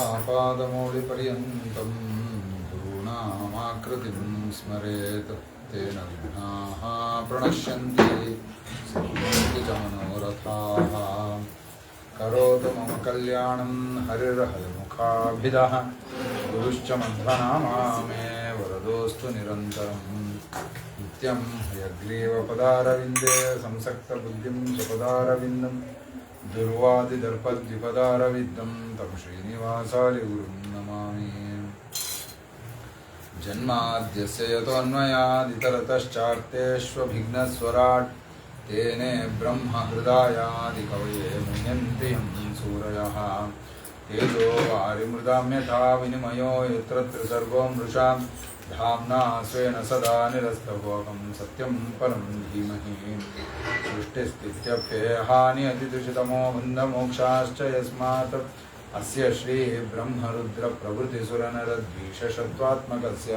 आपादमौलिपर्यन्तं गुरूणामाकृतिं स्मरेत् तेन विघ्नाः प्रणश्यन्ति सिद्ध्यन्ति च मनोरथाः करोतु मम कल्याणं हरिर्हरिमुखाभिदः गुरुश्च मध्वनामा मे वरदोऽस्तु निरन्तरम् नित्यं हयग्रीवपदारविन्दे संसक्तबुद्धिं स्वपदारविन्दं दुर्वादिदर्पद्विपदारविन्दं तं श्रीनिवासादिगुरुं नमामि। जन्माद्यस्य यतोऽन्वयादितरतश्चार्तेष्वभिघ्नस्वराट् तेने ब्रह्महृदायादिकवये मुह्यन्ति यं सूरयः तेजो वारिमृदां यथा विनिमयो यत्र त्रिसर्गो मृषा धाम्ना स्वेन सदा निरस्तभोगं सत्यं परं धीमहि सृष्टिस्थित्यप्ययहानियतिदुषितमो बन्धमोक्षाश्च यस्मात् अस्य श्रीब्रह्मरुद्रप्रभृतिसुरनरद्वीषशत्वात्मकस्य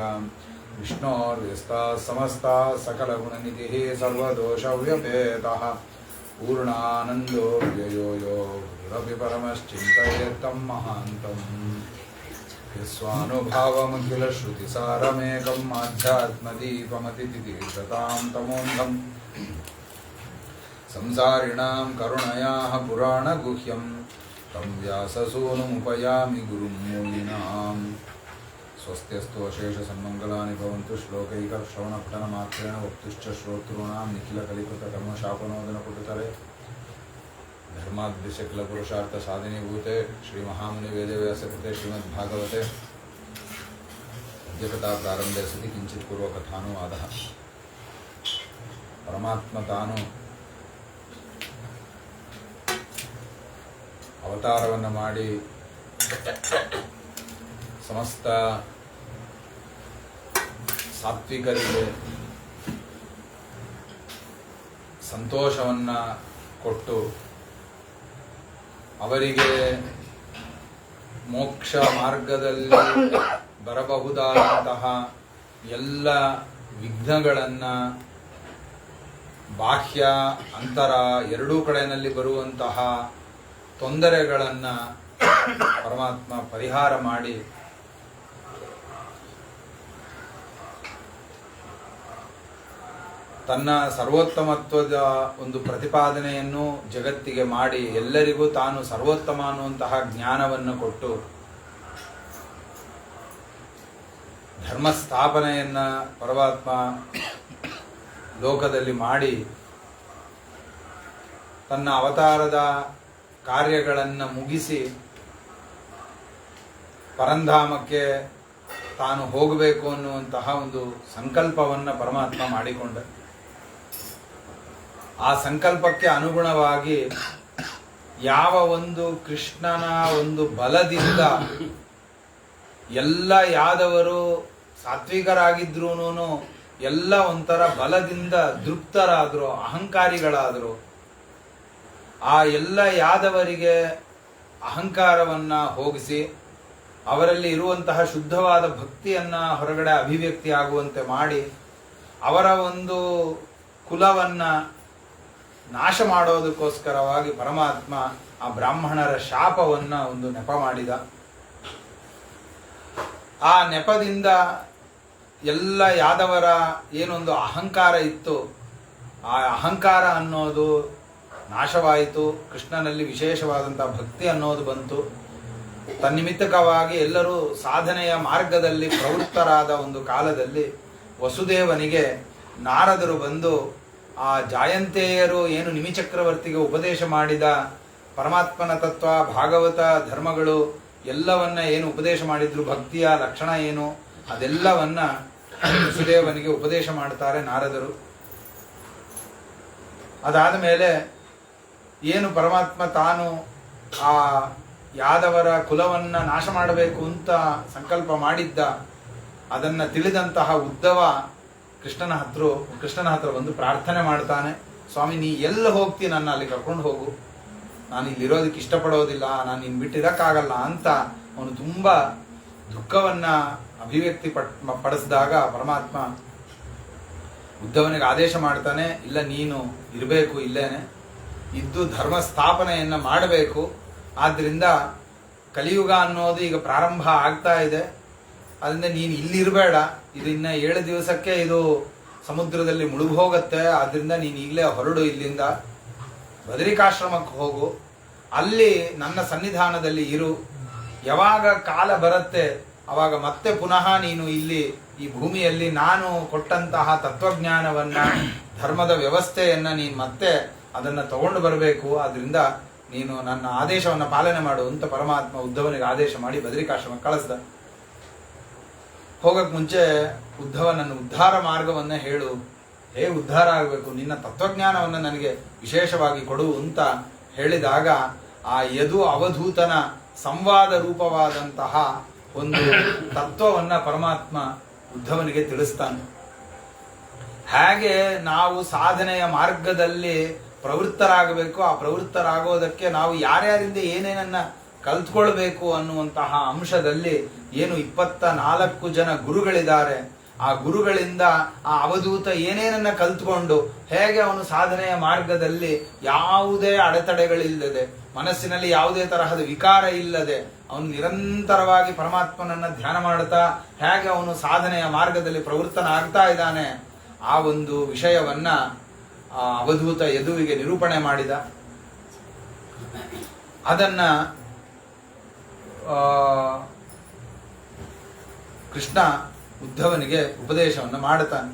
विष्णोर्व्यस्ताः समस्ताः सकलगुणनिधिः सर्वदोषव्यपेतः पूर्णानन्दो व्ययो यो गुरुरपि परमश्चिन्तयेत्तं महान्तम् यस्वानुभावमखिलश्रुतिसारमेकम् आध्यात्मदीपमतिथितीर्थतां तमोऽन्धम् संसारिणां करुणयाः पुराणगुह्यं तं व्याससूनुमुपयामि गुरुं मुनीनाम्। स्वस्त्यस्तु अशेषसन्मङ्गलानि भवन्तु श्लोकैकश्रवणपठनमात्रेण वक्तुश्च श्रोतॄणां निखिलकलिकृतकर्मशापनोदनपुटतरे धर्माद्विषकिलपुरुषार्थसाधिनीभूते श्रीमहामुनिवेदव्यासकृते श्रीमद्भागवते अद्यकथा प्रारम्भे सति किञ्चित् पूर्वकथानुवादः। परमात्म तानु ಅವತಾರವನ್ನು ಮಾಡಿ ಸಮಸ್ತ ಸಾತ್ವಿಕರಿಗೆ ಸಂತೋಷವನ್ನು ಕೊಟ್ಟು ಅವರಿಗೆ ಮೋಕ್ಷ ಮಾರ್ಗದಲ್ಲಿ ಬರಬಹುದಾದಂತಹ ಎಲ್ಲ ವಿಘ್ನಗಳನ್ನು ಬಾಹ್ಯ ಅಂತರ ಎರಡೂ ಕಡೆಯಲ್ಲಿ ಬರುವಂತಹ ತೊಂದರೆಗಳನ್ನು ಪರಮಾತ್ಮ ಪರಿಹಾರ ಮಾಡಿ ತನ್ನ ಸರ್ವೋತ್ತಮತ್ವದ ಒಂದು ಪ್ರತಿಪಾದನೆಯನ್ನು ಜಗತ್ತಿಗೆ ಮಾಡಿ ಎಲ್ಲರಿಗೂ ತಾನು ಸರ್ವೋತ್ತಮ ಅನ್ನುವಂತಹ ಜ್ಞಾನವನ್ನು ಕೊಟ್ಟು ಧರ್ಮ ಸ್ಥಾಪನೆಯನ್ನು ಪರಮಾತ್ಮ ಲೋಕದಲ್ಲಿ ಮಾಡಿ ತನ್ನ ಅವತಾರದ ಕಾರ್ಯಗಳನ್ನು ಮುಗಿಸಿ ಪರಂಧಾಮಕ್ಕೆ ತಾನು ಹೋಗಬೇಕು ಅನ್ನುವಂತಹ ಒಂದು ಸಂಕಲ್ಪವನ್ನು ಪರಮಾತ್ಮ ಮಾಡಿಕೊಂಡ. ಆ ಸಂಕಲ್ಪಕ್ಕೆ ಅನುಗುಣವಾಗಿ ಯಾವ ಒಂದು ಕೃಷ್ಣನ ಒಂದು ಬಲದಿಂದ ಎಲ್ಲ ಯಾದವರು ಸಾತ್ವಿಕರಾಗಿದ್ರೂ ಎಲ್ಲ ಒಂಥರ ಬಲದಿಂದ ತೃಪ್ತರಾದರು, ಅಹಂಕಾರಿಗಳಾದರು. ಆ ಎಲ್ಲ ಯಾದವರಿಗೆ ಅಹಂಕಾರವನ್ನು ಹೋಗಿಸಿ ಅವರಲ್ಲಿ ಇರುವಂತಹ ಶುದ್ಧವಾದ ಭಕ್ತಿಯನ್ನು ಹೊರಗಡೆ ಅಭಿವ್ಯಕ್ತಿ ಆಗುವಂತೆ ಮಾಡಿ ಅವರ ಒಂದು ಕುಲವನ್ನು ನಾಶ ಮಾಡೋದಕ್ಕೋಸ್ಕರವಾಗಿ ಪರಮಾತ್ಮ ಆ ಬ್ರಾಹ್ಮಣರ ಶಾಪವನ್ನು ಒಂದು ನೆಪ ಮಾಡಿದ. ಆ ನೆಪದಿಂದ ಎಲ್ಲ ಯಾದವರ ಏನೊಂದು ಅಹಂಕಾರ ಇತ್ತು, ಆ ಅಹಂಕಾರ ಅನ್ನೋದು ನಾಶವಾಯಿತು. ಕೃಷ್ಣನಲ್ಲಿ ವಿಶೇಷವಾದಂತಹ ಭಕ್ತಿ ಅನ್ನೋದು ಬಂತು. ತನ್ನಿಮಿತ್ತಕವಾಗಿ ಎಲ್ಲರೂ ಸಾಧನೆಯ ಮಾರ್ಗದಲ್ಲಿ ಪ್ರವೃತ್ತರಾದ ಒಂದು ಕಾಲದಲ್ಲಿ ವಸುದೇವನಿಗೆ ನಾರದರು ಬಂದು ಆ ಜಾಯಂತೆಯರು ಏನು ನಿಮಿಚಕ್ರವರ್ತಿಗೆ ಉಪದೇಶ ಮಾಡಿದ ಪರಮಾತ್ಮನ ತತ್ವ, ಭಾಗವತ ಧರ್ಮಗಳು ಎಲ್ಲವನ್ನ ಏನು ಉಪದೇಶ ಮಾಡಿದ್ರು, ಭಕ್ತಿಯ ಲಕ್ಷಣ ಏನು ಅದೆಲ್ಲವನ್ನ ವಸುದೇವನಿಗೆ ಉಪದೇಶ ಮಾಡ್ತಾರೆ ನಾರದರು. ಅದಾದ ಮೇಲೆ ಏನು ಪರಮಾತ್ಮ ತಾನು ಆ ಯಾದವರ ಕುಲವನ್ನ ನಾಶ ಮಾಡಬೇಕು ಅಂತ ಸಂಕಲ್ಪ ಮಾಡಿದ್ದ, ಅದನ್ನ ತಿಳಿದಂತಹ ಉದ್ಧವ ಕೃಷ್ಣನ ಹತ್ರ ಬಂದು ಪ್ರಾರ್ಥನೆ ಮಾಡ್ತಾನೆ. ಸ್ವಾಮಿ ನೀ ಎಲ್ಲ ಹೋಗ್ತಿ, ನನ್ನ ಅಲ್ಲಿ ಕರ್ಕೊಂಡು ಹೋಗು, ನಾನು ಇಲ್ಲಿರೋದಕ್ಕೆ ಇಷ್ಟಪಡೋದಿಲ್ಲ, ನಾನು ನಿನ್ನ ಬಿಟ್ಟಿರೋಕ್ಕಾಗಲ್ಲ ಅಂತ ಅವನು ತುಂಬ ದುಃಖವನ್ನ ಅಭಿವ್ಯಕ್ತಿ ಪಡಿಸಿದಾಗ ಪರಮಾತ್ಮ ಉದ್ಧವನಿಗೆ ಆದೇಶ ಮಾಡ್ತಾನೆ, ಇಲ್ಲ ನೀನು ಇರಬೇಕು, ಇಲ್ಲೇನೆ ಇದ್ದು ಧರ್ಮ ಸ್ಥಾಪನೆಯನ್ನ ಮಾಡಬೇಕು. ಆದ್ದರಿಂದ ಕಲಿಯುಗ ಅನ್ನೋದು ಈಗ ಪ್ರಾರಂಭ ಆಗ್ತಾ ಇದೆ, ಅದರಿಂದ ನೀನು ಇಲ್ಲಿರಬೇಡ, ಇದು ಇನ್ನ 7 ದಿವಸಕ್ಕೆ ಇದು ಸಮುದ್ರದಲ್ಲಿ ಮುಳುಗು ಹೋಗುತ್ತೆ. ಆದ್ರಿಂದ ನೀನು ಈಗಲೇ ಹೊರಡು, ಇಲ್ಲಿಂದ ಬದರಿಕಾಶ್ರಮಕ್ಕೆ ಹೋಗು, ಅಲ್ಲಿ ನನ್ನ ಸನ್ನಿಧಾನದಲ್ಲಿ ಇರು. ಯಾವಾಗ ಕಾಲ ಬರುತ್ತೆ ಅವಾಗ ಮತ್ತೆ ಪುನಃ ನೀನು ಇಲ್ಲಿ ಈ ಭೂಮಿಯಲ್ಲಿ ನಾನು ಕೊಟ್ಟಂತಹ ತತ್ವಜ್ಞಾನವನ್ನ, ಧರ್ಮದ ವ್ಯವಸ್ಥೆಯನ್ನ ನೀನು ಮತ್ತೆ ಅದನ್ನ ತಗೊಂಡು ಬರಬೇಕು. ಆದ್ರಿಂದ ನೀನು ನನ್ನ ಆದೇಶವನ್ನ ಪಾಲನೆ ಮಾಡು ಅಂತ ಪರಮಾತ್ಮ ಉದ್ಧವನಿಗೆ ಆದೇಶ ಮಾಡಿ ಬದರಿಕಾಶ್ರಮಕ್ಕೆ ಕಳಿಸ್ದ. ಹೋಗಕ್ ಮುಂಚೆ ಉದ್ಧವನನ್ನು ಉದ್ಧಾರ ಮಾರ್ಗವನ್ನ ಹೇಳು, ಹೇ ಉದ್ಧಾರ ಆಗಬೇಕು, ನಿನ್ನ ತತ್ವಜ್ಞಾನವನ್ನ ನನಗೆ ವಿಶೇಷವಾಗಿ ಕೊಡು ಅಂತ ಹೇಳಿದಾಗ ಆ ಯದು ಅವಧೂತನ ಸಂವಾದ ರೂಪವಾದಂತಹ ಒಂದು ತತ್ವವನ್ನ ಪರಮಾತ್ಮ ಉದ್ಧವನಿಗೆ ತಿಳಿಸ್ತಾನೆ. ಹಾಗೆ ನಾವು ಸಾಧನೆಯ ಮಾರ್ಗದಲ್ಲಿ ಪ್ರವೃತ್ತರಾಗಬೇಕು. ಆ ಪ್ರವೃತ್ತರಾಗೋದಕ್ಕೆ ನಾವು ಯಾರ್ಯಾರಿಂದ ಏನೇನನ್ನ ಕಲ್ತ್ಕೊಳ್ಬೇಕು ಅನ್ನುವಂತಹ ಅಂಶದಲ್ಲಿ ಏನು 24 ಜನ ಗುರುಗಳಿದ್ದಾರೆ, ಆ ಗುರುಗಳಿಂದ ಆ ಅವಧೂತ ಏನೇನನ್ನ ಕಲ್ತ್ಕೊಂಡು ಹೇಗೆ ಅವನು ಸಾಧನೆಯ ಮಾರ್ಗದಲ್ಲಿ ಯಾವುದೇ ಅಡೆತಡೆಗಳಿಲ್ಲದೆ, ಮನಸ್ಸಿನಲ್ಲಿ ಯಾವುದೇ ತರಹದ ವಿಕಾರ ಇಲ್ಲದೆ ಅವನು ನಿರಂತರವಾಗಿ ಪರಮಾತ್ಮನನ್ನ ಧ್ಯಾನ ಮಾಡುತ್ತಾ ಹೇಗೆ ಅವನು ಸಾಧನೆಯ ಮಾರ್ಗದಲ್ಲಿ ಪ್ರವೃತ್ತನಾಗ್ತಾ ಇದ್ದಾನೆ, ಆ ಒಂದು ವಿಷಯವನ್ನ ಆ ಅವಧೂತ ಯದುವಿಗೆ ನಿರೂಪಣೆ ಮಾಡಿದ. ಅದನ್ನ ಕೃಷ್ಣ ಉದ್ಧವನಿಗೆ ಉಪದೇಶವನ್ನು ಮಾಡುತ್ತಾನೆ.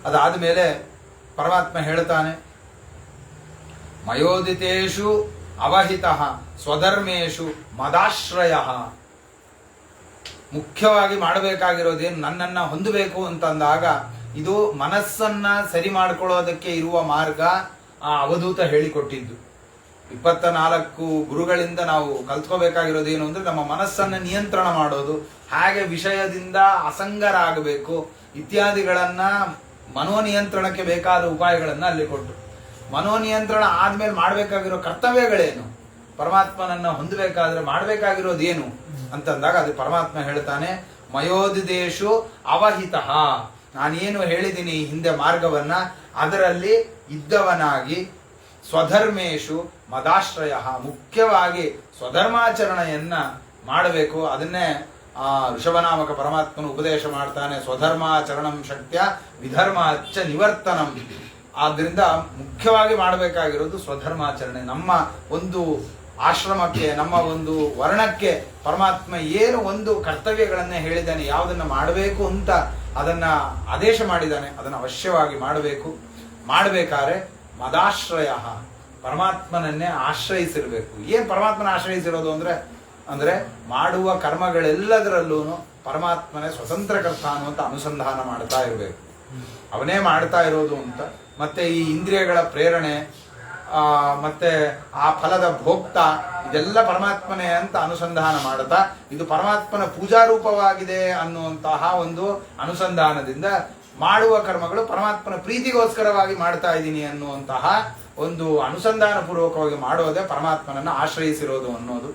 ಅದಾದ ಮೇಲೆ ಪರಮಾತ್ಮ ಹೇಳ್ತಾನೆ, ಮಯೋದಿತೇಷು ಅವಹಿತಃ ಸ್ವಧರ್ಮೇಶು ಮದಾಶ್ರಯ. ಮುಖ್ಯವಾಗಿ ಮಾಡಬೇಕಾಗಿರೋದೇನು, ನನ್ನನ್ನ ಹೊಂದಬೇಕು ಅಂತಂದಾಗ ಇದು ಮನಸ್ಸನ್ನ ಸರಿ ಮಾಡ್ಕೊಳ್ಳೋದಕ್ಕೆ ಇರುವ ಮಾರ್ಗ ಆ ಅವಧೂತ ಹೇಳಿಕೊಟ್ಟಿದ್ದು. 24 ಗುರುಗಳಿಂದ ನಾವು ಕಲ್ತ್ಕೋಬೇಕಾಗಿರೋದೇನು ಅಂದ್ರೆ ನಮ್ಮ ಮನಸ್ಸನ್ನ ನಿಯಂತ್ರಣ ಮಾಡೋದು, ಹಾಗೆ ವಿಷಯದಿಂದ ಅಸಂಗರಾಗಬೇಕು ಇತ್ಯಾದಿಗಳನ್ನ, ಮನೋನಿಯಂತ್ರಣಕ್ಕೆ ಬೇಕಾದ ಉಪಾಯಗಳನ್ನ ಅಲ್ಲಿ ಕೊಟ್ಟು, ಮನೋನಿಯಂತ್ರಣ ಆದ್ಮೇಲೆ ಮಾಡಬೇಕಾಗಿರೋ ಕರ್ತವ್ಯಗಳೇನು, ಪರಮಾತ್ಮನನ್ನ ಹೊಂದಬೇಕಾದ್ರೆ ಮಾಡಬೇಕಾಗಿರೋದೇನು ಅಂತಂದಾಗ ಅದು ಪರಮಾತ್ಮ ಹೇಳ್ತಾನೆ, ಮಯೋದಿದೇಶು ಅವಹಿತಃ. ನಾನೇನು ಹೇಳಿದ್ದೀನಿ ಹಿಂದೆ ಮಾರ್ಗವನ್ನ, ಅದರಲ್ಲಿ ಇದ್ದವನಾಗಿ ಸ್ವಧರ್ಮೇಶು ಮದಾಶ್ರಯ. ಮುಖ್ಯವಾಗಿ ಸ್ವಧರ್ಮಾಚರಣೆಯನ್ನ ಮಾಡಬೇಕು. ಅದನ್ನೇ ಋಷಭನಾಮಕ ಪರಮಾತ್ಮನು ಉಪದೇಶ ಮಾಡ್ತಾನೆ, ಸ್ವಧರ್ಮಾಚರಣಂ ಶಕ್ತ್ಯ ವಿಧರ್ಮಾಚ ನಿವರ್ತನಂ. ಆದ್ರಿಂದ ಮುಖ್ಯವಾಗಿ ಮಾಡಬೇಕಾಗಿರೋದು ಸ್ವಧರ್ಮಾಚರಣೆ. ನಮ್ಮ ಒಂದು ಆಶ್ರಮಕ್ಕೆ, ನಮ್ಮ ಒಂದು ವರ್ಣಕ್ಕೆ ಪರಮಾತ್ಮ ಏನು ಒಂದು ಕರ್ತವ್ಯಗಳನ್ನೇ ಹೇಳಿದ್ದಾನೆ, ಯಾವುದನ್ನ ಮಾಡಬೇಕು ಅಂತ ಅದನ್ನ ಆದೇಶ ಮಾಡಿದ್ದಾನೆ, ಅದನ್ನು ಅವಶ್ಯವಾಗಿ ಮಾಡಬೇಕು. ಮಾಡಬೇಕಾದ್ರೆ ಮದಾಶ್ರಯ, ಪರಮಾತ್ಮನನ್ನೇ ಆಶ್ರಯಿಸಿರ್ಬೇಕು. ಏನ್ ಪರಮಾತ್ಮನ ಆಶ್ರಯಿಸಿರೋದು ಅಂದ್ರೆ ಮಾಡುವ ಕರ್ಮಗಳೆಲ್ಲದರಲ್ಲೂ ಪರಮಾತ್ಮನೇ ಸ್ವತಂತ್ರ ಕರ್ತ ಅನ್ನುವಂತ ಅನುಸಂಧಾನ ಮಾಡ್ತಾ ಇರಬೇಕು, ಅವನೇ ಮಾಡ್ತಾ ಇರೋದು ಅಂತ. ಮತ್ತೆ ಈ ಇಂದ್ರಿಯಗಳ ಪ್ರೇರಣೆ ಮತ್ತೆ ಆ ಫಲದ ಭೋಕ್ತ ಇದೆಲ್ಲ ಪರಮಾತ್ಮನೇ ಅಂತ ಅನುಸಂಧಾನ ಮಾಡುತ್ತಾ, ಇದು ಪರಮಾತ್ಮನ ಪೂಜಾರೂಪವಾಗಿದೆ ಅನ್ನುವಂತಹ ಒಂದು ಅನುಸಂಧಾನದಿಂದ ಮಾಡುವ ಕರ್ಮಗಳು ಪರಮಾತ್ಮನ ಪ್ರೀತಿಗೋಸ್ಕರವಾಗಿ ಮಾಡ್ತಾ ಇದ್ದೀನಿ ಅನ್ನುವಂತಹ ಒಂದು ಅನುಸಂಧಾನ ಪೂರ್ವಕವಾಗಿ ಮಾಡೋದೇ ಪರಮಾತ್ಮನನ್ನ ಆಶ್ರಯಿಸಿರೋದು ಅನ್ನೋದು.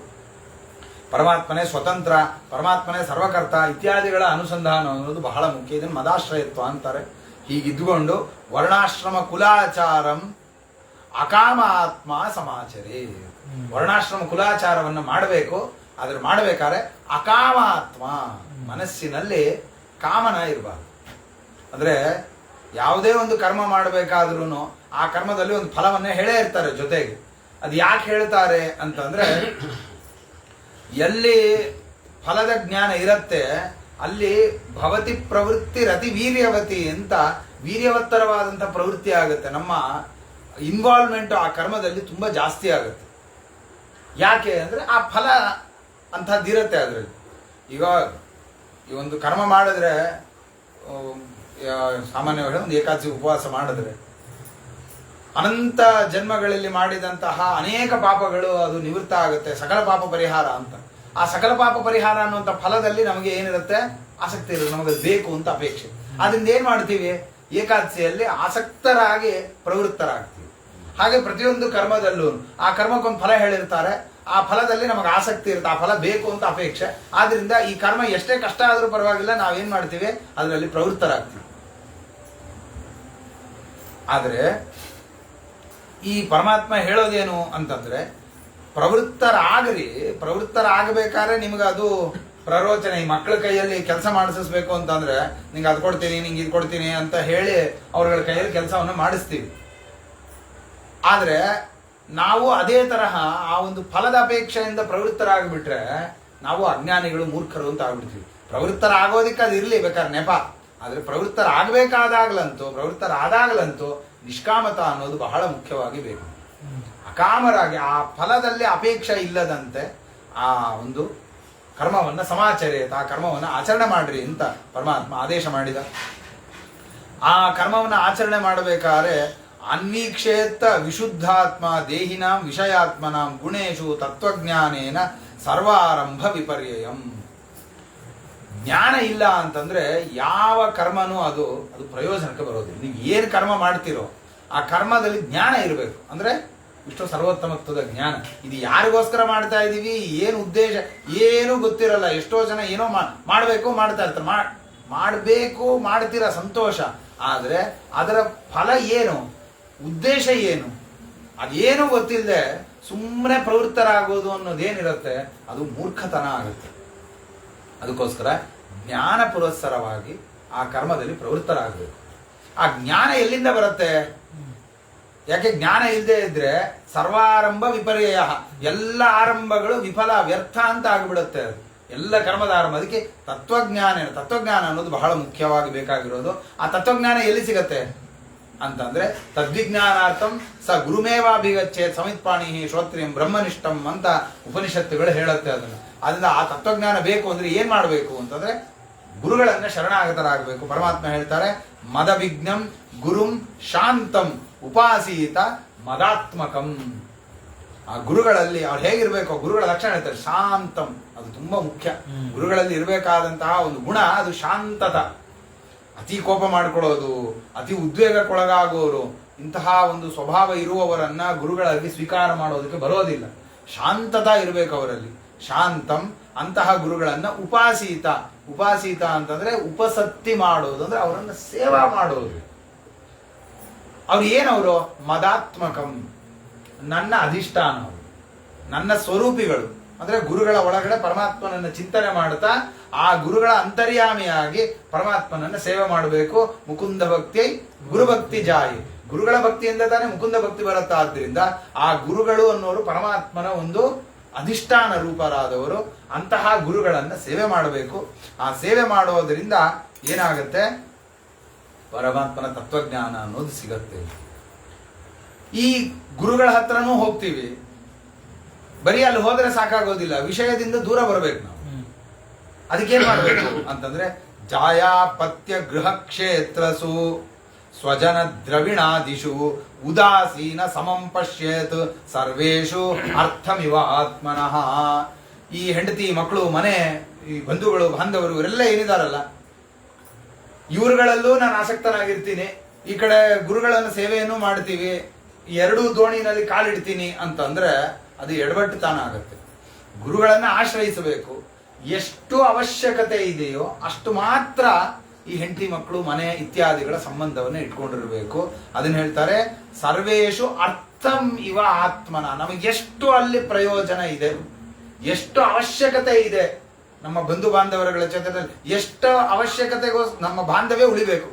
ಪರಮಾತ್ಮನೇ ಸ್ವತಂತ್ರ, ಪರಮಾತ್ಮನೇ ಸರ್ವಕರ್ತ ಇತ್ಯಾದಿಗಳ ಅನುಸಂಧಾನ ಅನ್ನೋದು ಬಹಳ ಮುಖ್ಯ. ಇದನ್ನು ಮದಾಶ್ರಯತ್ವ ಅಂತಾರೆ. ಹೀಗಿದ್ದುಕೊಂಡು ವರ್ಣಾಶ್ರಮ ಕುಲಾಚಾರಂ ಅಕಾಮ ಆತ್ಮ ಸಮಾಚರಿ. ವರ್ಣಾಶ್ರಮ ಕುಲಾಚಾರವನ್ನು ಮಾಡಬೇಕು. ಆದ್ರೆ ಮಾಡಬೇಕಾದ್ರೆ ಅಕಾಮ ಆತ್ಮ, ಮನಸ್ಸಿನಲ್ಲಿ ಕಾಮನ ಇರಬಾರ್ದು. ಅಂದ್ರೆ ಯಾವುದೇ ಒಂದು ಕರ್ಮ ಮಾಡಬೇಕಾದ್ರೂ ಆ ಕರ್ಮದಲ್ಲಿ ಒಂದು ಫಲವನ್ನೇ ಹೇಳೇ ಇರ್ತಾರೆ ಜೊತೆಗೆ. ಅದು ಯಾಕೆ ಹೇಳ್ತಾರೆ ಅಂತಂದ್ರೆ, ಎಲ್ಲಿ ಫಲದ ಜ್ಞಾನ ಇರುತ್ತೆ ಅಲ್ಲಿ ಭವತಿ ಪ್ರವೃತ್ತಿ ರತಿ ವೀರ್ಯವತಿ ಅಂತ ವೀರ್ಯವತ್ತರವಾದಂಥ ಪ್ರವೃತ್ತಿ ಆಗುತ್ತೆ. ನಮ್ಮ ಇನ್ವಾಲ್ವ್ಮೆಂಟ್ ಆ ಕರ್ಮದಲ್ಲಿ ತುಂಬಾ ಜಾಸ್ತಿ ಆಗುತ್ತೆ. ಯಾಕೆ ಅಂದ್ರೆ ಆ ಫಲ ಅಂಥದ್ದಿರುತ್ತೆ ಅದರಲ್ಲಿ. ಈಗ ಈ ಒಂದು ಕರ್ಮ ಮಾಡಿದ್ರೆ, ಸಾಮಾನ್ಯವಾಗಿ ಒಂದು ಏಕಾದಶಿ ಉಪವಾಸ ಮಾಡಿದ್ರೆ ಅನಂತ ಜನ್ಮಗಳಲ್ಲಿ ಮಾಡಿದಂತಹ ಅನೇಕ ಪಾಪಗಳು ಅದು ನಿವೃತ್ತ ಆಗುತ್ತೆ, ಸಕಲ ಪಾಪ ಪರಿಹಾರ ಅಂತ. ಆ ಸಕಲ ಪಾಪ ಪರಿಹಾರ ಅನ್ನುವಂಥ ಫಲದಲ್ಲಿ ನಮಗೆ ಏನಿರುತ್ತೆ, ಆಸಕ್ತಿ ಇರುತ್ತೆ, ನಮಗೆ ಬೇಕು ಅಂತ ಅಪೇಕ್ಷೆ. ಅದರಿಂದ ಏನ್ ಮಾಡ್ತೀವಿ, ಏಕಾದಶಿಯಲ್ಲಿ ಆಸಕ್ತರಾಗಿ ಪ್ರವೃತ್ತರಾಗ್ತೀವಿ. ಹಾಗೆ ಪ್ರತಿಯೊಂದು ಕರ್ಮದಲ್ಲೂ ಆ ಕರ್ಮಕ್ಕೊಂದು ಫಲ ಹೇಳಿರ್ತಾರೆ, ಆ ಫಲದಲ್ಲಿ ನಮಗೆ ಆಸಕ್ತಿ ಇರುತ್ತೆ, ಆ ಫಲ ಬೇಕು ಅಂತ ಅಪೇಕ್ಷೆ. ಆದ್ರಿಂದ ಈ ಕರ್ಮ ಎಷ್ಟೇ ಕಷ್ಟ ಆದ್ರೂ ಪರವಾಗಿಲ್ಲ, ನಾವೇನ್ ಮಾಡ್ತೀವಿ ಅದರಲ್ಲಿ ಪ್ರವೃತ್ತರಾಗ್ತೀವಿ. ಆದ್ರೆ ಈ ಪರಮಾತ್ಮ ಹೇಳೋದೇನು ಅಂತಂದ್ರೆ, ಪ್ರವೃತ್ತರಾಗಬೇಕಾದ್ರೆ ನಿಮ್ಗೆ ಅದು ಪ್ರರೋಚನೆ. ಈ ಮಕ್ಕಳ ಕೈಯಲ್ಲಿ ಕೆಲಸ ಮಾಡಿಸ್ಬೇಕು ಅಂತಂದ್ರೆ, ನಿಂಗೆ ಅದು ಕೊಡ್ತೀನಿ, ನಿಂಗೆ ಇದು ಕೊಡ್ತೀನಿ ಅಂತ ಹೇಳಿ ಅವ್ರಗಳ ಕೈಯಲ್ಲಿ ಕೆಲಸವನ್ನು ಮಾಡಿಸ್ತೀವಿ. ಆದ್ರೆ ನಾವು ಅದೇ ತರಹ ಆ ಒಂದು ಫಲದ ಅಪೇಕ್ಷೆಯಿಂದ ಪ್ರವೃತ್ತರಾಗ್ಬಿಟ್ರೆ ನಾವು ಅಜ್ಞಾನಿಗಳು, ಮೂರ್ಖರು ಅಂತ ಆಗ್ಬಿಡ್ತೀವಿ. ಪ್ರವೃತ್ತರಾಗೋದಿಕ್ಕೆ ಅದು ಇರ್ಲಿ ಬೇಕಾದ್ರೆ ನೆಪ, ಆದ್ರೆ ಪ್ರವೃತ್ತರಾದಾಗಲಂತೂ ನಿಷ್ಕಾಮತ ಅನ್ನೋದು ಬಹಳ ಮುಖ್ಯವಾಗಿ ಬೇಕು. ಅಕಾಮರಾಗಿ ಆ ಫಲದಲ್ಲಿ ಅಪೇಕ್ಷೆ ಇಲ್ಲದಂತೆ ಆ ಒಂದು ಕರ್ಮವನ್ನ ಸಮಾಚರ್ಯತೆ, ಆ ಕರ್ಮವನ್ನ ಆಚರಣೆ ಮಾಡ್ರಿ ಅಂತ ಪರಮಾತ್ಮ ಆದೇಶ ಮಾಡಿದ. ಆ ಕರ್ಮವನ್ನ ಆಚರಣೆ ಮಾಡಬೇಕಾದ್ರೆ ಅನ್ವೀಕ್ಷೇತ ವಿಶುದ್ಧಾತ್ಮ ದೇಹಿನಾಂ ವಿಷಯಾತ್ಮನಾಂ ಗುಣೇಶು ತತ್ವಜ್ಞಾನೇನ ಸರ್ವಾರಂಭ ವಿಪರ್ಯಯಂ. ಜ್ಞಾನ ಇಲ್ಲ ಅಂತಂದ್ರೆ ಯಾವ ಕರ್ಮನೂ ಅದು ಪ್ರಯೋಜನಕ್ಕೆ ಬರೋದಿಲ್ಲ. ನೀವು ಏನು ಕರ್ಮ ಮಾಡ್ತಿರೋ ಆ ಕರ್ಮದಲ್ಲಿ ಜ್ಞಾನ ಇರಬೇಕು. ಅಂದ್ರೆ ಇಷ್ಟು ಸರ್ವೋತ್ತಮತ್ವದ ಜ್ಞಾನ. ಇದು ಯಾರಿಗೋಸ್ಕರ ಮಾಡ್ತಾ ಇದೀವಿ, ಏನು ಉದ್ದೇಶ ಏನು ಗೊತ್ತಿರಲ್ಲ. ಎಷ್ಟೋ ಜನ ಏನೋ ಮಾಡ್ಬೇಕು ಮಾಡ್ತಾ ಇರ್ತಾರೆ, ಮಾಡಬೇಕು ಮಾಡ್ತೀರ, ಸಂತೋಷ. ಆದ್ರೆ ಅದರ ಫಲ ಏನು, ಉದ್ದೇಶ ಏನು, ಅದೇನು ಗೊತ್ತಿಲ್ಲದೆ ಸುಮ್ಮನೆ ಪ್ರವೃತ್ತರಾಗೋದು ಅನ್ನೋದೇನಿರುತ್ತೆ ಅದು ಮೂರ್ಖತನ ಆಗುತ್ತೆ. ಅದಕ್ಕೋಸ್ಕರ ಜ್ಞಾನ ಪುರಸ್ಸರವಾಗಿ ಆ ಕರ್ಮದಲ್ಲಿ ಪ್ರವೃತ್ತರಾಗಬೇಕು. ಆ ಜ್ಞಾನ ಎಲ್ಲಿಂದ ಬರುತ್ತೆ? ಯಾಕೆ ಜ್ಞಾನ ಇಲ್ಲದೆ ಇದ್ರೆ ಸರ್ವಾರಂಭ ವಿಪರ್ಯಯ, ಎಲ್ಲ ಆರಂಭಗಳು ವಿಫಲ, ವ್ಯರ್ಥ ಅಂತ ಆಗಿಬಿಡುತ್ತೆ ಅದು ಎಲ್ಲ ಕರ್ಮದ ಆರಂಭ. ಅದಕ್ಕೆ ತತ್ವಜ್ಞಾನ ಅನ್ನೋದು ಬಹಳ ಮುಖ್ಯವಾಗಿ ಬೇಕಾಗಿರೋದು. ಆ ತತ್ವಜ್ಞಾನ ಎಲ್ಲಿ ಸಿಗತ್ತೆ ಅಂತಂದ್ರೆ ತದ್ವಿಜ್ಞಾನಾರ್ಥಂ ಸ ಗುರುಮೇವಾಭಿಗಚ್ಚೇತ್ ಸಮಿತ್ಪಾಣಿ ಶ್ರೋತ್ರಿಯಂ ಬ್ರಹ್ಮನಿಷ್ಠಂ ಅಂತ ಉಪನಿಷತ್ತುಗಳು ಹೇಳುತ್ತೆ ಅದನ್ನು. ಅದರಿಂದ ಆ ತತ್ವಜ್ಞಾನ ಬೇಕು ಅಂದ್ರೆ ಏನ್ ಮಾಡಬೇಕು ಅಂತಂದ್ರೆ ಗುರುಗಳನ್ನ ಶರಣಾಗತರಾಗಬೇಕು. ಪರಮಾತ್ಮ ಹೇಳ್ತಾರೆ, ಮದವಿಜ್ಞಂ ಗುರುಂ ಶಾಂತಂ ಉಪಾಸೀತ ಮದಾತ್ಮಕಂ. ಆ ಗುರುಗಳಲ್ಲಿ ಅವ್ರು ಹೇಗಿರ್ಬೇಕು, ಗುರುಗಳ ಲಕ್ಷಣ ಹೇಳ್ತಾರೆ ಶಾಂತಂ, ಅದು ತುಂಬಾ ಮುಖ್ಯ. ಗುರುಗಳಲ್ಲಿ ಇರಬೇಕಾದಂತಹ ಒಂದು ಗುಣ ಅದು ಶಾಂತತ. ಅತಿ ಕೋಪ ಮಾಡ್ಕೊಳ್ಳೋದು, ಅತಿ ಉದ್ವೇಗಕ್ಕೊಳಗಾಗುವವರು, ಇಂತಹ ಒಂದು ಸ್ವಭಾವ ಇರುವವರನ್ನ ಗುರುಗಳಲ್ಲಿ ಸ್ವೀಕಾರ ಮಾಡೋದಕ್ಕೆ ಬರೋದಿಲ್ಲ. ಶಾಂತತ ಇರಬೇಕು ಅವರಲ್ಲಿ. ಶಾಂತಂ ಅಂತಹ ಗುರುಗಳನ್ನ ಉಪಾಸೀತ ಅಂತಂದ್ರೆ ಉಪಸತ್ತಿ ಮಾಡೋದು, ಅಂದ್ರೆ ಅವರನ್ನ ಸೇವಾ ಮಾಡೋದು. ಅವ್ರು ಏನವರು ಮದಾತ್ಮಕಂ, ನನ್ನ ಅಧಿಷ್ಠಾನ, ನನ್ನ ಸ್ವರೂಪಿಗಳು. ಅಂದ್ರೆ ಗುರುಗಳ ಒಳಗಡೆ ಪರಮಾತ್ಮನನ್ನ ಚಿಂತನೆ ಮಾಡ್ತಾ ಆ ಗುರುಗಳ ಅಂತರ್ಯಾಮಿಯಾಗಿ ಪರಮಾತ್ಮನನ್ನ ಸೇವೆ ಮಾಡಬೇಕು. ಮುಕುಂದ ಭಕ್ತಿ ಗುರುಭಕ್ತಿ ಜಾಯಿ, ಗುರುಗಳ ಭಕ್ತಿಯಿಂದ ತಾನೇ ಮುಕುಂದ ಭಕ್ತಿ ಬರುತ್ತಾ. ಆದ್ರಿಂದ ಆ ಗುರುಗಳು ಅನ್ನೋರು ಪರಮಾತ್ಮನ ಒಂದು ಅಧಿಷ್ಠಾನ ರೂಪರಾದವರು. ಅಂತಹ ಗುರುಗಳನ್ನ ಸೇವೆ ಮಾಡಬೇಕು. ಆ ಸೇವೆ ಮಾಡೋದ್ರಿಂದ ಏನಾಗುತ್ತೆ, ಪರಮಾತ್ಮನ ತತ್ವಜ್ಞಾನ ಅನ್ನೋದು ಸಿಗತ್ತೆ. ಈ ಗುರುಗಳ ಹತ್ರನೂ ಹೋಗ್ತೀವಿ, ಬರೀ ಅಲ್ಲಿ ಹೋದ್ರೆ ಸಾಕಾಗೋದಿಲ್ಲ, ವಿಷಯದಿಂದ ದೂರ ಬರಬೇಕು ನಾವು. ಅದಕ್ಕೇನ್ ಮಾಡ್ಬೇಕು ಅಂತಂದ್ರೆ ಜಾಯಾಪತ್ಯ ಗೃಹ ಕ್ಷೇತ್ರಸು ಸ್ವಜನ ದ್ರವಿಣಾದಿಷು ಉದಾಸೀನ ಸಮಂ ಪಶ್ಯೇತ್ ಸರ್ವೇಷು ಅರ್ಥಮಿವ ಆತ್ಮನಃ. ಈ ಹೆಂಡತಿ ಮಕ್ಕಳು ಮನೆ ಈ ಬಂಧುಗಳು ಬಾಂಧವರು ಇವರೆಲ್ಲ ಏನಿದಾರಲ್ಲ, ಇವ್ರುಗಳಲ್ಲೂ ನಾನು ಆಸಕ್ತನಾಗಿರ್ತೀನಿ, ಈ ಕಡೆ ಗುರುಗಳನ್ನು ಸೇವೆಯನ್ನು ಮಾಡ್ತೀವಿ, ಎರಡೂ ದೋಣಿನಲ್ಲಿ ಕಾಲಿಡ್ತೀನಿ ಅಂತಂದ್ರೆ ಅದು ಎಡವಟ್ಟುತನ ಆಗುತ್ತೆ. ಗುರುಗಳನ್ನ ಆಶ್ರಯಿಸಬೇಕು. ಎಷ್ಟು ಅವಶ್ಯಕತೆ ಇದೆಯೋ ಅಷ್ಟು ಮಾತ್ರ ಈ ಹೆಂಡತಿ ಮಕ್ಕಳು ಮನೆ ಇತ್ಯಾದಿಗಳ ಸಂಬಂಧವನ್ನು ಇಟ್ಕೊಂಡಿರ್ಬೇಕು. ಅದನ್ನ ಹೇಳ್ತಾರೆ ಸರ್ವೇಷು ಅರ್ಥಂ ಇವ ಆತ್ಮನ. ನಮಗೆ ಎಷ್ಟು ಅಲ್ಲಿ ಪ್ರಯೋಜನ ಇದೆ, ಎಷ್ಟು ಅವಶ್ಯಕತೆ ಇದೆ, ನಮ್ಮ ಬಂಧು ಬಾಂಧವರುಗಳ ಜೊತೆಯಲ್ಲಿ ಎಷ್ಟು ಅವಶ್ಯಕತೆಗೋಸ್ಕರ ನಮ್ಮ ಬಾಂಧವ್ಯ ಉಳಿಬೇಕು.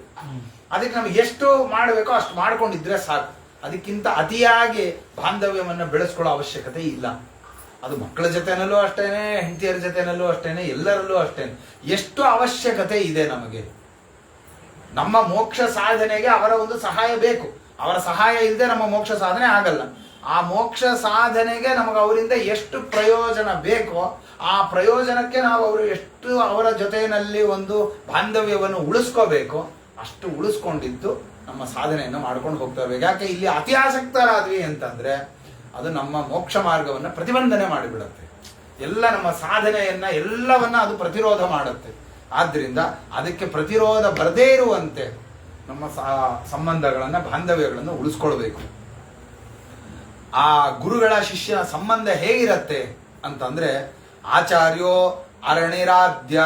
ಅದಕ್ಕೆ ನಮ್ಗೆ ಎಷ್ಟು ಮಾಡಬೇಕೋ ಅಷ್ಟು ಮಾಡ್ಕೊಂಡಿದ್ರೆ ಸಾಕು. ಅದಕ್ಕಿಂತ ಅತಿಯಾಗಿ ಬಾಂಧವ್ಯವನ್ನ ಬೆಳೆಸ್ಕೊಳ್ಳೋ ಅವಶ್ಯಕತೆ ಇಲ್ಲ. ಅದು ಮಕ್ಕಳ ಜೊತೆನಲ್ಲೂ ಅಷ್ಟೇನೆ, ಹೆಂಡತಿಯರ ಜೊತೆನಲ್ಲೂ ಅಷ್ಟೇನೆ, ಎಲ್ಲರಲ್ಲೂ ಅಷ್ಟೇನೆ. ಎಷ್ಟು ಅವಶ್ಯಕತೆ ಇದೆ ನಮಗೆ. ನಮ್ಮ ಮೋಕ್ಷ ಸಾಧನೆಗೆ ಅವರ ಒಂದು ಸಹಾಯ ಬೇಕು. ಅವರ ಸಹಾಯ ಇಲ್ಲದೆ ನಮ್ಮ ಮೋಕ್ಷ ಸಾಧನೆ ಆಗಲ್ಲ. ಆ ಮೋಕ್ಷ ಸಾಧನೆಗೆ ನಮಗೆ ಅವರಿಂದ ಎಷ್ಟು ಪ್ರಯೋಜನ ಬೇಕೋ ಆ ಪ್ರಯೋಜನಕ್ಕೆ ನಾವು ಅವರು ಎಷ್ಟು ಅವರ ಜೊತೆಯಲ್ಲಿ ಒಂದು ಬಾಂಧವ್ಯವನ್ನು ಉಳಿಸ್ಕೋಬೇಕು ಅಷ್ಟು ಉಳಿಸ್ಕೊಂಡಿದ್ದು ನಮ್ಮ ಸಾಧನೆಯನ್ನು ಮಾಡ್ಕೊಂಡು ಹೋಗ್ತಾ ಇರ್ಬೇಕು. ಯಾಕೆ ಇಲ್ಲಿ ಅತಿ ಆಸಕ್ತರಾದ್ವಿ ಅಂತಂದ್ರೆ ಅದು ನಮ್ಮ ಮೋಕ್ಷ ಮಾರ್ಗವನ್ನ ಪ್ರತಿಬಂಧನೆ ಮಾಡಿಬಿಡುತ್ತೆ. ಎಲ್ಲ ನಮ್ಮ ಸಾಧನೆಯನ್ನ ಎಲ್ಲವನ್ನ ಅದು ಪ್ರತಿರೋಧ ಮಾಡುತ್ತೆ. ಆದ್ರಿಂದ ಅದಕ್ಕೆ ಪ್ರತಿರೋಧ ಬರದೇ ಇರುವಂತೆ ನಮ್ಮ ಸಂಬಂಧಗಳನ್ನು ಬಾಂಧವ್ಯಗಳನ್ನು ಉಳಿಸ್ಕೊಳ್ಬೇಕು. ಆ ಗುರುಗಳ ಶಿಷ್ಯನ ಸಂಬಂಧ ಹೇಗಿರತ್ತೆ ಅಂತಂದ್ರೆ ಆಚಾರ್ಯೋ ಅರಣಿರಾಧ್ಯ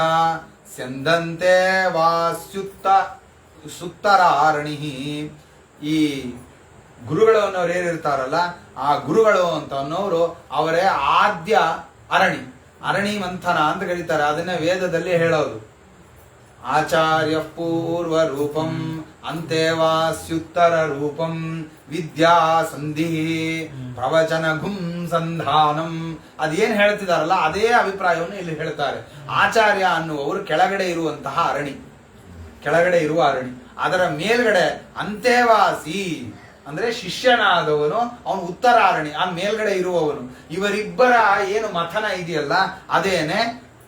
ಸ್ಯಂದಂತೆ ವಾಸ್ಯುತ್ತ ಸುತ್ತರ ಅರಣಿ. ಈ ಗುರುಗಳು ಅನ್ನೋರು ಏನಿರ್ತಾರಲ್ಲ ಆ ಗುರುಗಳು ಅಂತ ಅನ್ನೋರು ಅವರೇ ಆದ್ಯ ಅರಣಿ ಮಂಥನ ಅಂತ ಕರೀತಾರೆ. ಅದನ್ನೇ ವೇದದಲ್ಲಿ ಹೇಳೋದು. ಆಚಾರ್ಯ ಪೂರ್ವ ರೂಪಂ ಅಂತೆವಾಸ್ಯುತ್ತರ ರೂಪಂ ವಿದ್ಯಾ ಸಂಧಿ ಪ್ರವಚನ ಗುಂ ಸಂಧಾನಂ. ಅದೇನ್ ಹೇಳ್ತಿದಾರಲ್ಲ ಅದೇ ಅಭಿಪ್ರಾಯವನ್ನು ಇಲ್ಲಿ ಹೇಳ್ತಾರೆ. ಆಚಾರ್ಯ ಅನ್ನುವರು ಕೆಳಗಡೆ ಇರುವಂತಹ ಕೆಳಗಡೆ ಇರುವ ಅರಣಿ, ಅದರ ಮೇಲ್ಗಡೆ ಅಂತೆವಾಸಿ ಅಂದ್ರೆ ಶಿಷ್ಯನಾದವನು, ಅವನು ಉತ್ತರ ಅರಣಿ, ಆ ಮೇಲ್ಗಡೆ ಇರುವವನು. ಇವರಿಬ್ಬರ ಏನು ಮಥನ ಇದೆಯಲ್ಲ ಅದೇನೆ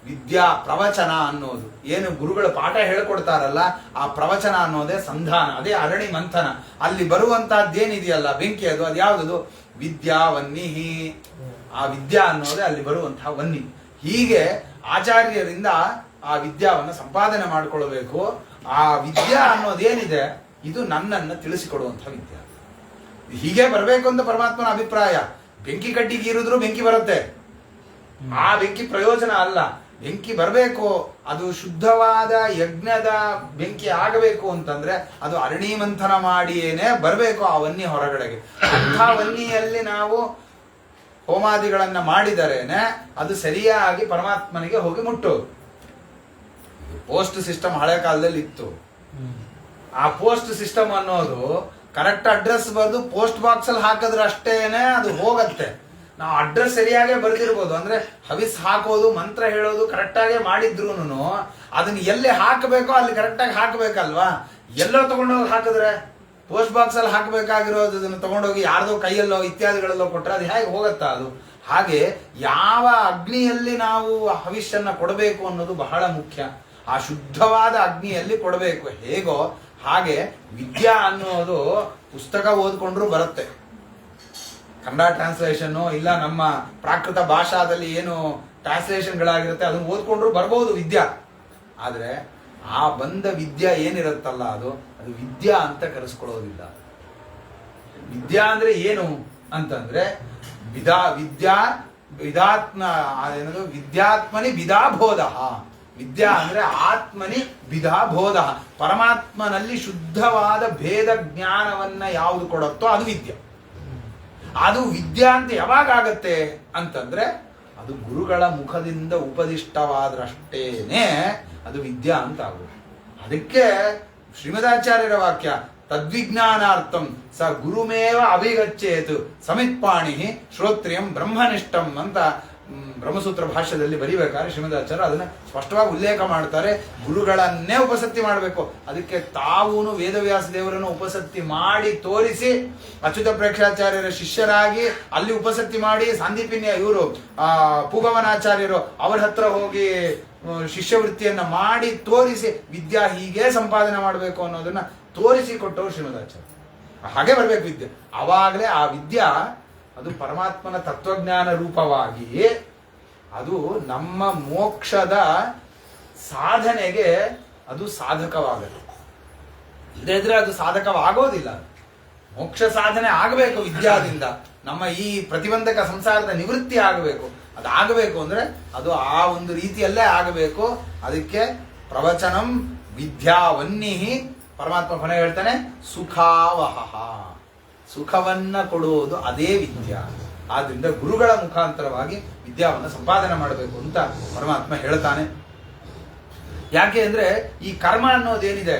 ವಿದ್ಯಾ ಪ್ರವಚನ ಅನ್ನೋದು. ಏನು ಗುರುಗಳು ಪಾಠ ಹೇಳ್ಕೊಡ್ತಾರಲ್ಲ ಆ ಪ್ರವಚನ ಅನ್ನೋದೇ ಸಂಧಾನ, ಅದೇ ಅರಣಿ ಮಂಥನ. ಅಲ್ಲಿ ಬರುವಂತಹದ್ದೇನಿದೆಯಲ್ಲ ಬೆಂಕಿ, ಅದು ಯಾವುದು? ವಿದ್ಯಾ ವನ್ನಿ. ಆ ವಿದ್ಯಾ ಅನ್ನೋದೇ ಅಲ್ಲಿ ಬರುವಂತಹ ವನ್ನಿ. ಹೀಗೆ ಆಚಾರ್ಯರಿಂದ ಆ ವಿದ್ಯಾವನ್ನು ಸಂಪಾದನೆ ಮಾಡಿಕೊಳ್ಬೇಕು. ಆ ವಿದ್ಯಾ ಅನ್ನೋದೇನಿದೆ ಇದು ನನ್ನನ್ನು ತಿಳಿಸಿಕೊಡುವಂತಹ ವಿದ್ಯಾ. ಹೀಗೆ ಬರಬೇಕು ಅಂತ ಪರಮಾತ್ಮನ ಅಭಿಪ್ರಾಯ. ಬೆಂಕಿ ಕಡ್ಡಿಗೆ ಇರಿದ್ರು ಬೆಂಕಿ ಬರುತ್ತೆ, ಆ ಬೆಂಕಿ ಪ್ರಯೋಜನ ಅಲ್ಲ. ಬೆಂಕಿ ಬರಬೇಕು, ಅದು ಶುದ್ಧವಾದ ಯಜ್ಞದ ಬೆಂಕಿ ಆಗಬೇಕು ಅಂತಂದ್ರೆ ಅದು ಅರಣಿ ಮಂಥನ ಮಾಡಿಯೇನೆ ಬರಬೇಕು ಆ ವನ್ನಿ ಹೊರಗಡೆಗೆ. ಅಂಥ ವನ್ನಿಯಲ್ಲಿ ನಾವು ಹೋಮಾದಿಗಳನ್ನ ಮಾಡಿದರೇನೆ ಅದು ಸರಿಯಾಗಿ ಪರಮಾತ್ಮನಿಗೆ ಹೋಗಿ ಮುಟ್ಟೋದು. ಪೋಸ್ಟ್ ಸಿಸ್ಟಮ್ ಹಳೆ ಕಾಲದಲ್ಲಿ ಇತ್ತು. ಆ ಪೋಸ್ಟ್ ಸಿಸ್ಟಮ್ ಅನ್ನೋದು ಕರೆಕ್ಟ್ ಅಡ್ರೆಸ್ ಬರೆದು ಪೋಸ್ಟ್ ಬಾಕ್ಸ್ ಅಲ್ಲಿ ಹಾಕಿದ್ರೆ ಅಷ್ಟೇನೆ ಅದು ಹೋಗತ್ತೆ. ನಾವು ಅಡ್ರೆಸ್ ಸರಿಯಾಗೇ ಬರೆದಿರ್ಬೋದು, ಅಂದ್ರೆ ಹವಿಸ್ ಹಾಕೋದು ಮಂತ್ರ ಹೇಳೋದು ಕರೆಕ್ಟಾಗೇ ಮಾಡಿದ್ರು ಅದನ್ನ ಎಲ್ಲಿ ಹಾಕಬೇಕೋ ಅಲ್ಲಿ ಕರೆಕ್ಟಾಗಿ ಹಾಕಬೇಕಲ್ವಾ. ಎಲ್ಲೋ ತಗೊಂಡೋಗಿ ಹಾಕಿದ್ರೆ ಪೋಸ್ಟ್ ಬಾಕ್ಸ್ ಅಲ್ಲಿ ಹಾಕಬೇಕಾಗಿರೋದು ಅದನ್ನು ತಗೊಂಡೋಗಿ ಯಾರ್ದೋ ಕೈಯಲ್ಲೋ ಇತ್ಯಾದಿಗಳಲ್ಲೋ ಕೊಟ್ಟರೆ ಅದು ಹೇಗೆ ಹೋಗತ್ತಾ? ಅದು ಹಾಗೆ ಯಾವ ಅಗ್ನಿಯಲ್ಲಿ ನಾವು ಹವಿಷ್ಯನ್ನ ಕೊಡಬೇಕು ಅನ್ನೋದು ಬಹಳ ಮುಖ್ಯ. ಆ ಶುದ್ಧವಾದ ಅಗ್ನಿಯಲ್ಲಿ ಕೊಡಬೇಕು. ಹೇಗೋ ಹಾಗೆ ವಿದ್ಯಾ ಅನ್ನೋದು ಪುಸ್ತಕ ಓದ್ಕೊಂಡ್ರು ಬರುತ್ತೆ. ಕನ್ನಡ ಟ್ರಾನ್ಸ್ಲೇಷನ್ ಇಲ್ಲ ನಮ್ಮ ಪ್ರಾಕೃತ ಭಾಷಾದಲ್ಲಿ ಏನು ಟ್ರಾನ್ಸ್ಲೇಷನ್ಗಳಾಗಿರುತ್ತೆ ಅದನ್ನು ಓದ್ಕೊಂಡ್ರು ಬರ್ಬೋದು ವಿದ್ಯಾ. ಆದ್ರೆ ಆ ಬಂದ ವಿದ್ಯಾ ಏನಿರುತ್ತಲ್ಲ ಅದು ವಿದ್ಯಾ ಅಂತ ಕರೆಸ್ಕೊಳ್ಳೋದಿಲ್ಲ. ವಿದ್ಯಾ ಅಂದ್ರೆ ಏನು ಅಂತಂದ್ರೆ ವಿದ್ಯಾತ್ಮನಿ ವಿಧಾಬೋಧ. ವಿದ್ಯಾ ಅಂದ್ರೆ ಆತ್ಮನಿ ವಿಧಾಬೋಧ. ಪರಮಾತ್ಮನಲ್ಲಿ ಶುದ್ಧವಾದ ಭೇದ ಜ್ಞಾನವನ್ನ ಯಾವುದು ಕೊಡುತ್ತೋ ಅದು ವಿದ್ಯಾ. ಅದು ವಿದ್ಯಾ ಅಂತ ಯಾವಾಗ ಆಗತ್ತೆ ಅಂತಂದ್ರೆ ಅದು ಗುರುಗಳ ಮುಖದಿಂದ ಉಪದಿಷ್ಟವಾದ್ರಷ್ಟೇನೆ ಅದು ವಿದ್ಯಾ ಅಂತ ಆಗುತ್ತೆ. ಅದಕ್ಕೆ ಶ್ರೀಮದಾಚಾರ್ಯರ ವಾಕ್ಯ ತದ್ವಿಜ್ಞಾನಾರ್ಥಂ ಸ ಗುರುಮೇವ ಅಭಿಗಚ್ಚೇತು ಸಮಿತ್ಪಾಣಿ ಶ್ರೋತ್ರಿಯಂ ಬ್ರಹ್ಮನಿಷ್ಠಂ ಅಂತ ಬ್ರಹ್ಮಸೂತ್ರ ಭಾಷ್ಯದಲ್ಲಿ ಬರೀಬೇಕಾದ್ರೆ ಶ್ರೀಮದಾಚಾರ್ಯ ಅದನ್ನ ಸ್ಪಷ್ಟವಾಗಿ ಉಲ್ಲೇಖ ಮಾಡ್ತಾರೆ. ಗುರುಗಳನ್ನೇ ಉಪಸತ್ತಿ ಮಾಡಬೇಕು. ಅದಕ್ಕೆ ತಾವೂನು ವೇದವ್ಯಾಸ ದೇವರನ್ನು ಉಪಸತ್ತಿ ಮಾಡಿ ತೋರಿಸಿ ಅಚ್ಯುತ ಪ್ರೇಕ್ಷಾಚಾರ್ಯರ ಶಿಷ್ಯರಾಗಿ ಅಲ್ಲಿ ಉಪಸತ್ತಿ ಮಾಡಿ ಸಾಂದೀಪಿನ್ಯ ಇವರು ಪೂಗವನಾಚಾರ್ಯರು ಅವರ ಹತ್ರ ಹೋಗಿ ಶಿಷ್ಯವೃತ್ತಿಯನ್ನ ಮಾಡಿ ತೋರಿಸಿ ವಿದ್ಯಾ ಹೀಗೆ ಸಂಪಾದನೆ ಮಾಡಬೇಕು ಅನ್ನೋದನ್ನ ತೋರಿಸಿ ಕೊಟ್ಟವರು ಶ್ರೀಮದಾಚಾರ್ಯ. ಹಾಗೆ ಬರ್ಬೇಕು ವಿದ್ಯೆ. ಆವಾಗಲೇ ಆ ವಿದ್ಯಾ ಅದು ಪರಮಾತ್ಮನ ತತ್ವಜ್ಞಾನ ರೂಪವಾಗಿ ಅದು ನಮ್ಮ ಮೋಕ್ಷದ ಸಾಧನೆಗೆ ಅದು ಸಾಧಕವಾಗದು. ಇಲ್ಲದಿದ್ರೆ ಅದು ಸಾಧಕವಾಗೋದಿಲ್ಲ. ಮೋಕ್ಷ ಸಾಧನೆ ಆಗಬೇಕು ವಿದ್ಯಾದಿಂದ. ನಮ್ಮ ಈ ಪ್ರತಿಬಂಧಕ ಸಂಸಾರದ ನಿವೃತ್ತಿ ಆಗಬೇಕು. ಅದಾಗಬೇಕು ಅಂದ್ರೆ ಅದು ಆ ಒಂದು ರೀತಿಯಲ್ಲೇ ಆಗಬೇಕು. ಅದಕ್ಕೆ ಪ್ರವಚನಂ ವಿದ್ಯಾವನ್ನಿಹಿ. ಪರಮಾತ್ಮ ಕೊನೆ ಹೇಳ್ತಾನೆ ಸುಖಾವಹ. ಸುಖವನ್ನ ಕೊಡುವುದು ಅದೇ ವಿದ್ಯಾ. ಆದ್ರಿಂದ ಗುರುಗಳ ಮುಖಾಂತರವಾಗಿ ವಿದ್ಯಾವನ್ನು ಸಂಪಾದನೆ ಮಾಡಬೇಕು ಅಂತ ಪರಮಾತ್ಮ ಹೇಳ್ತಾನೆ. ಯಾಕೆ ಅಂದ್ರೆ ಈ ಕರ್ಮ ಅನ್ನೋದೇನಿದೆ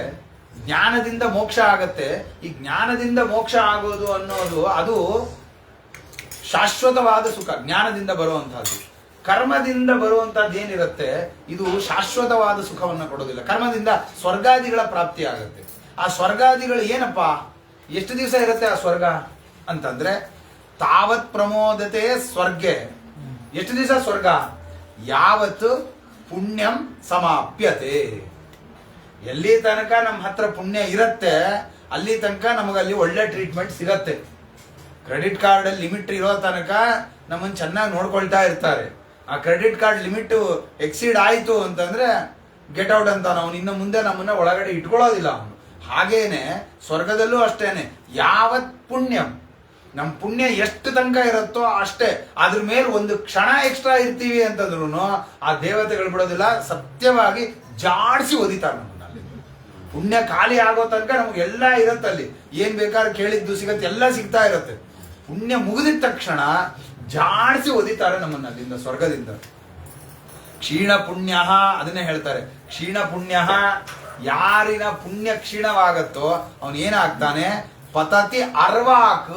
ಜ್ಞಾನದಿಂದ ಮೋಕ್ಷ ಆಗತ್ತೆ. ಈ ಜ್ಞಾನದಿಂದ ಮೋಕ್ಷ ಆಗೋದು ಅನ್ನೋದು ಅದು ಶಾಶ್ವತವಾದ ಸುಖ, ಜ್ಞಾನದಿಂದ ಬರುವಂತಹದ್ದು. ಕರ್ಮದಿಂದ ಬರುವಂತಹದ್ದು ಏನಿರುತ್ತೆ ಇದು ಶಾಶ್ವತವಾದ ಸುಖವನ್ನ ಕೊಡೋದಿಲ್ಲ. ಕರ್ಮದಿಂದ ಸ್ವರ್ಗಾದಿಗಳ ಪ್ರಾಪ್ತಿ ಆಗತ್ತೆ. ಆ ಸ್ವರ್ಗಾದಿಗಳು ಏನಪ್ಪಾ, ಎಷ್ಟು ದಿವಸ ಇರುತ್ತೆ ಆ ಸ್ವರ್ಗ ಅಂತಂದ್ರೆ ತಾವತ್ ಪ್ರಮೋದತೆ ಸ್ವರ್ಗೆ. ಎಷ್ಟು ದಿವಸ ಸ್ವರ್ಗ? ಯಾವತ್ತು ಪುಣ್ಯಂ ಸಮಾಪ್ಯತೆ. ಎಲ್ಲಿ ತನಕ ನಮ್ಮ ಹತ್ರ ಪುಣ್ಯ ಇರುತ್ತೆ ಅಲ್ಲಿ ತನಕ ನಮಗಲ್ಲಿ ಒಳ್ಳೆ ಟ್ರೀಟ್ಮೆಂಟ್ ಸಿಗತ್ತೆ. ಕ್ರೆಡಿಟ್ ಕಾರ್ಡ್ ಅಲ್ಲಿ ಲಿಮಿಟ್ ಇರೋ ತನಕ ನಮ್ಮನ್ನು ಚೆನ್ನಾಗಿ ನೋಡ್ಕೊಳ್ತಾ ಇರ್ತಾರೆ. ಆ ಕ್ರೆಡಿಟ್ ಕಾರ್ಡ್ ಲಿಮಿಟ್ ಎಕ್ಸೀಡ್ ಆಯ್ತು ಅಂತಂದ್ರೆ ಗೆಟ್ ಔಟ್ ಅಂತ ಅವನು ಇನ್ನು ಮುಂದೆ ನಮ್ಮನ್ನ ಒಳಗಡೆ ಇಟ್ಕೊಳ್ಳೋದಿಲ್ಲ ಅವನು. ಹಾಗೇನೆ ಸ್ವರ್ಗದಲ್ಲೂ ಅಷ್ಟೇನೆ, ಯಾವತ್ ಪುಣ್ಯಂ, ನಮ್ಮ ಪುಣ್ಯ ಎಷ್ಟು ತನಕ ಇರುತ್ತೋ ಅಷ್ಟೇ, ಅದ್ರ ಮೇಲೆ ಒಂದು ಕ್ಷಣ ಎಕ್ಸ್ಟ್ರಾ ಇರ್ತೀವಿ ಅಂತಂದ್ರು ಆ ದೇವತೆಗಳು ಬಿಡೋದಿಲ್ಲ, ಸತ್ಯವಾಗಿ ಜಾಡಿಸಿ ಒದಿತಾರೆ ನಮ್ಮನ್ನ. ಅಲ್ಲಿ ಪುಣ್ಯ ಖಾಲಿ ಆಗೋ ತನಕ ನಮ್ಗೆಲ್ಲ ಇರತ್ತೆ, ಅಲ್ಲಿ ಏನ್ ಬೇಕಾದ್ರೆ ಕೇಳಿದ್ದು ಸಿಗತ್ತೆ, ಎಲ್ಲ ಸಿಗ್ತಾ ಇರತ್ತೆ. ಪುಣ್ಯ ಮುಗಿದಿದ ತಕ್ಷಣ ಜಾಡಿಸಿ ಒದಿತಾರೆ ನಮ್ಮನ್ನ ಅಲ್ಲಿಂದ, ಸ್ವರ್ಗದಿಂದ. ಕ್ಷೀಣ ಪುಣ್ಯ, ಅದನ್ನೇ ಹೇಳ್ತಾರೆ, ಕ್ಷೀಣ ಪುಣ್ಯ, ಯಾರಿನ ಪುಣ್ಯ ಕ್ಷೀಣವಾಗತ್ತೋ ಅವನು ಏನಾಗ್ತಾನೆ, ಪತತಿ ಅರ್ವಾಕ್,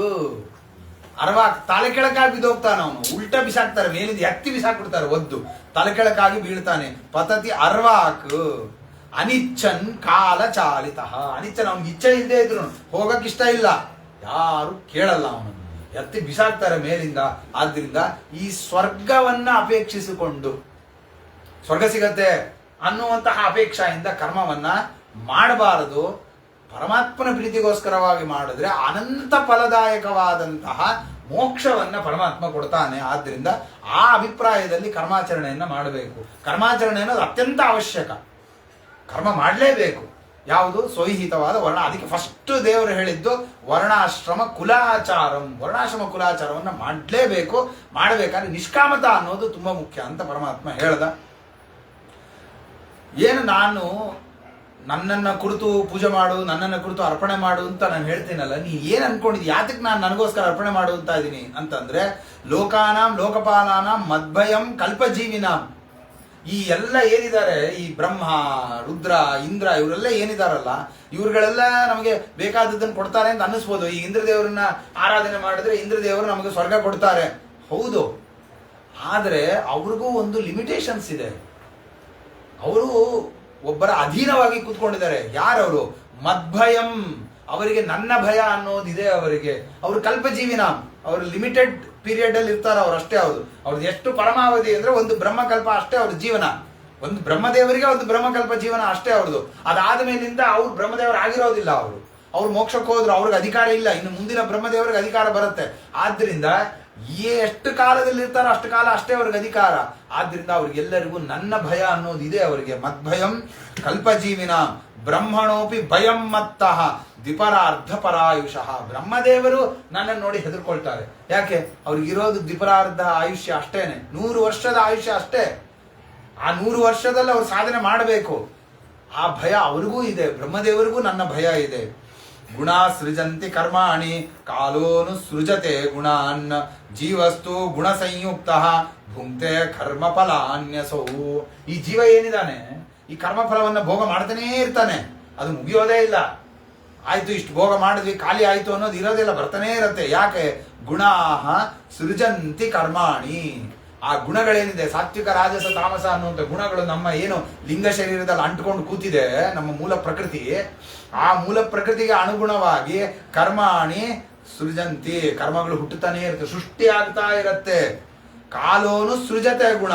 ತಲೆ ಕೆಳಕಾಗಿ ಬಿದ್ದೋಗ್ತಾನೆ ಅವನು, ಉಲ್ಟ ಬಿಸಾಕ್ತಾರೆ, ಮೇಲಿಂದ ಎತ್ತಿ ಬಿಸಾಕ್ಬಿಡ್ತಾರೆ, ಒದ್ದು ತಲೆ ಕೆಳಕಾಗಿ ಬೀಳ್ತಾನೆ. ಪತತಿ ಅರ್ವಾಕ್ ಅನಿಚ್ಛನ್ ಕಾಲ ಚಾಲಿತ, ಅನಿಚ್ಛನ್, ಅವ್ನಿಗೆ ಇಚ್ಛೆ ಇಲ್ಲದೆ ಇದ್ರು ಹೋಗಕ್ ಇಷ್ಟ ಇಲ್ಲ, ಯಾರು ಕೇಳಲ್ಲ ಅವನು, ಎತ್ತಿ ಬಿಸಾಕ್ತಾರೆ ಮೇಲಿಂದ. ಆದ್ರಿಂದ ಈ ಸ್ವರ್ಗವನ್ನ ಅಪೇಕ್ಷಿಸಿಕೊಂಡು ಸ್ವರ್ಗ ಸಿಗತ್ತೆ ಅನ್ನುವಂತಹ ಅಪೇಕ್ಷೆಯಿಂದ ಕರ್ಮವನ್ನ ಮಾಡಬಾರದು. ಪರಮಾತ್ಮನ ಪ್ರೀತಿಗೋಸ್ಕರವಾಗಿ ಮಾಡಿದ್ರೆ ಅನಂತ ಫಲದಾಯಕವಾದಂತಹ ಮೋಕ್ಷವನ್ನ ಪರಮಾತ್ಮ ಕೊಡ್ತಾನೆ. ಆದ್ರಿಂದ ಆ ಅಭಿಪ್ರಾಯದಲ್ಲಿ ಕರ್ಮಾಚರಣೆಯನ್ನ ಮಾಡಬೇಕು. ಕರ್ಮಾಚರಣೆ ಅನ್ನೋದು ಅತ್ಯಂತ ಅವಶ್ಯಕ, ಕರ್ಮ ಮಾಡಲೇಬೇಕು. ಯಾವುದು ಸ್ವಹಿತವಾದ ವರ್ಣ, ಅದಕ್ಕೆ ಫಸ್ಟ್ ದೇವರು ಹೇಳಿದ್ದು ವರ್ಣಾಶ್ರಮ ಕುಲಾಚಾರಂ, ವರ್ಣಾಶ್ರಮ ಕುಲಾಚಾರವನ್ನ ಮಾಡಲೇಬೇಕು. ಮಾಡಬೇಕಾದ್ರೆ ನಿಷ್ಕಾಮತ ಅನ್ನೋದು ತುಂಬಾ ಮುಖ್ಯ ಅಂತ ಪರಮಾತ್ಮ ಹೇಳ್ದ. ಏನು ನಾನು ನನ್ನನ್ನ ಕುರಿತು ಪೂಜೆ ಮಾಡು, ನನ್ನನ್ನ ಕುರಿತು ಅರ್ಪಣೆ ಮಾಡು ಅಂತ ನಾನು ಹೇಳ್ತೀನಲ್ಲ, ನೀ ಏನ್ ಅನ್ಕೊಂಡಿದ್ದಿ, ಯಾತಕ್ಕೆ ನಾನು ನನಗೋಸ್ಕರ ಅರ್ಪಣೆ ಮಾಡು ಅಂತ ಇದ್ದೀನಿ ಅಂತಂದ್ರೆ, ಲೋಕಾನಾಂ ಲೋಕಪಾಲಾನಾಂ ಮದ್ಭಯಂ ಕಲ್ಪಜೀವಿನಾಂ, ಈ ಎಲ್ಲ ಏನಿದ್ದಾರೆ, ಈ ಬ್ರಹ್ಮ ರುದ್ರ ಇಂದ್ರ ಇವರೆಲ್ಲ ಏನಿದಾರಲ್ಲ, ಇವ್ರುಗಳೆಲ್ಲ ನಮಗೆ ಬೇಕಾದದ್ದನ್ನು ಕೊಡ್ತಾರೆ ಅಂತ ಅನ್ನಿಸ್ಬೋದು. ಈ ಇಂದ್ರದೇವರನ್ನ ಆರಾಧನೆ ಮಾಡಿದ್ರೆ ಇಂದ್ರದೇವರು ನಮಗೆ ಸ್ವರ್ಗ ಕೊಡ್ತಾರೆ, ಹೌದು. ಆದ್ರೆ ಅವ್ರಿಗೂ ಒಂದು ಲಿಮಿಟೇಷನ್ಸ್ ಇದೆ. ಅವರು ಒಬ್ಬರ ಅಧೀನವಾಗಿ ಕೂತ್ಕೊಂಡಿದ್ದಾರೆ. ಯಾರವರು? ಮದ್ಭಯಂ, ಅವರಿಗೆ ನನ್ನ ಭಯ ಅನ್ನೋದಿದೆ ಅವರಿಗೆ. ಅವರು ಕಲ್ಪಜೀವಿನ, ಅವರು ಲಿಮಿಟೆಡ್ ಪೀರಿಯಡ್ ಅಲ್ಲಿ ಇರ್ತಾರೆ, ಅವ್ರು ಅಷ್ಟೇ. ಅವ್ರದ್ದು ಎಷ್ಟು ಪರಮಾವಧಿ ಅಂದ್ರೆ ಒಂದು ಬ್ರಹ್ಮಕಲ್ಪ ಅಷ್ಟೇ ಅವ್ರ ಜೀವನ. ಒಂದು ಬ್ರಹ್ಮದೇವರಿಗೆ ಒಂದು ಬ್ರಹ್ಮಕಲ್ಪ ಜೀವನ ಅಷ್ಟೇ ಅವ್ರದ್ದು. ಅದಾದ ಮೇಲಿಂದ ಅವ್ರು ಬ್ರಹ್ಮದೇವರು ಆಗಿರೋದಿಲ್ಲ. ಅವ್ರು ಮೋಕ್ಷಕ್ಕೆ ಹೋದ್ರು, ಅವ್ರಿಗೆ ಅಧಿಕಾರ ಇಲ್ಲ. ಇನ್ನು ಮುಂದಿನ ಬ್ರಹ್ಮದೇವರಿಗೆ ಅಧಿಕಾರ ಬರುತ್ತೆ. ಆದ್ರಿಂದ ಎಷ್ಟು ಕಾಲದಲ್ಲಿ ಇರ್ತಾರೋ ಅಷ್ಟು ಕಾಲ ಅಷ್ಟೇ ಅವ್ರಿಗೆ ಅಧಿಕಾರ. ಆದ್ರಿಂದ ಅವ್ರಿಗೆಲ್ಲರಿಗೂ ನನ್ನ ಭಯ ಅನ್ನೋದಿದೆ ಅವರಿಗೆ. ಮದ್ಭಯಂ ಕಲ್ಪಜೀವಿನ ಬ್ರಹ್ಮಣೋಪಿ ಭಯಂ ಮತ್ತಃ ದ್ವಿಪರಾರ್ಧ ಪರಾಯುಷಃ. ಬ್ರಹ್ಮದೇವರು ನನ್ನನ್ನು ನೋಡಿ ಹೆದರ್ಕೊಳ್ತಾರೆ. ಯಾಕೆ? ಅವ್ರಿಗಿರೋದು ದ್ವಿಪರಾರ್ಧ ಆಯುಷ್ಯ ಅಷ್ಟೇನೆ, 100 ವರ್ಷದ ಆಯುಷ್ಯ ಅಷ್ಟೇ. ಆ 100 ವರ್ಷದಲ್ಲಿ ಅವ್ರು ಸಾಧನೆ ಮಾಡಬೇಕು. ಆ ಭಯ ಅವ್ರಿಗೂ ಇದೆ, ಬ್ರಹ್ಮದೇವರಿಗೂ ನನ್ನ ಭಯ ಇದೆ. ಗುಣ ಸೃಜಂತಿ ಕರ್ಮಾಣಿ ಕಾಲೋನು ಸೃಜತೆ ಗುಣಾನ್ ಜೀವಸ್ತು ಗುಣ ಸಂಯುಕ್ತ ಭುಂಕ್ತೆ ಕರ್ಮ ಫಲಾನ್ಯಸೌ. ಈ ಜೀವ ಏನಿದಾನೆ ಈ ಕರ್ಮಫಲವನ್ನ ಭೋಗ ಮಾಡ್ತಾನೇ ಇರ್ತಾನೆ, ಅದು ಮುಗಿಯೋದೇ ಇಲ್ಲ. ಆಯ್ತು ಇಷ್ಟು ಭೋಗ ಮಾಡಿದ್ವಿ ಖಾಲಿ ಆಯ್ತು ಅನ್ನೋದು ಇರೋದಿಲ್ಲ, ಬರ್ತಾನೇ ಇರತ್ತೆ. ಯಾಕೆ? ಗುಣಾಹ ಸೃಜಂತಿ ಕರ್ಮಾಣಿ. ಆ ಗುಣಗಳೇನಿದೆ, ಸಾತ್ವಿಕ ರಾಜಸ ತಾಮಸ ಅನ್ನುವಂಥ ಗುಣಗಳು ನಮ್ಮ ಏನು ಲಿಂಗ ಶರೀರದಲ್ಲಿ ಅಂಟ್ಕೊಂಡು ಕೂತಿದೆ, ನಮ್ಮ ಮೂಲ ಪ್ರಕೃತಿ, ಆ ಮೂಲ ಪ್ರಕೃತಿಗೆ ಅನುಗುಣವಾಗಿ ಕರ್ಮಾಣಿ ಸೃಜಂತಿ, ಕರ್ಮಗಳು ಹುಟ್ಟುತ್ತಾನೆ ಇರುತ್ತೆ, ಸೃಷ್ಟಿ ಆಗ್ತಾ ಇರತ್ತೆ. ಕಾಲೋನು ಸೃಜತೆ ಗುಣ.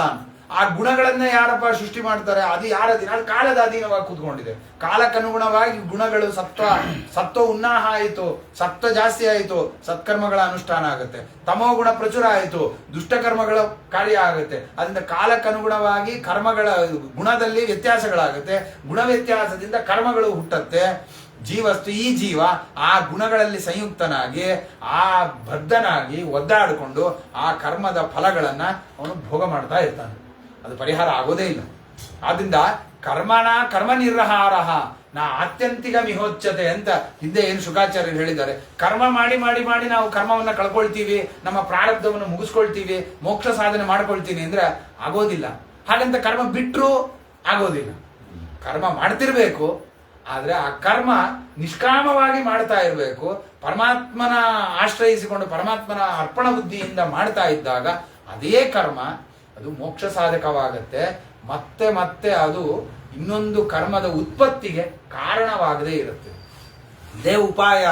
ಆ ಗುಣಗಳನ್ನ ಯಾರಪ್ಪ ಸೃಷ್ಟಿ ಮಾಡ್ತಾರೆ? ಅದು ಯಾರ ಅಧೀನ? ಅದು ಕಾಲದ ಅಧೀನವಾಗಿ ಕೂತ್ಕೊಂಡಿದೆ. ಕಾಲಕ್ಕನುಗುಣವಾಗಿ ಗುಣಗಳು ಸತ್ವ ಉನ್ನಾಹ ಆಯಿತು, ಸತ್ವ ಜಾಸ್ತಿ ಆಯಿತು, ಸತ್ಕರ್ಮಗಳ ಅನುಷ್ಠಾನ ಆಗುತ್ತೆ. ತಮೋ ಗುಣ ಪ್ರಚುರ ಆಯಿತು, ದುಷ್ಟಕರ್ಮಗಳ ಕಾರ್ಯ ಆಗುತ್ತೆ. ಅದರಿಂದ ಕಾಲಕ್ಕನುಗುಣವಾಗಿ ಕರ್ಮಗಳ ಗುಣದಲ್ಲಿ ವ್ಯತ್ಯಾಸಗಳಾಗುತ್ತೆ. ಗುಣ ವ್ಯತ್ಯಾಸದಿಂದ ಕರ್ಮಗಳು ಹುಟ್ಟತ್ತೆ. ಜೀವಸ್ತು, ಈ ಜೀವ ಆ ಗುಣಗಳಲ್ಲಿ ಸಂಯುಕ್ತನಾಗಿ ಆ ಬದ್ಧನಾಗಿ ಒದ್ದಾಡಿಕೊಂಡು ಆ ಕರ್ಮದ ಫಲಗಳನ್ನ ಅವನು ಭೋಗ ಮಾಡ್ತಾ ಇರ್ತಾನೆ. ಅದು ಪರಿಹಾರ ಆಗೋದೇ ಇಲ್ಲ. ಆದ್ರಿಂದ ಕರ್ಮ ನಿರ್ಹಾರ ನಾ ಆತ್ಯಂತಿಕ ಮಿಹೋಚ್ಯತೆ ಅಂತ ಹಿಂದೆ ಏನು ಶುಕಾಚಾರ್ಯರು ಹೇಳಿದ್ದಾರೆ. ಕರ್ಮ ಮಾಡಿ ಮಾಡಿ ಮಾಡಿ ನಾವು ಕರ್ಮವನ್ನ ಕಳ್ಕೊಳ್ತೀವಿ, ನಮ್ಮ ಪ್ರಾರಬ್ಧವನ್ನು ಮುಗಿಸ್ಕೊಳ್ತೀವಿ, ಮೋಕ್ಷ ಸಾಧನೆ ಮಾಡ್ಕೊಳ್ತೀವಿ ಅಂದ್ರೆ ಆಗೋದಿಲ್ಲ. ಹಾಗಂತ ಕರ್ಮ ಬಿಟ್ರು ಆಗೋದಿಲ್ಲ. ಕರ್ಮ ಮಾಡ್ತಿರ್ಬೇಕು, ಆದ್ರೆ ಆ ಕರ್ಮ ನಿಷ್ಕಾಮವಾಗಿ ಮಾಡ್ತಾ ಇರಬೇಕು. ಪರಮಾತ್ಮನ ಆಶ್ರಯಿಸಿಕೊಂಡು ಪರಮಾತ್ಮನ ಅರ್ಪಣ ಬುದ್ಧಿಯಿಂದ ಮಾಡ್ತಾ ಇದ್ದಾಗ ಅದೇ ಕರ್ಮ ಅದು ಮೋಕ್ಷ ಸಾಧಕವಾಗತ್ತೆ. ಮತ್ತೆ ಮತ್ತೆ ಅದು ಇನ್ನೊಂದು ಕರ್ಮದ ಉತ್ಪತ್ತಿಗೆ ಕಾರಣವಾಗದೇ ಇರುತ್ತೆ. ಇದೇ ಉಪಾಯ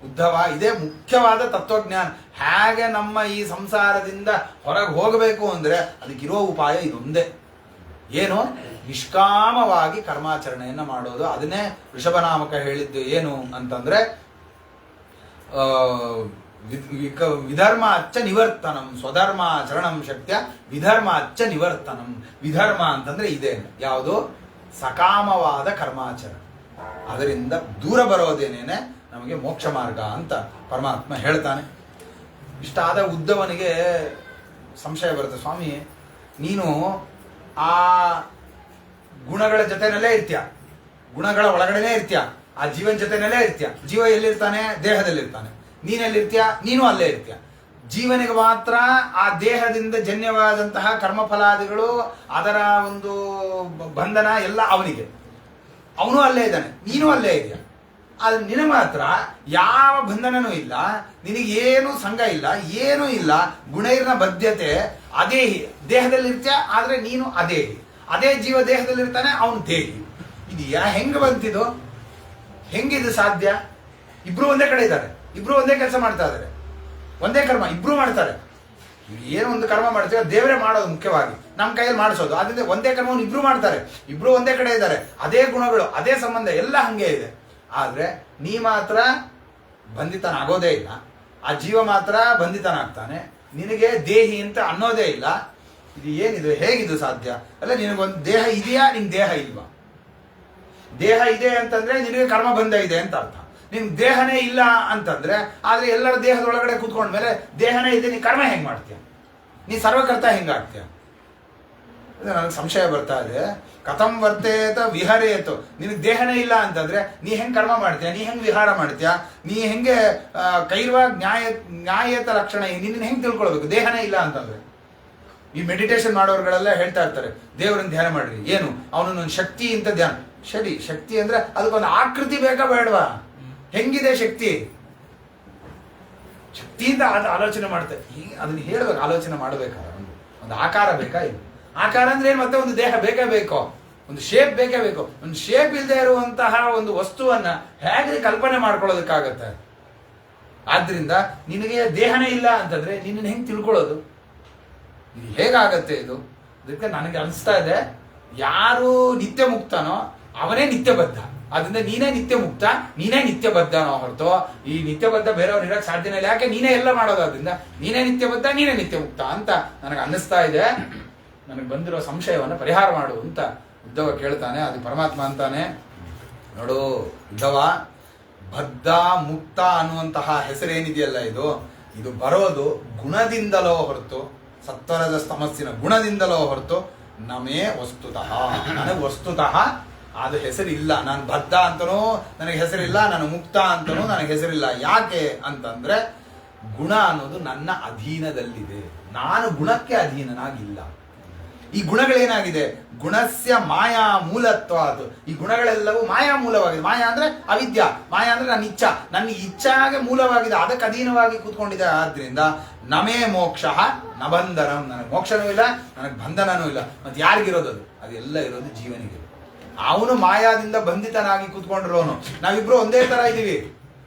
ಉದ್ಧವ, ಇದೇ ಮುಖ್ಯವಾದ ತತ್ವಜ್ಞಾನ. ಹೇಗೆ ನಮ್ಮ ಈ ಸಂಸಾರದಿಂದ ಹೊರಗೆ ಹೋಗಬೇಕು ಅಂದ್ರೆ ಅದಕ್ಕಿರೋ ಉಪಾಯ ಇದೊಂದೇ. ಏನು? ನಿಷ್ಕಾಮವಾಗಿ ಕರ್ಮಾಚರಣೆಯನ್ನ ಮಾಡೋದು. ಅದನ್ನೇ ಋಷಭನಾಮಕ ಹೇಳಿದ್ದು ಏನು ಅಂತಂದ್ರೆ ವಿಧರ್ಮ ಅಚ್ಚ ನಿವರ್ತನಂ ಸ್ವಧರ್ಮಾಚರಣಂ ಶಕ್ತಿಯ ವಿಧರ್ಮ ಅಚ್ಚ ನಿವರ್ತನಂ. ವಿಧರ್ಮ ಅಂತಂದ್ರೆ ಇದೆ ಯಾವುದು? ಸಕಾಮವಾದ ಕರ್ಮಾಚರಣೆ. ಅದರಿಂದ ದೂರ ಬರೋದೇನೇನೆ ನಮಗೆ ಮೋಕ್ಷ ಮಾರ್ಗ ಅಂತ ಪರಮಾತ್ಮ ಹೇಳ್ತಾನೆ. ಇಷ್ಟಾದ ಉದ್ದವನಿಗೆ ಸಂಶಯ ಬರುತ್ತೆ, ಸ್ವಾಮಿ ನೀನು ಆ ಗುಣಗಳ ಜೊತೆನಲ್ಲೇ ಇರ್ತೀಯ, ಗುಣಗಳ ಒಳಗಡೆನೇ ಇರ್ತೀಯ, ಆ ಜೀವನ ಜೊತೆನಲ್ಲೇ ಇರ್ತೀಯ. ಜೀವ ಎಲ್ಲಿರ್ತಾನೆ? ದೇಹದಲ್ಲಿರ್ತಾನೆ. ನೀನೆಲ್ಲಿರ್ತೀಯ? ನೀನು ಅಲ್ಲೇ ಇರ್ತೀಯ. ಜೀವನಿಗೆ ಮಾತ್ರ ಆ ದೇಹದಿಂದ ಜನ್ಯವಾದಂತಹ ಕರ್ಮಫಲಾದಿಗಳು, ಅದರ ಒಂದು ಬಂಧನ ಎಲ್ಲ ಅವನಿಗೆ, ಅವನು ಅಲ್ಲೇ ಇದ್ದಾನೆ, ನೀನು ಅಲ್ಲೇ ಇದೆಯಾ. ಆದ್ರೆ ನಿನಗೆ ಮಾತ್ರ ಯಾವ ಬಂಧನನೂ ಇಲ್ಲ, ನಿನಗೇನು ಸಂಘ ಇಲ್ಲ, ಏನೂ ಇಲ್ಲ. ಗುಣೈರ್ನ ಬದ್ಧತೆ, ಅದೇಹಿ, ದೇಹದಲ್ಲಿರ್ತೀಯ ಆದ್ರೆ ನೀನು ಅದೇಹಿ, ಅದೇ ಜೀವ ದೇಹದಲ್ಲಿರ್ತಾನೆ, ಅವನು ದೇಹಿ. ಇದೆಯಾ? ಹೆಂಗೆ ಬಂತಿದು? ಹೆಂಗಿದು ಸಾಧ್ಯ? ಇಬ್ರು ಒಂದೇ ಕಡೆ ಇದ್ದಾರೆ, ಇಬ್ರು ಒಂದೇ ಕೆಲಸ ಮಾಡ್ತಾ ಇದ್ದಾರೆ, ಒಂದೇ ಕರ್ಮ ಇಬ್ರು ಮಾಡ್ತಾರೆ. ಏನೋ ಒಂದು ಕರ್ಮ ಮಾಡ್ತೀವಿ, ದೇವರೇ ಮಾಡೋದು ಮುಖ್ಯವಾಗಿ, ನಮ್ಮ ಕೈಯಲ್ಲಿ ಮಾಡಿಸೋದು. ಅದರಿಂದ ಒಂದೇ ಕರ್ಮವನ್ನು ಇಬ್ರು ಮಾಡ್ತಾರೆ, ಇಬ್ರು ಒಂದೇ ಕಡೆ ಇದ್ದಾರೆ, ಅದೇ ಗುಣಗಳು, ಅದೇ ಸಂಬಂಧ ಎಲ್ಲ ಹಂಗೆ ಇದೆ. ಆದ್ರೆ ನೀ ಮಾತ್ರ ಬಂಧಿತನಾಗೋದೇ ಇಲ್ಲ, ಆ ಜೀವ ಮಾತ್ರ ಬಂಧಿತನಾಗ್ತಾನೆ, ನಿನಗೆ ದೇಹಿ ಅಂತ ಅನ್ನೋದೇ ಇಲ್ಲ. ಇದು ಏನಿದು? ಹೇಗಿದು ಸಾಧ್ಯ? ಅಲ್ಲ, ನಿನಗೊಂದು ದೇಹ ಇದೆಯಾ? ನಿನ್ ದೇಹ ಇಲ್ವಾ? ದೇಹ ಇದೆ ಅಂತಂದ್ರೆ ನಿನಗೆ ಕರ್ಮ ಬಂಧ ಇದೆ ಅಂತ ಅರ್ಥ. ನಿನ್ ದೇಹನೇ ಇಲ್ಲ ಅಂತಂದ್ರೆ, ಆದ್ರೆ ಎಲ್ಲರ ದೇಹದೊಳಗಡೆ ಕೂತ್ಕೊಂಡ್ಮೇಲೆ ದೇಹನೇ ಇದೆ, ನೀ ಕರ್ಮ ಹೆಂಗ್ ಮಾಡ್ತೀಯ? ನೀ ಸರ್ವಕರ್ತ ಹೆಂಗಾಗ್ತೀಯ? ನನಗೆ ಸಂಶಯ ಬರ್ತಾ ಇದೆ. ಕಥಂ ವರ್ತೇತ ವಿಹರೇತು, ನಿನಗೆ ದೇಹನೇ ಇಲ್ಲ ಅಂತಂದ್ರೆ ನೀ ಹೆಂಗ್ ಕರ್ಮ ಮಾಡ್ತೀಯ? ನೀ ಹೆಂಗ್ ವಿಹಾರ ಮಾಡ್ತೀಯ? ನೀ ಹೆಂಗೆ ಕೈರ್ವ ನ್ಯಾಯತ ಲಕ್ಷಣ, ನಿನ್ನ ಹೆಂಗ್ ತಿಳ್ಕೊಳ್ಬೇಕು ದೇಹನೇ ಇಲ್ಲ ಅಂತಂದ್ರೆ? ಈ ಮೆಡಿಟೇಷನ್ ಮಾಡೋರ್ಗಳೆಲ್ಲ ಹೇಳ್ತಾ ಇರ್ತಾರೆ, ದೇವರನ್ನ ಧ್ಯಾನ ಮಾಡ್ರಿ. ಏನು? ಅವನೊಂದು ಶಕ್ತಿ ಅಂತ ಧ್ಯಾನ. ಸರಿ, ಶಕ್ತಿ ಅಂದ್ರೆ ಅದಕ್ಕೊಂದು ಆಕೃತಿ ಬೇಕಾ ಬೇಡವಾ? ಹೆಂಗಿದೆ ಶಕ್ತಿ? ಶಕ್ತಿಯಿಂದ ಆಲೋಚನೆ ಮಾಡ್ತಾರೆ. ಹೀಗೆ ಅದನ್ನ ಹೇಳ್ಬೇಕು, ಆಲೋಚನೆ ಮಾಡ್ಬೇಕಾದ್ರೆ ಒಂದು ಆಕಾರ ಬೇಕಾ? ಇದು ಆಕಾರ ಅಂದ್ರೆ ಏನು? ಮತ್ತೆ ಒಂದು ದೇಹ ಬೇಕೇ ಬೇಕೋ, ಒಂದು ಶೇಪ್ ಬೇಕೇ ಬೇಕು. ಒಂದು ಶೇಪ್ ಇಲ್ಲದೆ ಇರುವಂತಹ ಒಂದು ವಸ್ತುವನ್ನ ಹೇಗೆ ಕಲ್ಪನೆ ಮಾಡ್ಕೊಳ್ಳೋದಕ್ಕಾಗತ್ತೆ? ಆದ್ರಿಂದ ನಿನಗೆ ದೇಹನೇ ಇಲ್ಲ ಅಂತಂದ್ರೆ ನಿನ್ನ ಹೆಂಗ್ ತಿಳ್ಕೊಳ್ಳೋದು? ಇದು ಹೇಗಾಗತ್ತೆ ಇದು? ಅದಕ್ಕೆ ನನಗೆ ಅನಿಸ್ತಾ ಇದೆ, ಯಾರು ನಿತ್ಯ ಮುಕ್ತನೋ ಅವನೇ ನಿತ್ಯಬದ್ಧ. ಅದರಿಂದ ನೀನೇ ನಿತ್ಯ ಮುಕ್ತ, ನೀನೇ ನಿತ್ಯಬದ್ಧನೋ ಹೊರತು ಈ ನಿತ್ಯಬದ್ಧ ಬೇರೆಯವ್ರು ಇರಕ್ಕೆ ಸಾಧ್ಯನೇ ಇಲ್ಲ. ಯಾಕೆ? ನೀನೇ ಎಲ್ಲ ಮಾಡೋದಾದ್ರಿಂದ ನೀನೇ ನಿತ್ಯಬದ್ಧ, ನೀನೇ ನಿತ್ಯ ಮುಕ್ತ ಅಂತ ನನಗೆ ಅನ್ನಿಸ್ತಾ ಇದೆ. ನನಗೆ ಬಂದಿರೋ ಸಂಶಯವನ್ನು ಪರಿಹಾರ ಮಾಡು ಅಂತ ಉದ್ಧವ ಕೇಳ್ತಾನೆ. ಅದು ಪರಮಾತ್ಮ ಅಂತಾನೆ, ನೋಡು ಉದ್ಧವ, ಬದ್ಧ ಮುಕ್ತ ಅನ್ನುವಂತಹ ಹೆಸರೇನಿದೆಯಲ್ಲ, ಇದು ಬರೋದು ಗುಣದಿಂದಲೋ ಹೊರತು, ಸತ್ವರದ ತಮಸ್ಸಿನ ಗುಣದಿಂದಲೋ ಹೊರತು ನಮೇ ವಸ್ತುತಃ, ನನಗೆ ವಸ್ತುತಃ ಅದು ಹೆಸರಿಲ್ಲ. ನಾನು ಬದ್ಧ ಅಂತನೂ ನನಗೆ ಹೆಸರಿಲ್ಲ, ನಾನು ಮುಕ್ತ ಅಂತನೂ ನನಗೆ ಹೆಸರಿಲ್ಲ. ಯಾಕೆ ಅಂತಂದ್ರೆ ಗುಣ ಅನ್ನೋದು ನನ್ನ ಅಧೀನದಲ್ಲಿದೆ, ನಾನು ಗುಣಕ್ಕೆ ಅಧೀನನಾಗಿಲ್ಲ. ಈ ಗುಣಗಳೇನಾಗಿದೆ? ಗುಣಸ್ಯ ಮಾಯಾ ಮೂಲತ್ವ. ಅದು ಈ ಗುಣಗಳೆಲ್ಲವೂ ಮಾಯಾ ಮೂಲವಾಗಿದೆ. ಮಾಯಾ ಅಂದ್ರೆ ಅವಿದ್ಯಾ, ಮಾಯಾ ಅಂದ್ರೆ ನನ್ನ ಇಚ್ಛಾ, ನನ್ನ ಇಚ್ಛಾಗೆ ಮೂಲವಾಗಿದೆ, ಅದಕ್ಕೆ ಅಧೀನವಾಗಿ ಕೂತ್ಕೊಂಡಿದೆ. ಆದ್ರಿಂದ ನಮೇ ಮೋಕ್ಷ ನ ಬಂಧನಂ, ನನಗೆ ಮೋಕ್ಷನೂ ಇಲ್ಲ, ನನಗೆ ಬಂಧನನೂ ಇಲ್ಲ. ಮತ್ತೆ ಯಾರಿಗಿರೋದು? ಅದೆಲ್ಲ ಇರೋದು ಜೀವನಿಗೆ. ಅವನು ಮಾಯಾದಿಂದ ಬಂಧಿತನಾಗಿ ಕೂತ್ಕೊಂಡಿರೋನು. ನಾವಿಬ್ರು ಒಂದೇ ತರ ಇದೀವಿ.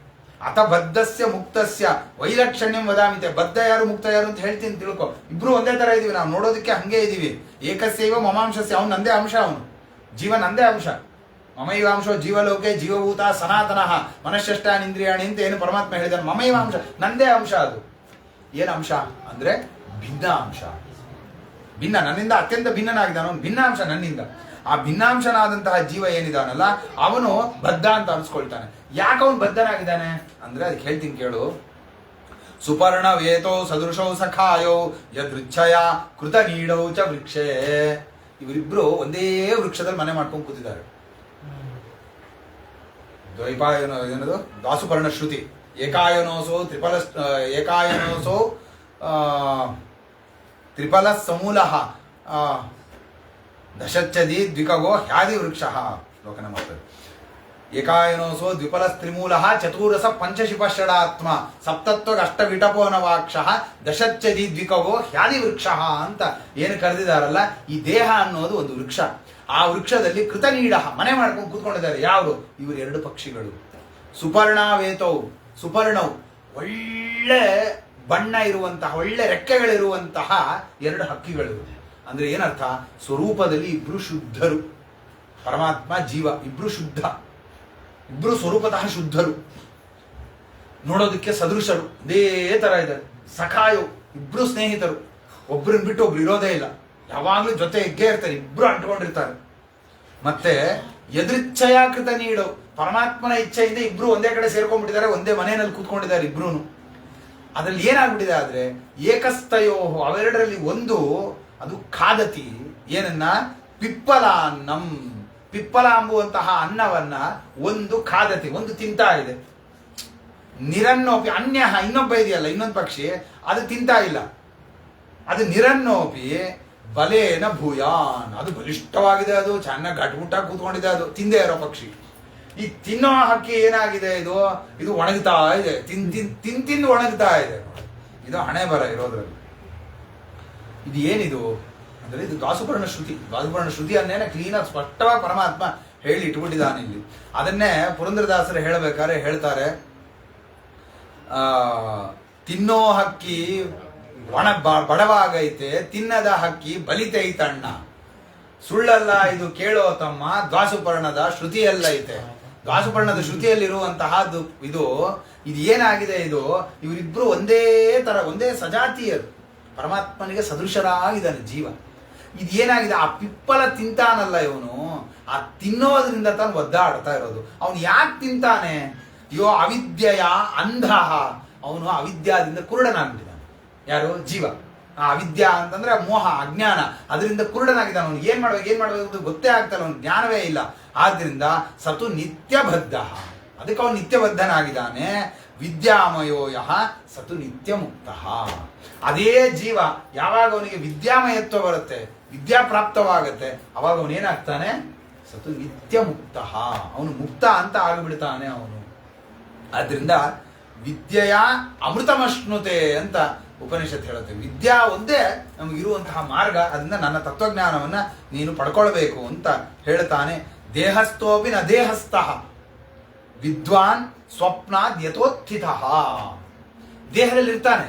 ಅಥ ಬದ್ಧಸ್ಯ ಮುಕ್ತಸ್ಯ ವೈಲಕ್ಷಣ್ಯಂ ವದಾಮಿತೆ. ಬದ್ಧ ಯಾರು ಮುಕ್ತ ಯಾರು ಅಂತ ಹೇಳ್ತೀನಿ ತಿಳ್ಕೊ. ಇಬ್ರು ಒಂದೇ ತರ ಇದೀವಿ, ನಾವು ನೋಡೋದಕ್ಕೆ ಹಂಗೆ ಇದೀವಿ. ಏಕಸ್ಯೈವ ಮಮಾಂಶಸ್ಯ, ಅವನು ನಂದೇ ಅಂಶ, ಅವನು ಜೀವ ನಂದೇ ಅಂಶ. ಮಮೈವ ಅಂಶೋ ಜೀವಲೋಕೆ ಜೀವಭೂತ ಸನಾತನಃ ಮನಶ್ಚಷ್ಟಾನಿಂದ್ರಿಯಾಣಿ ಅಂತ ಏನು ಪರಮಾತ್ಮ ಹೇಳಿದಾನೆ. ಮಮೈವ ಅಂಶ, ನಂದೇ ಅಂಶ. ಅದು ಏನು ಅಂಶ ಅಂದ್ರೆ ಭಿನ್ನ ಅಂಶ. ಭಿನ್ನ, ನನ್ನಿಂದ ಅತ್ಯಂತ ಭಿನ್ನನಾಗಿದ್ದಾನೆ ಅವನು, ಭಿನ್ನ ಅಂಶ ನನ್ನಿಂದ. ಆ ಭಿನ್ನಾಂಶನಾದಂತಹ ಜೀವ ಏನಿದಾನಲ್ಲ, ಅವನು ಬದ್ಧ ಅಂತ ಅನ್ಸ್ಕೊಳ್ತಾನೆ. ಯಾಕೆ ಅವನು ಬದ್ಧನಾಗಿದ್ದಾನೆ ಅಂದ್ರೆ ಅದಕ್ಕೆ ಹೇಳ್ತೀನಿ ಕೇಳು. ಸುಪರ್ಣ ವೇತೋ ಸದೃಶೌ ಸಖಾಯೋ ಯದೃಚ್ಛಯ ಕೃತ ನೀಡೌ ಚ ವೃಕ್ಷೇ. ಇವರಿಬ್ರು ಒಂದೇ ವೃಕ್ಷದಲ್ಲಿ ಮನೆ ಮಾಡ್ಕೊಂಡು ಕೂತಿದ್ದಾರೆ. ದ್ವೈಪಾಯನೋ ಏನದು ದಾಸುಪರ್ಣ ಶ್ರುತಿ. ಏಕಾಯನೋಸೋ ತ್ರಿಫಲ ಸಮೂಲ ದಶಚ್ಛದಿ ದ್ವಿಕವೋ ಹ್ಯಾದಿ ವೃಕ್ಷ. ಲೋಕನ ಮಾಡ್ತಾರೆ. ಏಕಾಯನೋಸೋ ದ್ವಿಫಲಸ್ತ್ರಿಮೂಲ ಚತುರಸ ಪಂಚಶಿಪಷಡಾತ್ಮ ಸಪ್ತತ್ವಗ ಅಷ್ಟವಿಟಪೋನವಾಕ್ಷ ದಶಚ್ಛದಿ ದ್ವಿಕವೋ ಹ್ಯಾದಿ ವೃಕ್ಷ ಅಂತ ಏನು ಕರೆದಿದಾರಲ್ಲ, ಈ ದೇಹ ಅನ್ನೋದು ಒಂದು ವೃಕ್ಷ. ಆ ವೃಕ್ಷದಲ್ಲಿ ಕೃತನೀಡ ಮನೆ ಮಾಡ್ಕೊಂಡು ಕೂತ್ಕೊಂಡಿದ್ದಾರೆ. ಯಾರು? ಇವರು ಎರಡು ಪಕ್ಷಿಗಳು. ಸುಪರ್ಣಾವೇತೌ, ಸುಪರ್ಣವು ಒಳ್ಳೆ ಬಣ್ಣ ಇರುವಂತಹ, ಒಳ್ಳೆ ರೆಕ್ಕೆಗಳಿರುವಂತಹ ಎರಡು ಹಕ್ಕಿಗಳು. ಅಂದ್ರೆ ಏನರ್ಥ? ಸ್ವರೂಪದಲ್ಲಿ ಇಬ್ರು ಶುದ್ಧರು. ಪರಮಾತ್ಮ ಜೀವ ಇಬ್ರು ಶುದ್ಧ, ಇಬ್ರು ಸ್ವರೂಪತಃ ಶುದ್ಧರು, ನೋಡೋದಕ್ಕೆ ಸದೃಶರು, ಇದೇ ತರ ಇದ್ದಾರೆ. ಸಖಾಯು, ಇಬ್ರು ಸ್ನೇಹಿತರು, ಒಬ್ರನ್ನ ಬಿಟ್ಟು ಒಬ್ರು ಇರೋದೇ ಇಲ್ಲ, ಯಾವಾಗ್ಲೂ ಜೊತೆ ಇದ್ದೇ ಇರ್ತಾರೆ, ಇಬ್ರು ಅಂಟ್ಕೊಂಡಿರ್ತಾರೆ. ಮತ್ತೆ ಯದೃಚ್ಛಯ ಕೃತ ನೀಡು, ಪರಮಾತ್ಮನ ಇಚ್ಛೆಯಿಂದ ಇಬ್ರು ಒಂದೇ ಕಡೆ ಸೇರ್ಕೊಂಡ್ಬಿಟ್ಟಿದ್ದಾರೆ, ಒಂದೇ ಮನೆಯಲ್ಲಿ ಕೂತ್ಕೊಂಡಿದ್ದಾರೆ ಇಬ್ರು. ಅದ್ರಲ್ಲಿ ಏನಾಗ್ಬಿಟ್ಟಿದೆ ಆದ್ರೆ ಏಕಸ್ತಯೋ, ಅವೆರಡರಲ್ಲಿ ಒಂದು ಅದು ಖಾದತಿ, ಏನನ್ನ ಪಿಪ್ಪಲಾನ್ನಂ, ಪಿಪ್ಪಲ ಎಂಬುವಂತಹ ಅನ್ನವನ್ನ ಒಂದು ಖಾದತಿ, ಒಂದು ತಿಂತಾ ಇದೆ. ನಿರನ್ನೋಪಿ ಅನ್ಯ, ಇನ್ನೊಬ್ಬ ಇದೆಯಲ್ಲ ಇನ್ನೊಂದು ಪಕ್ಷಿ, ಅದು ತಿಂತಾ ಇಲ್ಲ. ಅದು ನಿರನ್ನೋಪಿ ಬಲೇನ ಭೂಯಾನ್, ಅದು ಬಲಿಷ್ಠವಾಗಿದೆ, ಅದು ಚೆನ್ನಾಗಿ ಗಟ್ಮುಟ್ಟಾಗಿ ಕೂತ್ಕೊಂಡಿದೆ, ಅದು ತಿಂದೇ ಇರೋ ಪಕ್ಷಿ. ಈ ತಿನ್ನೋ ಹಕ್ಕಿ ಏನಾಗಿದೆ, ಇದು ಒಣಗ್ತಾ ಇದೆ, ತಿಂದು ಒಣಗ್ತಾ ಇದೆ. ಇದು ಹಣೆ ಬರ ಇರೋದ್ರಲ್ಲಿ. ಇದು ಏನಿದು ಅಂದ್ರೆ ಇದು ದಾಸುಪರ್ಣ ಶ್ರುತಿ. ದಾಸುಪರ್ಣ ಶ್ರುತಿಯನ್ನೇನೆ ಕ್ಲೀನಾಗಿ ಸ್ಪಷ್ಟವಾಗಿ ಪರಮಾತ್ಮ ಹೇಳಿ ಇಟ್ಬಿಟ್ಟಿದ್ದಾನೆ ಇಲ್ಲಿ. ಅದನ್ನೇ ಪುರಂದರದಾಸರು ಹೇಳಬೇಕಾದ್ರೆ ಹೇಳ್ತಾರೆ, ತಿನ್ನೋ ಹಕ್ಕಿ ಬಡವಾಗೈತೆ, ತಿನ್ನದ ಹಕ್ಕಿ ಬಲಿತೈತಣ್ಣ. ಸುಳ್ಳಲ್ಲ ಇದು ಕೇಳೋ ತಮ್ಮ, ದ್ವಾಸುಪರ್ಣದ ಶ್ರುತಿಯಲ್ಲೈತೆ. ದ್ವಾಸುಪರ್ಣದ ಶ್ರುತಿಯಲ್ಲಿರುವಂತಹದ್ದು ಇದು ಏನಾಗಿದೆ, ಇವರಿಬ್ರು ಒಂದೇ ತರ, ಒಂದೇ ಸಜಾತಿಯರು, ಪರಮಾತ್ಮನಿಗೆ ಸದೃಶರಾಗಿದ್ದಾನೆ ಜೀವ. ಏನಾಗಿದೆ, ಆ ಪಿಪ್ಪಲ ತಿಂತಾನಲ್ಲ ಇವನು, ಆ ತಿನ್ನೋದ್ರಿಂದ ತಾನು ಒದ್ದಾಡ್ತಾ ಇರೋದು. ಅವನು ಯಾಕೆ ತಿಂತಾನೆ? ಅವಿದ್ಯೆಯ ಅಂಧ, ಅವನು ಅವಿದ್ಯಾದಿಂದ ಕುರುಡನಾಗ್ಬಿಟ್ಟಿದ್ದಾನೆ. ಯಾರು? ಜೀವ. ಆ ಅವಿದ್ಯಾ ಅಂತಂದ್ರೆ ಮೋಹ, ಅಜ್ಞಾನ, ಅದರಿಂದ ಕುರುಡನಾಗಿದ್ದಾನೆ. ಅವನು ಏನ್ ಮಾಡ್ಬೇಕು ಗೊತ್ತೇ ಆಗ್ತಾನೆ, ಅವನು ಜ್ಞಾನವೇ ಇಲ್ಲ. ಆದ್ರಿಂದ ಸತು ನಿತ್ಯಬದ್ಧ, ಅದಕ್ಕೆ ಅವನು ನಿತ್ಯಬದ್ಧನಾಗಿದ್ದಾನೆ. ವಿದ್ಯಾಮಯೋ ಯಹ ಸತು ನಿತ್ಯ ಮುಕ್ತ. ಅದೇ ಜೀವ ಯಾವಾಗ ಅವನಿಗೆ ವಿದ್ಯಾಮಯತ್ವ ಬರುತ್ತೆ, ವಿದ್ಯಾ ಪ್ರಾಪ್ತವಾಗತ್ತೆ, ಅವಾಗ ಅವನೇನಾಗ್ತಾನೆ? ಸತು ನಿತ್ಯ ಮುಕ್ತ, ಅವನು ಮುಕ್ತ ಅಂತ ಆಗಿಬಿಡ್ತಾನೆ ಅವನು. ಆದ್ರಿಂದ ವಿದ್ಯೆಯ ಅಮೃತಮಶ್ನುತೆ ಅಂತ ಉಪನಿಷತ್ ಹೇಳುತ್ತೆ. ವಿದ್ಯಾ ಒಂದೇ ನಮಗಿರುವಂತಹ ಮಾರ್ಗ, ಅದರಿಂದ ನನ್ನ ತತ್ವಜ್ಞಾನವನ್ನ ನೀನು ಪಡ್ಕೊಳ್ಬೇಕು ಅಂತ ಹೇಳ್ತಾನೆ. ದೇಹಸ್ಥೋಪಿ ನ ದೇಹಸ್ಥಃ ವಿದ್ವಾನ್ ಸ್ವಪ್ನಾದ್ ಯಥೋತ್ಥಿತ. ದೇಹದಲ್ಲಿರ್ತಾನೆ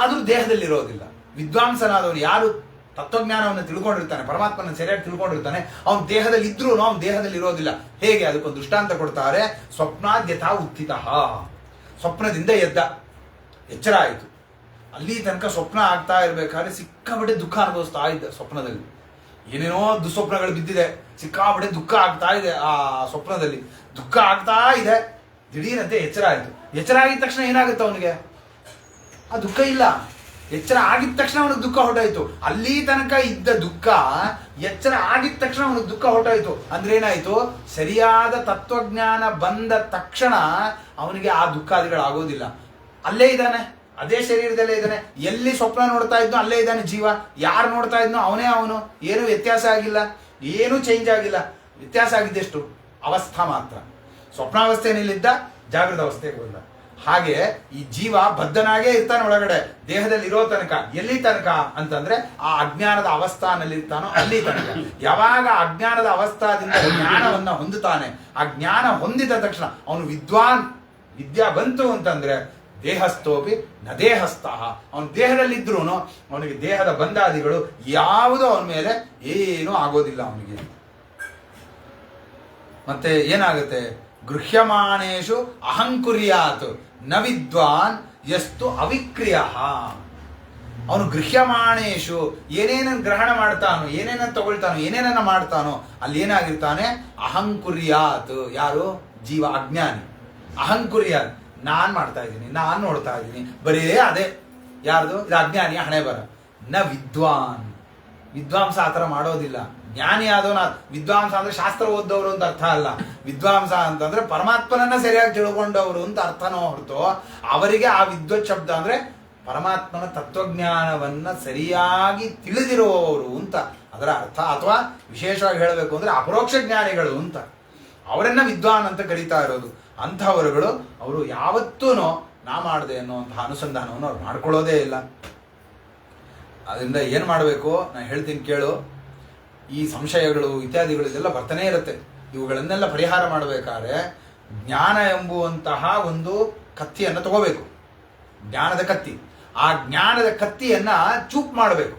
ಆದ್ರೂ ದೇಹದಲ್ಲಿರೋದಿಲ್ಲ. ವಿದ್ವಾಂಸನಾದವನು ಯಾರು ತತ್ವಜ್ಞಾನವನ್ನು ತಿಳ್ಕೊಂಡಿರ್ತಾನೆ, ಪರಮಾತ್ಮನ ಸರಿಯಾಗಿ ತಿಳ್ಕೊಂಡಿರ್ತಾನೆ, ಅವನು ದೇಹದಲ್ಲಿ ಇದ್ರೂ ಅವನು ದೇಹದಲ್ಲಿ ಇರೋದಿಲ್ಲ. ಹೇಗೆ? ಅದಕ್ಕೊಂದು ದೃಷ್ಟಾಂತ ಕೊಡ್ತಾರೆ. ಸ್ವಪ್ನಾದ್ ಯಥಾ ಉತ್ಥಿತ, ಸ್ವಪ್ನದಿಂದ ಎದ್ದ, ಎಚ್ಚರ ಆಯಿತು. ಅಲ್ಲಿ ತನಕ ಸ್ವಪ್ನ ಆಗ್ತಾ ಇರ್ಬೇಕಾದ್ರೆ ಸಿಕ್ಕಾಪಟ್ಟೆ ದುಃಖ ಅನುಭವಿಸ್ತಾ ಇದ್ದ. ಸ್ವಪ್ನದಲ್ಲಿ ಏನೇನೋ ದುಸ್ವಪ್ನಗಳು ಬಿದ್ದಿದೆ, ಸಿಕ್ಕಾಪಟ್ಟೆ ದುಃಖ ಆಗ್ತಾ ಇದೆ. ಆ ಸ್ವಪ್ನದಲ್ಲಿ ದುಃಖ ಆಗ್ತಾ ಇದೆ. ದಿಢೀರಂತೆ ಎಚ್ಚರ ಆಯಿತು. ಎಚ್ಚರ ಆಗಿದ ತಕ್ಷಣ ಏನಾಗುತ್ತೆ ಅವನಿಗೆ? ಆ ದುಃಖ ಇಲ್ಲ. ಎಚ್ಚರ ಆಗಿದ ತಕ್ಷಣ ಅವನಿಗೆ ದುಃಖ ಹೊರಟಾಯ್ತು. ಅಲ್ಲಿ ತನಕ ಇದ್ದ ದುಃಖ ಎಚ್ಚರ ಆಗಿದ ತಕ್ಷಣ ಅವನಿಗೆ ದುಃಖ ಹೊರಟಾಯ್ತು. ಅಂದ್ರೆ ಏನಾಯ್ತು? ಸರಿಯಾದ ತತ್ವಜ್ಞಾನ ಬಂದ ತಕ್ಷಣ ಅವನಿಗೆ ಆ ದುಃಖಾದಿಗಳಾಗೋದಿಲ್ಲ. ಅಲ್ಲೇ ಇದ್ದಾನೆ, ಅದೇ ಶರೀರದಲ್ಲೇ ಇದ್ದಾನೆ. ಎಲ್ಲಿ ಸ್ವಪ್ನ ನೋಡ್ತಾ ಇದ್ನೋ ಅಲ್ಲೇ ಇದ್ದಾನೆ ಜೀವ. ಯಾರು ನೋಡ್ತಾ ಇದ್ನೋ ಅವನೇ ಅವನು. ಏನು ವ್ಯತ್ಯಾಸ ಆಗಿಲ್ಲ, ಏನೂ ಚೇಂಜ್ ಆಗಿಲ್ಲ. ವ್ಯತ್ಯಾಸ ಆಗಿದ್ದೆಷ್ಟು? ಅವಸ್ಥಾ ಮಾತ್ರ. ಸ್ವಪ್ನಾವಸ್ಥೆಯಲ್ಲಿದ್ದ ಜಾಗೃತ ಅವಸ್ಥೆಗೆ ಬಂದ. ಹಾಗೆ ಈ ಜೀವ ಬದ್ಧನಾಗೇ ಇರ್ತಾನೆ ಒಳಗಡೆ, ದೇಹದಲ್ಲಿ ಇರೋ ತನಕ. ಎಲ್ಲಿ ತನಕ ಅಂತಂದ್ರೆ ಆ ಅಜ್ಞಾನದ ಅವಸ್ಥಾನಲ್ಲಿ ಇರ್ತಾನೋ ಅಲ್ಲಿ ತನಕ. ಯಾವಾಗ ಅಜ್ಞಾನದ ಅವಸ್ಥಾದಿಂದ ಜ್ಞಾನವನ್ನ ಹೊಂದುತ್ತಾನೆ, ಆ ಜ್ಞಾನ ಹೊಂದಿದ ತಕ್ಷಣ ಅವನು ವಿದ್ವಾನ್, ವಿದ್ಯಾ ಬಂತು ಅಂತಂದ್ರೆ ದೇಹಸ್ಥೋಪಿ ನ ದೇಹಸ್ಥ. ಅವನ ದೇಹದಲ್ಲಿದ್ರೂ ಅವನಿಗೆ ದೇಹದ ಬಂಧಾದಿಗಳು ಯಾವುದೂ ಅವನ ಮೇಲೆ ಏನೂ ಆಗೋದಿಲ್ಲ ಅವನಿಗೆ. ಮತ್ತೆ ಏನಾಗುತ್ತೆ? ಗೃಹ್ಯಮಾನೇಶು ಅಹಂಕುರ್ಯಾತ್ ನ ವಿದ್ವಾನ್ ಯಸ್ತು ಅವಿಕ್ರಿಯ. ಅವನು ಗೃಹ್ಯಮಾನೇಶು ಏನೇನನ್ನು ಗ್ರಹಣ ಮಾಡ್ತಾನೋ, ಏನೇನನ್ನು ತಗೊಳ್ತಾನೋ, ಏನೇನನ್ನ ಮಾಡ್ತಾನೋ ಅಲ್ಲಿ ಏನಾಗಿರ್ತಾನೆ? ಅಹಂಕುರ್ಯಾತ್. ಯಾರು? ಜೀವ, ಅಜ್ಞಾನಿ. ಅಹಂಕುರ್ಯಾತ್, ನಾನ್ ಮಾಡ್ತಾ ಇದ್ದೀನಿ, ನಾನ್ ನೋಡ್ತಾ ಇದ್ದೀನಿ, ಬರೀ ಅದೇ. ಯಾರ್ದು? ಇದು ಅಜ್ಞಾನಿಯ ಹಣೆ ಬರ. ನ ವಿದ್ವಾನ್, ವಿದ್ವಾಂಸ ಆತರ ಮಾಡೋದಿಲ್ಲ. ಜ್ಞಾನಿ ಆದವನ ವಿದ್ವಾಂಸ ಅಂದ್ರೆ ಶಾಸ್ತ್ರ ಓದ್ದವರು ಅಂತ ಅರ್ಥ ಅಲ್ಲ. ವಿದ್ವಾಂಸ ಅಂತಂದ್ರೆ ಪರಮಾತ್ಮನನ್ನ ಸರಿಯಾಗಿ ತಿಳ್ಕೊಂಡವರು ಅಂತ ಅರ್ಥನೋ ಹೊರತು ಅವರಿಗೆ ಆ ವಿದ್ವತ್ ಶಬ್ದ ಅಂದ್ರೆ ಪರಮಾತ್ಮನ ತತ್ವಜ್ಞಾನವನ್ನ ಸರಿಯಾಗಿ ತಿಳಿದಿರುವವರು ಅಂತ ಅದರ ಅರ್ಥ. ಅಥವಾ ವಿಶೇಷವಾಗಿ ಹೇಳಬೇಕು ಅಂದ್ರೆ ಅಪರೋಕ್ಷ ಜ್ಞಾನಿಗಳು ಅಂತ ಅವರನ್ನ ವಿದ್ವಾನ್ ಅಂತ ಕರೀತಾ ಇರೋದು. ಅಂಥವರುಗಳು ಅವರು ಯಾವತ್ತೂ ನಾ ಮಾಡಿದೆ ಅನ್ನುವಂತಹ ಅನುಸಂಧಾನವನ್ನು ಅವ್ರು ಮಾಡ್ಕೊಳ್ಳೋದೇ ಇಲ್ಲ. ಅದರಿಂದ ಏನು ಮಾಡಬೇಕು ನಾನು ಹೇಳ್ತೀನಿ ಕೇಳು. ಈ ಸಂಶಯಗಳು ಇತ್ಯಾದಿಗಳು ಇದೆಲ್ಲ ಬರ್ತಾನೆ ಇರುತ್ತೆ. ಇವುಗಳನ್ನೆಲ್ಲ ಪರಿಹಾರ ಮಾಡಬೇಕಾದ್ರೆ ಜ್ಞಾನ ಎಂಬುವಂತಹ ಒಂದು ಕತ್ತಿಯನ್ನು ತಗೋಬೇಕು, ಜ್ಞಾನದ ಕತ್ತಿ. ಆ ಜ್ಞಾನದ ಕತ್ತಿಯನ್ನ ಚೂಪ್ ಮಾಡಬೇಕು.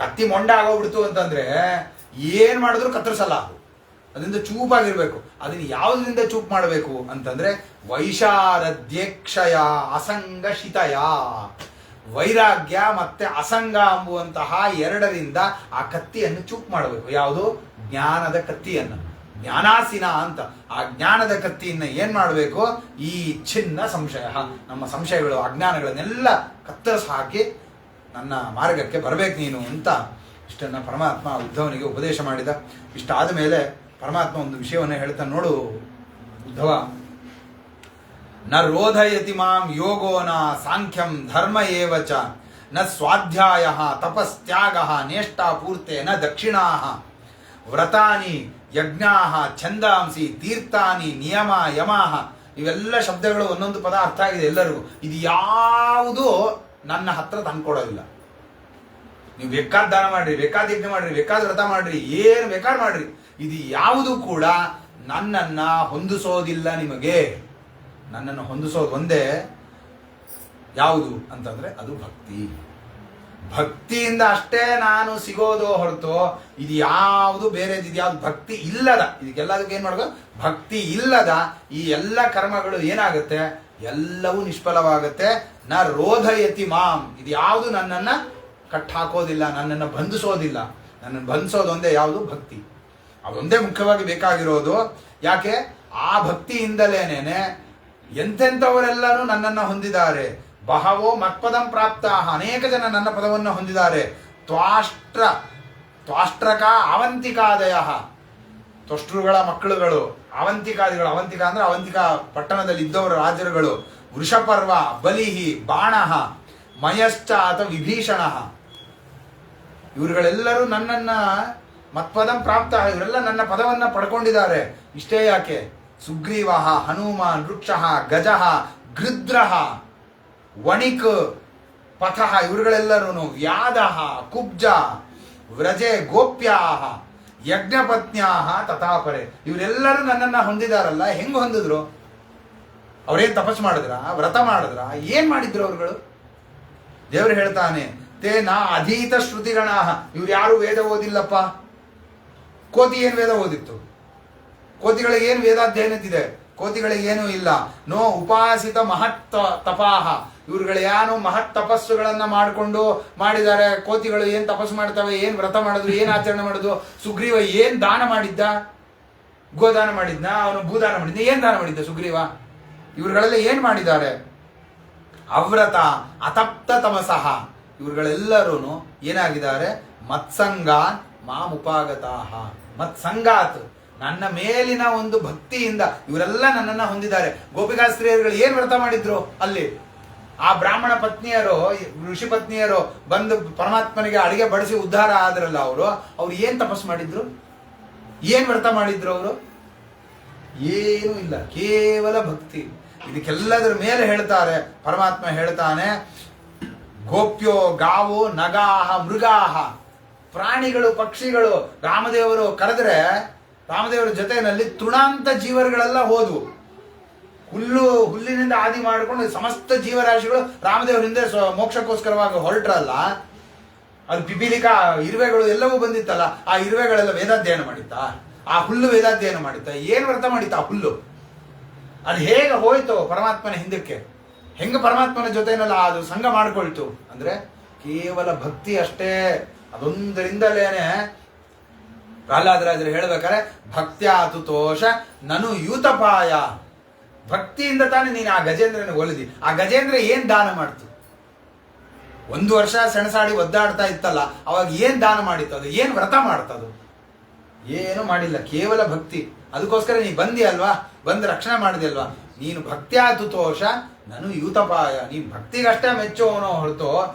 ಕತ್ತಿ ಮೊಂಡ ಆಗೋಗ್ಬಿಡ್ತು ಅಂತಂದ್ರೆ ಏನ್ ಮಾಡಿದ್ರು ಕತ್ತರಿಸಲ್ಲ, ಅದರಿಂದ ಚೂಪಾಗಿರ್ಬೇಕು. ಅದನ್ನ ಯಾವುದರಿಂದ ಚೂಪ್ ಮಾಡಬೇಕು ಅಂತಂದ್ರೆ ವೈಶಾರದ್ಯಕ್ಷಯ ಅಸಂಗಶಿತಯ. ವೈರಾಗ್ಯ ಮತ್ತೆ ಅಸಂಗ ಎಂಬುವಂತಹ ಎರಡರಿಂದ ಆ ಕತ್ತಿಯನ್ನು ಚೂಪ್ ಮಾಡಬೇಕು. ಯಾವುದು? ಜ್ಞಾನದ ಕತ್ತಿಯನ್ನು. ಜ್ಞಾನಾಸಿನ ಅಂತ. ಆ ಜ್ಞಾನದ ಕತ್ತಿಯನ್ನ ಏನ್ ಮಾಡಬೇಕು? ಈ ಚಿನ್ನ ಸಂಶಯ, ನಮ್ಮ ಸಂಶಯಗಳು ಅಜ್ಞಾನಗಳನ್ನೆಲ್ಲ ಕತ್ತರಿಸಿ ಹಾಕಿ ನನ್ನ ಮಾರ್ಗಕ್ಕೆ ಬರಬೇಕು ನೀನು ಅಂತ ಇಷ್ಟನ್ನ ಪರಮಾತ್ಮ ಉದ್ಧವನಿಗೆ ಉಪದೇಶ ಮಾಡಿದ. ಇಷ್ಟಾದ ಮೇಲೆ ಪರಮಾತ್ಮ ಒಂದು ವಿಷಯವನ್ನು ಹೇಳ್ತಾನೆ ನೋಡು ಉದ್ಧವ, ನ ರೋಧಯತಿ ಮಾಂ ಯೋಗೋ ನ ಸಾಂಖ್ಯಂ ಧರ್ಮ ಏವ ಚ ನ ಸ್ವಾಧ್ಯಾಯ ತಪಸ್ತ್ಯಾಗ ನೇಷ್ಟಾ ಪೂರ್ತೆ ನ ದಕ್ಷಿಣಾ ವ್ರತಾನಿ ಯಜ್ಞಾ ಛಂದಾಂಸಿ ತೀರ್ಥಾನಿ ನಿಯಮ ಯಮಾಹ. ಇವೆಲ್ಲ ಶಬ್ದಗಳು ಒಂದೊಂದು ಪದ ಅರ್ಥ ಆಗಿದೆ ಎಲ್ಲರಿಗೂ. ಇದು ಯಾವುದು ನನ್ನ ಹತ್ರ ತಂದ್ಕೊಡೋದಿಲ್ಲ. ನೀವು ಬೇಕಾದ ದಾನ ಮಾಡ್ರಿ, ಬೇಕಾದ ಯಜ್ಞ ಮಾಡ್ರಿ, ಬೇಕಾದ ವ್ರತ ಮಾಡ್ರಿ, ಏನು ಬೇಕಾದ್ ಮಾಡ್ರಿ, ಇದು ಯಾವುದು ಕೂಡ ನನ್ನನ್ನ ಹೊಂದಿಸೋದಿಲ್ಲ. ನಿಮಗೆ ನನ್ನನ್ನು ಹೊಂದಿಸೋದು ಒಂದೇ, ಯಾವುದು ಅಂತಂದ್ರೆ ಅದು ಭಕ್ತಿ. ಭಕ್ತಿಯಿಂದ ಅಷ್ಟೇ ನಾನು ಸಿಗೋದು ಹೊರತು ಇದು ಯಾವುದು ಬೇರೆದು ಯಾವ್ದು ಭಕ್ತಿ ಇಲ್ಲದ, ಇದಕ್ಕೆಲ್ಲದಕ್ಕೆ ಏನ್ ಮಾಡೋದು? ಭಕ್ತಿ ಇಲ್ಲದ ಈ ಎಲ್ಲ ಕರ್ಮಗಳು ಏನಾಗುತ್ತೆ? ಎಲ್ಲವೂ ನಿಷ್ಫಲವಾಗುತ್ತೆ. ನ ರೋಧಯತಿ ಮಾಂ, ಇದು ಯಾವುದು ನನ್ನನ್ನ ಕಟ್ಟಾಕೋದಿಲ್ಲ, ನನ್ನನ್ನು ಬಂಧಿಸೋದಿಲ್ಲ. ನನ್ನನ್ನು ಬಂಧಿಸೋದು ಒಂದೇ, ಯಾವುದು? ಭಕ್ತಿ. ಅದೊಂದೇ ಮುಖ್ಯವಾಗಿ ಬೇಕಾಗಿರೋದು. ಯಾಕೆ? ಆ ಭಕ್ತಿಯಿಂದಲೇನೇನೆ ಎಂತೆಂಥವರೆಲ್ಲರೂ ನನ್ನನ್ನು ಹೊಂದಿದ್ದಾರೆ. ಬಹವೋ ಮತ್ಪದಂ ಪ್ರಾಪ್ತ, ಅನೇಕ ಜನ ನನ್ನ ಪದವನ್ನು ಹೊಂದಿದ್ದಾರೆ. ತ್ವಾಷ್ಟ್ರಕ ಅವಂತಿಕಾದಯ, ತ್ವಷ್ಟೃಗಳ ಮಕ್ಕಳುಗಳು, ಅವಂತಿಕಾದಿಗಳು. ಅವಂತಿಕ ಅಂದ್ರೆ ಅವಂತಿಕ ಪಟ್ಟಣದಲ್ಲಿ ಇದ್ದವರ ರಾಜರುಗಳು. ವೃಷಪರ್ವ, ಬಲಿಹಿ, ಬಾಣ, ಮಯಶ್ಚ ಅಥವಾ ವಿಭೀಷಣ, ಇವರುಗಳೆಲ್ಲರೂ ನನ್ನನ್ನ ಮತ್ಪದಂ ಪ್ರಾಪ್ತ, ಇವರೆಲ್ಲ ನನ್ನ ಪದವನ್ನ ಪಡ್ಕೊಂಡಿದ್ದಾರೆ. ಇಷ್ಟೇ ಯಾಕೆ? ಸುಗ್ರೀವ, ಹನುಮಾನ್, ವೃಕ್ಷ, ಗಜ, ಗೃದ್ರ, ವಣಿಕ್, ಪಥ, ಇವರುಗಳೆಲ್ಲರೂ ವ್ಯಾಧ, ಕುಬ್ಜ, ವ್ರಜೆ, ಗೋಪ್ಯಾ, ಯಜ್ಞಪತ್ನ್ಯಾ ತಥಾಪರೆ, ಇವರೆಲ್ಲರೂ ನನ್ನನ್ನ ಹೊಂದಿದಾರಲ್ಲ. ಹೆಂಗ್ ಹೊಂದಿದ್ರು? ಅವ್ರೇನ್ ತಪಸ್ ಮಾಡಿದ್ರ? ವ್ರತ ಮಾಡಿದ್ರ? ಏನ್ ಮಾಡಿದ್ರು ಅವ್ರುಗಳು? ದೇವರು ಹೇಳ್ತಾನೆ, ತೇನ ಅಧೀತ ಶ್ರುತಿಗಣ, ಇವ್ರು ಯಾರು ವೇದ ಓದಿಲ್ಲಪ್ಪ. ಕೋತಿ ಏನ್ ವೇದ ಓದಿತ್ತು? ಕೋತಿಗಳಿಗೆ ಏನು ವೇದಾಧ್ಯಯನದಿದೆ? ಕೋತಿಗಳಿಗೆ ಏನೂ ಇಲ್ಲ. ನೋ ಉಪಾಸಿತ ಮಹತ್ ತಪಾಹ, ಇವ್ರುಗಳು ಏನು ಮಹತ್ ತಪಸ್ಸುಗಳನ್ನ ಮಾಡಿಕೊಂಡು ಮಾಡಿದ್ದಾರೆ. ಕೋತಿಗಳು ಏನ್ ತಪಸ್ಸು ಮಾಡ್ತವೆ, ಏನ್ ವ್ರತ ಮಾಡೋದು, ಏನ್ ಆಚರಣೆ ಮಾಡೋದು. ಸುಗ್ರೀವ ಏನ್ ದಾನ ಮಾಡಿದ್ದ? ಗೋದಾನ ಮಾಡಿದ್ನ? ಅವನು ಭೂದಾನ ಮಾಡಿದ್ನ? ಏನ್ ದಾನ ಮಾಡಿದ್ದ ಸುಗ್ರೀವ? ಇವ್ರುಗಳೆಲ್ಲ ಏನ್ ಮಾಡಿದ್ದಾರೆ? ಅವ್ರತ ಅತಪ್ತ ತಮಸಃ, ಇವ್ರುಗಳೆಲ್ಲರೂ ಏನಾಗಿದ್ದಾರೆ? ಮತ್ಸಂಗಾತ್ ಮಾಮುಪಾಗತಾಹ. ಮತ್ಸಂಗಾತ್, ನನ್ನ ಮೇಲಿನ ಒಂದು ಭಕ್ತಿಯಿಂದ ಇವರೆಲ್ಲ ನನ್ನನ್ನ ಹೊಂದಿದ್ದಾರೆ. ಗೋಪಿಕಾಸ್ತ್ರೀಯರುಗಳು ಏನ್ ವ್ರತ ಮಾಡಿದ್ರು ಅಲ್ಲಿ? ಆ ಬ್ರಾಹ್ಮಣ ಪತ್ನಿಯರು, ಋಷಿ ಪತ್ನಿಯರು ಬಂದು ಪರಮಾತ್ಮನಿಗೆ ಅಡಿಗೆ ಬಡಿಸಿ ಉದ್ಧಾರ ಆದ್ರಲ್ಲ, ಅವ್ರು ಏನ್ ತಪಸ್ ಮಾಡಿದ್ರು? ಏನ್ ವ್ರತ ಮಾಡಿದ್ರು ಅವರು? ಏನೂ ಇಲ್ಲ, ಕೇವಲ ಭಕ್ತಿ. ಇದಕ್ಕೆಲ್ಲದರ ಮೇಲೆ ಹೇಳ್ತಾರೆ ಪರಮಾತ್ಮ ಹೇಳ್ತಾನೆ, ಗೋಪ್ಯೋ ಗಾವೋ ನಗಾಹ ಮೃಗಾಹ, ಪ್ರಾಣಿಗಳು, ಪಕ್ಷಿಗಳು ರಾಮದೇವರು ಕರೆದ್ರೆ ರಾಮದೇವರ ಜೊತೆಯಲ್ಲಿ ತೃಣಾಂತ ಜೀವರುಗಳೆಲ್ಲ ಹೋದ್ವು. ಹುಲ್ಲಿನಿಂದ ಆದಿ ಮಾಡಿಕೊಂಡು ಸಮಸ್ತ ಜೀವರಾಶಿಗಳು ರಾಮದೇವರ ಹಿಂದೆ ಮೋಕ್ಷಕ್ಕೋಸ್ಕರವಾಗಿ ಹೊರಟ್ರಲ್ಲ. ಅದು ಪಿಪೀಲಿಕ ಇರುವೆಗಳು ಎಲ್ಲವೂ ಬಂದಿತ್ತಲ್ಲ, ಆ ಇರುವೆಗಳೆಲ್ಲ ವೇದಾಧ್ಯಯನ ಮಾಡಿತ್ತ? ಆ ಹುಲ್ಲು ವೇದಾಧ್ಯಯನ ಮಾಡಿತ್ತ? ಏನ್ ವ್ರತ ಮಾಡಿತ್ತ ಆ ಹುಲ್ಲು? ಅದು ಹೇಗೆ ಹೋಯ್ತು ಪರಮಾತ್ಮನ ಹಿಂದಕ್ಕೆ? ಹೆಂಗ ಪರಮಾತ್ಮನ ಜೊತೆನಲ್ಲ ಅದು ಸಂಘ ಮಾಡ್ಕೊಳ್ತು ಅಂದ್ರೆ ಕೇವಲ ಭಕ್ತಿ ಅಷ್ಟೇ. ಅದೊಂದರಿಂದಲೇನೆ ಪ್ರಹ್ಲಾದರಾಜರು ಹೇಳ್ಬೇಕಾರೆ, ಭಕ್ತ್ಯಾತು ತೋಷ ನನು ಯೂತಪಾಯ, ಭಕ್ತಿಯಿಂದ ತಾನೇ ನೀನು ಆ ಗಜೇಂದ್ರನ ಒಲಿದಿ. ಆ ಗಜೇಂದ್ರ ಏನ್ ದಾನ ಮಾಡ್ತು? 1 ವರ್ಷ ಸೆಣಸಾಡಿ ಒದ್ದಾಡ್ತಾ ಇತ್ತಲ್ಲ, ಅವಾಗ ಏನ್ ದಾನ ಮಾಡಿತ್ತು? ಅದು ಏನ್ ವ್ರತ ಮಾಡ್ತದು? ಏನು ಮಾಡಿಲ್ಲ, ಕೇವಲ ಭಕ್ತಿ. ಅದಕ್ಕೋಸ್ಕರ ನೀ ಬಂದಿ ಅಲ್ವಾ, ಬಂದು ರಕ್ಷಣೆ ಮಾಡಿದೆ ಅಲ್ವಾ. ನೀನು ಭಕ್ತ್ಯಾತು ತೋಷ ನನು ಯೂತಪಾಯ, ನೀನು ಭಕ್ತಿಗಷ್ಟೇ ಮೆಚ್ಚುವವನೋ ಹೊರತು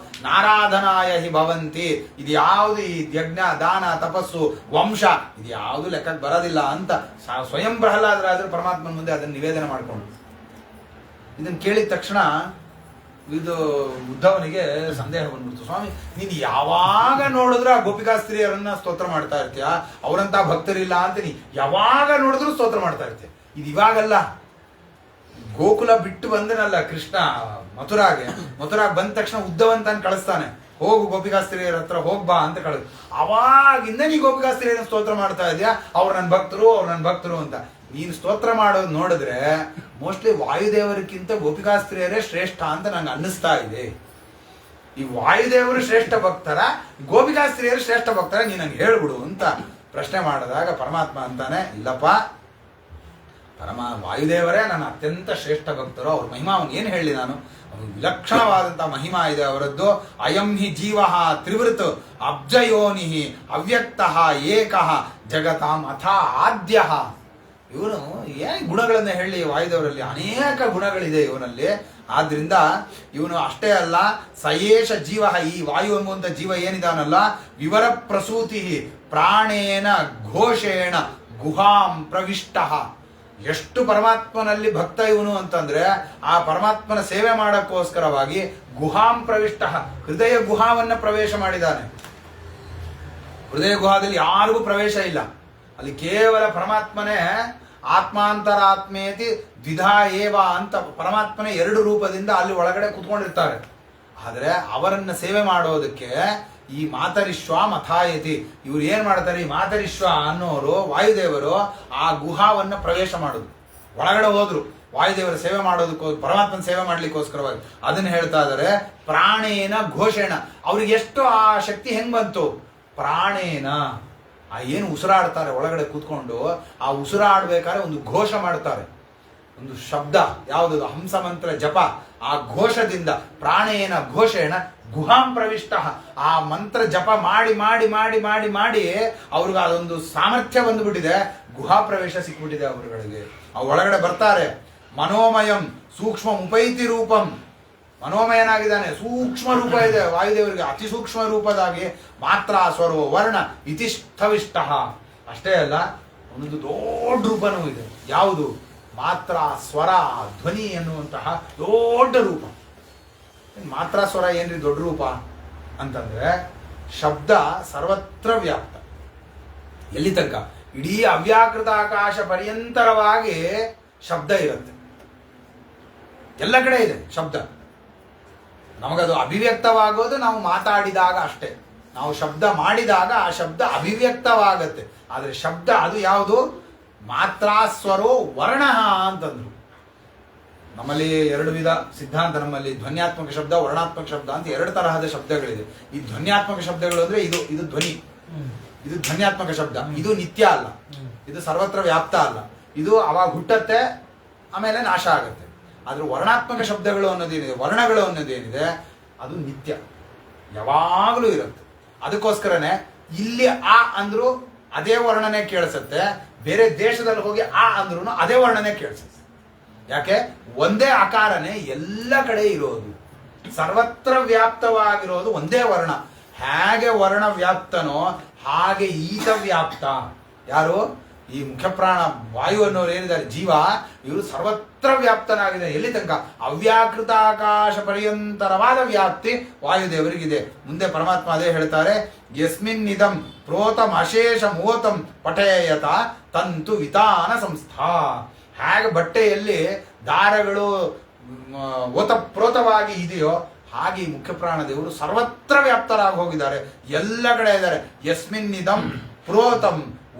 ನಾರಾಧನಾಯ ಹಿ ಭವಂತಿ, ಇದು ಯಾವುದು ಈ ಯಜ್ಞ, ದಾನ, ತಪಸ್ಸು, ವಂಶ, ಇದು ಯಾವುದು ಲೆಕ್ಕಕ್ಕೆ ಬರೋದಿಲ್ಲ ಅಂತ ಸ್ವಯಂ ಪ್ರಹ್ಲಾದರಾಜರು ಪರಮಾತ್ಮನ ಮುಂದೆ ಅದನ್ನು ನಿವೇದನೆ ಮಾಡಿಕೊಂಡು. ಇದನ್ನು ಕೇಳಿದ ತಕ್ಷಣ ಇದು ಉದ್ಧವನಿಗೆ ಸಂದೇಹ ಬಂದ್ಬಿಡ್ತು. ಸ್ವಾಮಿ, ನೀನು ಯಾವಾಗ ನೋಡಿದ್ರು ಆ ಗೋಪಿಕಾ ಸ್ತ್ರೀಯರನ್ನ ಸ್ತೋತ್ರ ಮಾಡ್ತಾ ಇರ್ತೀಯ, ಅವರಂತ ಭಕ್ತರಿಲ್ಲ ಅಂತ ನೀ ಯಾವಾಗ ನೋಡಿದ್ರು ಸ್ತೋತ್ರ ಮಾಡ್ತಾ ಇರ್ತೀಯ. ಇದು ಇವಾಗಲ್ಲ, ಗೋಕುಲ ಬಿಟ್ಟು ಬಂದನಲ್ಲ ಕೃಷ್ಣ ಮಥುರಾಗೆ ಬಂದ ತಕ್ಷಣ ಉದ್ಧವಂತಾನ್ ಕಳಿಸ್ತಾನೆ, ಹೋಗು ಗೋಪಿಕಾಸ್ತ್ರೀಯರ ಹತ್ರ ಹೋಗ್ಬಾ ಅಂತ ಕಳಿಸ್. ಅವಾಗಿಂದ ನೀ ಗೋಪಿಕಾಸ್ತ್ರೀಯರನ್ನ ಸ್ತೋತ್ರ ಮಾಡ್ತಾ ಇದೆಯಾ, ಅವ್ರು ನನ್ನ ಭಕ್ತರು ಅಂತ. ನೀನು ಸ್ತೋತ್ರ ಮಾಡೋದು ನೋಡಿದ್ರೆ ಮೋಸ್ಟ್ಲಿ ವಾಯುದೇವರಿಗಿಂತ ಗೋಪಿಕಾಸ್ತ್ರೀಯರೇ ಶ್ರೇಷ್ಠ ಅಂತ ನಂಗೆ ಅನ್ನಿಸ್ತಾ ಇದೆ. ಈ ವಾಯುದೇವರು ಶ್ರೇಷ್ಠ ಭಕ್ತರ, ಗೋಪಿಕಾಸ್ತ್ರೀಯರು ಶ್ರೇಷ್ಠ ಭಕ್ತರ, ನೀ ನಂಗೆ ಹೇಳ್ಬಿಡು ಅಂತ ಪ್ರಶ್ನೆ ಮಾಡಿದಾಗ ಪರಮಾತ್ಮ ಅಂತಾನೆ, ಇಲ್ಲಪ್ಪ, ವಾಯುದೇವರೇ ನನ್ನ ಅತ್ಯಂತ ಶ್ರೇಷ್ಠ ಭಕ್ತರು, ಅವ್ರ ಮಹಿಮಾ ಅವನು ಏನು ಹೇಳಿ ನಾನು, ಅವನು ವಿಲಕ್ಷಣವಾದಂಥ ಮಹಿಮಾ ಇದೆ ಅವರದ್ದು. ಅಯಂ ಹಿ ಜೀವ ತ್ರಿವೃತ್ ಅಬ್ಜಯೋನಿ ಅವ್ಯಕ್ತ ಏಕಃ ಜಗತಾಂ ಅಥ ಆದ್ಯ. ಇವನು ಏನು ಗುಣಗಳನ್ನು ಹೇಳಿ, ವಾಯುದೇವರಲ್ಲಿ ಅನೇಕ ಗುಣಗಳಿದೆ ಇವನಲ್ಲಿ. ಆದ್ರಿಂದ ಇವನು ಅಷ್ಟೇ ಅಲ್ಲ, ಸಯೇಷ ಜೀವ, ಈ ವಾಯು ಎಂಬುವಂಥ ಜೀವ ಏನಿದಾನಲ್ಲ, ವಿವರ ಪ್ರಸೂತಿ ಪ್ರಾಣೇನ ಘೋಷೇಣ ಗುಹಾಂ ಪ್ರವಿಷ್ಟ. ಎಷ್ಟು ಪರಮಾತ್ಮನಲ್ಲಿ ಭಕ್ತ ಇವನು ಅಂತಂದ್ರೆ, ಆ ಪರಮಾತ್ಮನ ಸೇವೆ ಮಾಡಕ್ಕೋಸ್ಕರವಾಗಿ ಗುಹಾಂ ಪ್ರವಿಷ್ಟ, ಹೃದಯ ಗುಹಾವನ್ನ ಪ್ರವೇಶ ಮಾಡಿದ್ದಾನೆ. ಹೃದಯ ಗುಹಾದಲ್ಲಿ ಯಾರಿಗೂ ಪ್ರವೇಶ ಇಲ್ಲ, ಅಲ್ಲಿ ಕೇವಲ ಪರಮಾತ್ಮನೇ ಆತ್ಮಾಂತರಾತ್ಮೇತಿ ದ್ವಿಧಾ ಏವ ಅಂತ ಪರಮಾತ್ಮನೇ 2 ರೂಪದಿಂದ ಅಲ್ಲಿ ಒಳಗಡೆ ಕುತ್ಕೊಂಡಿರ್ತಾರೆ. ಆದರೆ ಅವರನ್ನ ಸೇವೆ ಮಾಡೋದಕ್ಕೆ ಈ ಮಾತರಿಶ್ವ ಮಥಾಯತಿ, ಇವ್ರು ಏನ್ ಮಾಡ್ತಾರೆ, ಈ ಮಾತರಿಶ್ವ ಅನ್ನೋರು ವಾಯುದೇವರು ಆ ಗುಹಾವನ್ನ ಪ್ರವೇಶ ಮಾಡೋದು, ಒಳಗಡೆ ಹೋದ್ರು ವಾಯುದೇವರ ಸೇವೆ ಮಾಡೋದಕ್ಕೋ ಪರಮಾತ್ಮನ ಸೇವೆ ಮಾಡ್ಲಿಕ್ಕೋಸ್ಕರವಾಗಿ. ಅದನ್ನ ಹೇಳ್ತಾ ಇದ್ದಾರೆ, ಪ್ರಾಣೇನ ಘೋಷೇಣ. ಅವ್ರಿಗೆ ಎಷ್ಟು ಆ ಶಕ್ತಿ ಹೆಂಗ್ ಬಂತು, ಪ್ರಾಣೇನ, ಆ ಏನು ಉಸಿರಾಡ್ತಾರೆ ಒಳಗಡೆ ಕೂತ್ಕೊಂಡು, ಆ ಉಸಿರಾಡ್ಬೇಕಾದ್ರೆ ಒಂದು ಘೋಷ ಮಾಡ್ತಾರೆ, ಒಂದು ಶಬ್ದ ಯಾವುದು, ಹಂಸ ಮಂತ್ರ ಜಪ, ಆ ಘೋಷದಿಂದ ಪ್ರಾಣೇನ ಘೋಷೇಣ ಗುಹಾಂ ಪ್ರವಿಷ್ಟ. ಆ ಮಂತ್ರ ಜಪ ಮಾಡಿ ಮಾಡಿ ಮಾಡಿ ಮಾಡಿ ಮಾಡಿ ಅವ್ರಿಗೆ ಅದೊಂದು ಸಾಮರ್ಥ್ಯ ಬಂದುಬಿಟ್ಟಿದೆ, ಗುಹಾ ಪ್ರವೇಶ ಸಿಕ್ಬಿಟ್ಟಿದೆ ಅವರುಗಳಿಗೆ. ಆ ಒಳಗಡೆ ಬರ್ತಾರೆ. ಮನೋಮಯಂ ಸೂಕ್ಷ್ಮ ಉಪೈತಿ ರೂಪಂ, ಮನೋಮಯನಾಗಿದ್ದಾನೆ, ಸೂಕ್ಷ್ಮ ರೂಪ ಇದೆ ವಾಯುದೇವರಿಗೆ, ಅತಿ ಸೂಕ್ಷ್ಮ ರೂಪದಾಗಿ ಮಾತ್ರ ಸ್ವರೋ ವರ್ಣ ಇತಿಷ್ಠವಿಷ್ಟ. ಅಷ್ಟೇ ಅಲ್ಲ, ಒಂದೊಂದು ದೊಡ್ಡ ರೂಪನೂ ಇದೆ. ಯಾವುದು, ಮಾತ್ರ ಸ್ವರ ಧ್ವನಿ ಎನ್ನುವಂತಹ ದೊಡ್ಡ ರೂಪ. ಮಾತ್ರ ಸ್ವರ ಏನ್ರಿ ದೊಡ್ಡ ರೂಪ ಅಂತಂದ್ರೆ, ಶಬ್ದ ಸರ್ವತ್ರ ವ್ಯಾಪ್ತ. ಎಲ್ಲಿ ತನಕ, ಇಡೀ ಅವ್ಯಾಕೃತ ಆಕಾಶ ಪರ್ಯಂತರವಾಗಿ ಶಬ್ದ ಇರುತ್ತೆ, ಎಲ್ಲ ಕಡೆ ಇದೆ ಶಬ್ದ. ನಮಗದು ಅಭಿವ್ಯಕ್ತವಾಗೋದು ನಾವು ಮಾತಾಡಿದಾಗ ಅಷ್ಟೇ, ನಾವು ಶಬ್ದ ಮಾಡಿದಾಗ ಆ ಶಬ್ದ ಅಭಿವ್ಯಕ್ತವಾಗತ್ತೆ. ಆದರೆ ಶಬ್ದ ಅದು ಯಾವುದು, ಮಾತ್ರಾಸ್ವರೋ ವರ್ಣ ಅಂತಂದ್ರು. ನಮ್ಮಲ್ಲಿ 2 ವಿಧ ಸಿದ್ಧಾಂತ, ನಮ್ಮಲ್ಲಿ ಧ್ವನ್ಯಾತ್ಮಕ ಶಬ್ದ, ವರ್ಣಾತ್ಮಕ ಶಬ್ದ ಅಂತ 2 ತರಹದ ಶಬ್ದಗಳಿದೆ. ಈ ಧ್ವನ್ಯಾತ್ಮಕ ಶಬ್ದಗಳು ಅಂದ್ರೆ ಇದು ಧ್ವನಿ, ಇದು ಧ್ವನ್ಯಾತ್ಮಕ ಶಬ್ದ, ಇದು ನಿತ್ಯ ಅಲ್ಲ, ಇದು ಸರ್ವತ್ರ ವ್ಯಾಪ್ತ ಅಲ್ಲ, ಇದು ಅವಾಗ ಹುಟ್ಟತ್ತೆ ಆಮೇಲೆ ನಾಶ ಆಗತ್ತೆ. ಆದ್ರೆ ವರ್ಣಾತ್ಮಕ ಶಬ್ದಗಳು ಅನ್ನೋದೇನಿದೆ, ವರ್ಣಗಳು ಅನ್ನೋದೇನಿದೆ, ಅದು ನಿತ್ಯ, ಯಾವಾಗಲೂ ಇರುತ್ತೆ. ಅದಕ್ಕೋಸ್ಕರನೇ ಇಲ್ಲಿ ಆ ಅಂದ್ರು ಅದೇ ವರ್ಣನೆ ಕೇಳಿಸುತ್ತೆ, ಬೇರೆ ದೇಶದಲ್ಲಿ ಹೋಗಿ ಆ ಅಂದ್ರೂ ಅದೇ ವರ್ಣನೆ ಕೇಳಿಸುತ್ತೆ. ಯಾಕೆ, ಒಂದೇ ಆಕಾರನೇ ಎಲ್ಲ ಕಡೆ ಇರೋದು, ಸರ್ವತ್ರ ವ್ಯಾಪ್ತವಾಗಿರೋದು ಒಂದೇ ವರ್ಣ. ಹೇಗೆ ವರ್ಣ ವ್ಯಾಪ್ತನೋ ಹಾಗೆ ಈತ ವ್ಯಾಪ್ತ. ಯಾರು, ಈ ಮುಖ್ಯಪ್ರಾಣ ವಾಯು ಅನ್ನೋರು ಏನಿದ್ದಾರೆ ಜೀವ, ಇವರು ಸರ್ವತ್ರ ವ್ಯಾಪ್ತನಾಗಿದೆ. ಎಲ್ಲಿ ತನಕ, ಅವ್ಯಾಕೃತಾಕಾಶ ಪರ್ಯಂತರವಾದ ವ್ಯಾಪ್ತಿ ವಾಯುದೇವರಿಗಿದೆ. ಮುಂದೆ ಪರಮಾತ್ಮ ಅದೇ ಹೇಳ್ತಾರೆ, ಯಸ್ಮಿನ್ ಇದಂ ಪ್ರೋತಂ ಅಶೇಷ ಮೋತಂ ಪಠೇಯತ ತಂತು ವಿತಾನ ಸಂಸ್ಥಾ. ಹೇಗೆ ಬಟ್ಟೆಯಲ್ಲಿ ದಾರಗಳು ಓತಪ್ರೋತವಾಗಿ ಇದೆಯೋ ಹಾಗೆ ಈ ಮುಖ್ಯಪ್ರಾಣ ದೇವರು ಸರ್ವತ್ರ ವ್ಯಾಪ್ತರಾಗಿ ಹೋಗಿದ್ದಾರೆ, ಎಲ್ಲ ಕಡೆ ಇದ್ದಾರೆ. ಯಸ್ಮಿನ್ ಇದಂ ಪ್ರೋತಂ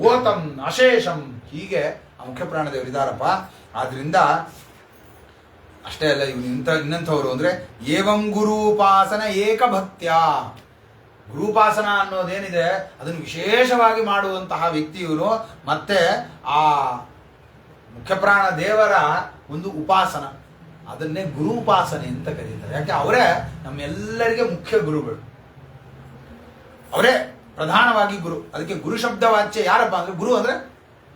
ಓತಂ ಅಶೇಷಂ, ಹೀಗೆ ಆ ಮುಖ್ಯಪ್ರಾಣ ದೇವರು ಇದ್ದಾರಪ್ಪ. ಆದ್ರಿಂದ ಅಷ್ಟೇ ಅಲ್ಲ, ಇವನು ಇನ್ನಂಥವ್ರು ಅಂದ್ರೆ ಏವಂ ಗುರುಪಾಸನ ಏಕಭಕ್ತ್ಯ. ಗುರುಪಾಸನ ಅನ್ನೋದೇನಿದೆ ಅದನ್ನು ವಿಶೇಷವಾಗಿ ಮಾಡುವಂತಹ ವ್ಯಕ್ತಿ ಇವನು. ಮತ್ತೆ ಆ ಮುಖ್ಯಪ್ರಾಣ ದೇವರ ಒಂದು ಉಪಾಸನ, ಅದನ್ನೇ ಗುರುಪಾಸನೆ ಅಂತ ಕರೀತಾರೆ. ಯಾಕೆ, ಅವರೇ ನಮ್ಮೆಲ್ಲರಿಗೆ ಮುಖ್ಯ ಗುರುಗಳು, ಅವರೇ ಪ್ರಧಾನವಾಗಿ ಗುರು. ಅದಕ್ಕೆ ಗುರು ಶಬ್ದ ವಾಚ್ಯ ಯಾರಪ್ಪ ಅಂದ್ರೆ, ಗುರು ಅಂದ್ರೆ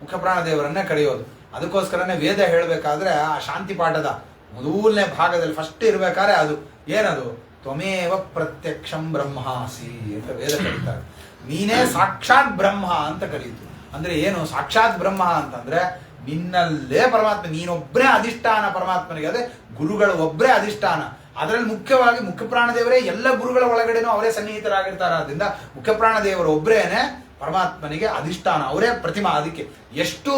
ಮುಖ್ಯಪ್ರಾಣ ದೇವರನ್ನೇ ಕರೆಯೋದು. ಅದಕ್ಕೋಸ್ಕರನೇ ವೇದ ಹೇಳಬೇಕಾದ್ರೆ ಆ ಶಾಂತಿ ಪಾಠದ ಮೊದಲನೇ ಭಾಗದಲ್ಲಿ ಫಸ್ಟ್ ಇರ್ಬೇಕಾದ್ರೆ ಅದು ಏನದು, ತ್ವಮೇವ ಪ್ರತ್ಯಕ್ಷಂ ಬ್ರಹ್ಮಾಸಿ ಅಂತ ವೇದ ಕರೀತಾರೆ. ನೀನೇ ಸಾಕ್ಷಾತ್ ಬ್ರಹ್ಮ ಅಂತ ಕರೀತು. ಅಂದ್ರೆ ಏನು ಸಾಕ್ಷಾತ್ ಬ್ರಹ್ಮ ಅಂತಂದ್ರೆ, ನಿನ್ನಲ್ಲೇ ಪರಮಾತ್ಮ, ನೀನೊಬ್ಬರೇ ಅಧಿಷ್ಠಾನ ಪರಮಾತ್ಮನಿಗೆ. ಅದೇ ಗುರುಗಳು ಒಬ್ಬರೇ ಅಧಿಷ್ಠಾನ. ಅದರಲ್ಲಿ ಮುಖ್ಯವಾಗಿ ಮುಖ್ಯಪ್ರಾಣ ದೇವರೇ ಎಲ್ಲ ಗುರುಗಳ ಒಳಗಡೆನೂ ಅವರೇ ಸನ್ನಿಹಿತರಾಗಿರ್ತಾರೆ. ಅದರಿಂದ ಮುಖ್ಯಪ್ರಾಣ ದೇವರು ಒಬ್ಬರೇನೆ ಪರಮಾತ್ಮನಿಗೆ ಅಧಿಷ್ಠಾನ, ಅವರೇ ಪ್ರತಿಮಾ. ಅದಕ್ಕೆ ಎಷ್ಟು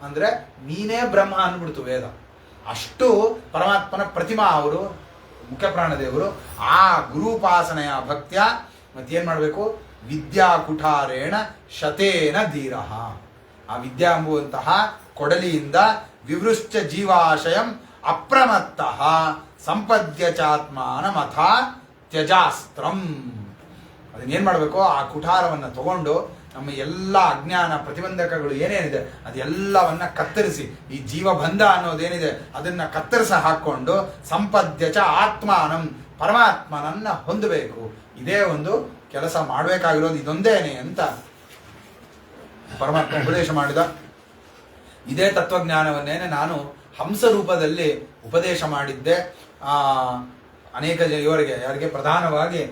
ಅಂದ್ರೆ ನೀನೇ ಬ್ರಹ್ಮ ಅಂದ್ಬಿಡ್ತು ವೇದ, ಅಷ್ಟು ಪರಮಾತ್ಮನ ಪ್ರತಿಮಾ ಅವರು ಮುಖ್ಯಪ್ರಾಣ ದೇವರು. ಆ ಗುರುಪಾಸನೆಯ ಭಕ್ತ್ಯ ಮತ್ತೇನ್ ಮಾಡಬೇಕು, ವಿದ್ಯಾ ಕುಠಾರೇಣ ಶತೇನ ಧೀರಃ. ಆ ವಿದ್ಯಾ ಎಂಬುವಂತಹ ಕೊಡಲಿಯಿಂದ ವಿವೃಶ್ಚ ಜೀವಾಶಯಂ ಅಪ್ರಮತ್ತಃ ಸಂಪದ್ಯ ಚಾತ್ಮಾನ ಮಥಾ ತ್ಯಜಾಸ್ತ್ರಂ. ಅದನ್ನೇನ್ ಮಾಡಬೇಕು, ಆ ಕುಠಾರವನ್ನು ತಗೊಂಡು ನಮ್ಮ ಎಲ್ಲ ಅಜ್ಞಾನ ಪ್ರತಿಬಂಧಕಗಳು ಏನೇನಿದೆ ಅದೆಲ್ಲವನ್ನ ಕತ್ತರಿಸಿ ಈ ಜೀವಬಂಧ ಅನ್ನೋದೇನಿದೆ ಅದನ್ನ ಕತ್ತರಿಸ ಹಾಕೊಂಡು ಸಂಪದ್ಯಚ ಆತ್ಮಾನಂ ಪರಮಾತ್ಮನನ್ನ ಹೊಂದಬೇಕು. ಇದೇ ಒಂದು ಕೆಲಸ ಮಾಡಬೇಕಾಗಿರೋದು ಇದೊಂದೇನೆ ಅಂತ ಪರಮಾತ್ಮ ಉಪದೇಶ ಮಾಡಿದ. ಇದೇ ತತ್ವಜ್ಞಾನವನ್ನೇನೆ ನಾನು ಹಂಸ ರೂಪದಲ್ಲಿ ಉಪದೇಶ ಮಾಡಿದ್ದೆ ಅನೇಕ ಇವರಿಗೆ, ಯಾರಿಗೆ ಪ್ರಧಾನವಾಗಿ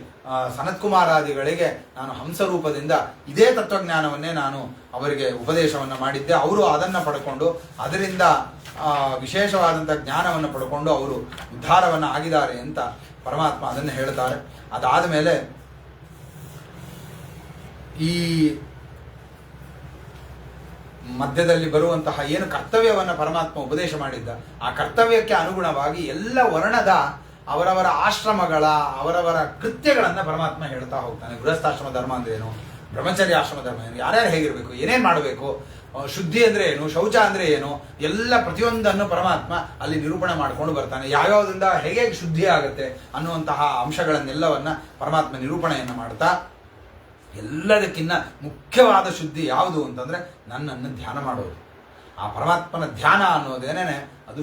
ಸನತ್ಕುಮಾರಾದಿಗಳಿಗೆ ನಾನು ಹಂಸ ರೂಪದಿಂದ ಇದೇ ತತ್ವಜ್ಞಾನವನ್ನೇ ನಾನು ಅವರಿಗೆ ಉಪದೇಶವನ್ನು ಮಾಡಿದ್ದೆ. ಅವರು ಅದನ್ನು ಪಡ್ಕೊಂಡು ಅದರಿಂದ ವಿಶೇಷವಾದಂಥ ಜ್ಞಾನವನ್ನು ಪಡ್ಕೊಂಡು ಅವರು ಉದ್ಧಾರವನ್ನು ಆಗಿದ್ದಾರೆ ಅಂತ ಪರಮಾತ್ಮ ಅದನ್ನು ಹೇಳ್ತಾರೆ. ಅದಾದ ಮೇಲೆ ಈ ಮಧ್ಯದಲ್ಲಿ ಬರುವಂತಹ ಏನು ಕರ್ತವ್ಯವನ್ನು ಪರಮಾತ್ಮ ಉಪದೇಶ ಮಾಡಿದ್ದ, ಆ ಕರ್ತವ್ಯಕ್ಕೆ ಅನುಗುಣವಾಗಿ ಎಲ್ಲ ವರ್ಣದ ಅವರವರ ಆಶ್ರಮಗಳ ಅವರವರ ಕೃತ್ಯಗಳನ್ನು ಪರಮಾತ್ಮ ಹೇಳ್ತಾ ಹೋಗ್ತಾನೆ. ಗೃಹಸ್ಥಾಶ್ರಮ ಧರ್ಮ ಅಂದ್ರೆ ಏನು, ಬ್ರಹ್ಮಚರ್ಯ ಆಶ್ರಮ ಧರ್ಮ ಏನು, ಯಾರ್ಯಾರು ಹೇಗಿರಬೇಕು, ಏನೇನು ಮಾಡಬೇಕು, ಶುದ್ಧಿ ಅಂದ್ರೆ ಏನು, ಶೌಚ ಅಂದ್ರೆ ಏನು, ಎಲ್ಲ ಪ್ರತಿಯೊಂದನ್ನು ಪರಮಾತ್ಮ ಅಲ್ಲಿ ನಿರೂಪಣೆ ಮಾಡ್ಕೊಂಡು ಬರ್ತಾನೆ. ಯಾವ್ಯಾವುದರಿಂದ ಹೇಗೆ ಶುದ್ಧಿ ಆಗುತ್ತೆ ಅನ್ನುವಂತಹ ಅಂಶಗಳನ್ನೆಲ್ಲವನ್ನ ಪರಮಾತ್ಮ ನಿರೂಪಣೆಯನ್ನು ಮಾಡ್ತಾ, ಎಲ್ಲದಕ್ಕಿಂತ ಮುಖ್ಯವಾದ ಶುದ್ಧಿ ಯಾವುದು ಅಂತಂದ್ರೆ ನನ್ನನ್ನು ಧ್ಯಾನ ಮಾಡೋದು. ಆ ಪರಮಾತ್ಮನ ಧ್ಯಾನ ಅನ್ನೋದೇನೇನೆ ಅದು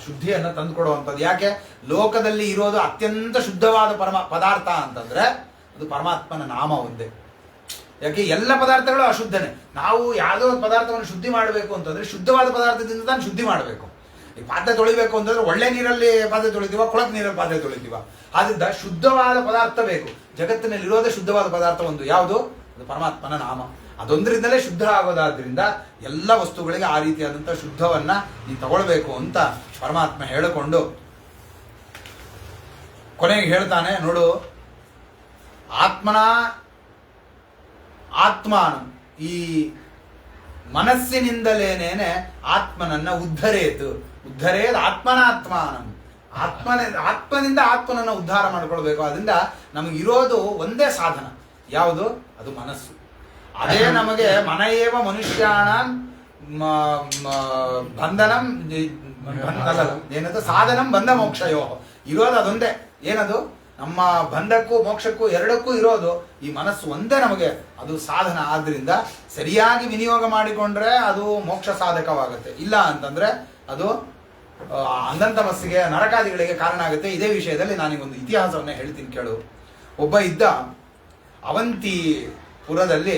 ಶುದ್ಧಿಯನ್ನು ತಂದುಕೊಡುವಂಥದ್ದು. ಯಾಕೆ ಲೋಕದಲ್ಲಿ ಇರೋದು ಅತ್ಯಂತ ಶುದ್ಧವಾದ ಪದಾರ್ಥ ಅಂತಂದ್ರೆ ಅದು ಪರಮಾತ್ಮನ ನಾಮ ಒಂದೇ. ಯಾಕೆ ಎಲ್ಲ ಪದಾರ್ಥಗಳು ಅಶುದ್ಧನೇ. ನಾವು ಯಾವುದೋ ಒಂದು ಪದಾರ್ಥವನ್ನು ಶುದ್ಧಿ ಮಾಡಬೇಕು ಅಂತಂದ್ರೆ ಶುದ್ಧವಾದ ಪದಾರ್ಥದಿಂದ ತಾನು ಶುದ್ಧಿ ಮಾಡಬೇಕು. ಈ ಪಾತ್ರೆ ತೊಳಿಬೇಕು ಅಂತಂದ್ರೆ ಒಳ್ಳೆ ನೀರಲ್ಲಿ ಪಾತ್ರೆ ತೊಳಿತೀವ, ಕೊಳಕ್ ನೀರಲ್ಲಿ ಪಾತ್ರೆ ತೊಳಿತೀವ. ಆದ್ರಿಂದ ಶುದ್ಧವಾದ ಪದಾರ್ಥ ಬೇಕು. ಜಗತ್ತಿನಲ್ಲಿ ಇರೋದೇ ಶುದ್ಧವಾದ ಪದಾರ್ಥ ಒಂದು ಯಾವುದು, ಅದು ಪರಮಾತ್ಮನ ನಾಮ. ಅದೊಂದರಿಂದಲೇ ಶುದ್ಧ ಆಗೋದಾದ್ರಿಂದ ಎಲ್ಲ ವಸ್ತುಗಳಿಗೆ ಆ ರೀತಿಯಾದಂಥ ಶುದ್ಧವನ್ನ ನೀನು ತಗೊಳ್ಬೇಕು ಅಂತ ಪರಮಾತ್ಮ ಹೇಳಿಕೊಂಡು ಕೊನೆಗೆ ಹೇಳ್ತಾನೆ, ನೋಡು ಆತ್ಮಾನ ಈ ಮನಸ್ಸಿನಿಂದಲೇನೇನೆ ಆತ್ಮನನ್ನ ಉದ್ಧರೇದು ಆತ್ಮನಾತ್ಮಾನಂ. ಆತ್ಮನಿಂದ ಆತ್ಮನನ್ನ ಉದ್ಧಾರ ಮಾಡ್ಕೊಳ್ಬೇಕು. ಅದರಿಂದ ನಮಗಿರೋದು ಒಂದೇ ಸಾಧನ, ಯಾವುದು, ಅದು ಮನಸ್ಸು. ಅದೇ ನಮಗೆ ಮನಯೇವ ಮನುಷ್ಯಾಣ ಬಂಧನಂ ಏನದು ಸಾಧನಂ ಬಂಧ ಮೋಕ್ಷಯೋ ಇರೋದು ಅದೊಂದೇ. ಏನದು, ನಮ್ಮ ಬಂಧಕ್ಕೂ ಮೋಕ್ಷಕ್ಕೂ ಎರಡಕ್ಕೂ ಇರೋದು ಈ ಮನಸ್ಸು ಒಂದೇ ನಮಗೆ, ಅದು ಸಾಧನ. ಆದ್ರಿಂದ ಸರಿಯಾಗಿ ವಿನಿಯೋಗ ಮಾಡಿಕೊಂಡ್ರೆ ಅದು ಮೋಕ್ಷ ಸಾಧಕವಾಗುತ್ತೆ. ಇಲ್ಲ ಅಂತಂದ್ರೆ ಅದು ಅಂಧಂತಮಸ್ಸಿಗೆ ನರಕಾದಿಗಳಿಗೆ ಕಾರಣ ಆಗುತ್ತೆ. ಇದೇ ವಿಷಯದಲ್ಲಿ ನಾನೀಗೊಂದು ಇತಿಹಾಸವನ್ನ ಹೇಳ್ತೀನಿ ಕೇಳು. ಒಬ್ಬ ಇದ್ದ, ಅವಂತಿಪುರದಲ್ಲಿ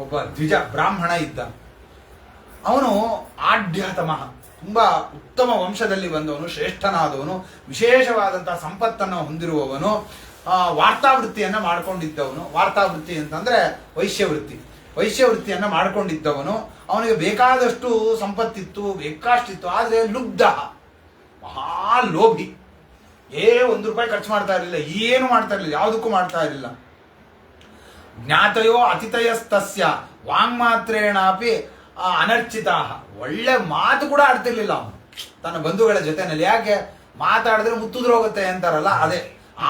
ಒಬ್ಬ ದ್ವಿಜ ಬ್ರಾಹ್ಮಣ ಇದ್ದ. ಅವನು ಆಢ್ಯತಮಃ, ತುಂಬಾ ಉತ್ತಮ ವಂಶದಲ್ಲಿ ಬಂದವನು, ಶ್ರೇಷ್ಠನಾದವನು, ವಿಶೇಷವಾದಂತಹ ಸಂಪತ್ತನ್ನು ಹೊಂದಿರುವವನು, ವಾರ್ತಾವೃತ್ತಿಯನ್ನ ಮಾಡ್ಕೊಂಡಿದ್ದವನು. ವಾರ್ತಾವೃತ್ತಿ ಅಂತಂದ್ರೆ ವೈಶ್ಯವೃತ್ತಿಯನ್ನ ಮಾಡ್ಕೊಂಡಿದ್ದವನು. ಅವನಿಗೆ ಬೇಕಾದಷ್ಟು ಸಂಪತ್ತಿತ್ತು, ಬೇಕಾಷ್ಟಿತ್ತು. ಆದ್ರೆ ಲುಬ್ಧ, ಮಹಾಲೋಭಿ. ₹1 ಖರ್ಚು ಮಾಡ್ತಾ ಇರಲಿಲ್ಲ, ಏನು ಮಾಡ್ತಾ ಇರಲಿಲ್ಲ, ಯಾವುದಕ್ಕೂ ಮಾಡ್ತಾ ಇರಲಿಲ್ಲ. ಜ್ಞಾತಯೋ ಅತಿಥಯಸ್ತಸ್ಯ ವಾಂಗ್ಮಾತ್ರೇಣಾಪಿ ಅನರ್ಚಿತಾ. ಒಳ್ಳೆ ಮಾತು ಕೂಡ ಆಡ್ತಿರ್ಲಿಲ್ಲ ಅವನು ತನ್ನ ಬಂಧುಗಳ ಜೊತೆನಲ್ಲಿ. ಯಾಕೆ, ಮಾತಾಡಿದ್ರೆ ಮುತ್ತುದ್ರು ಹೋಗುತ್ತೆ ಅಂತಾರಲ್ಲ, ಅದೇ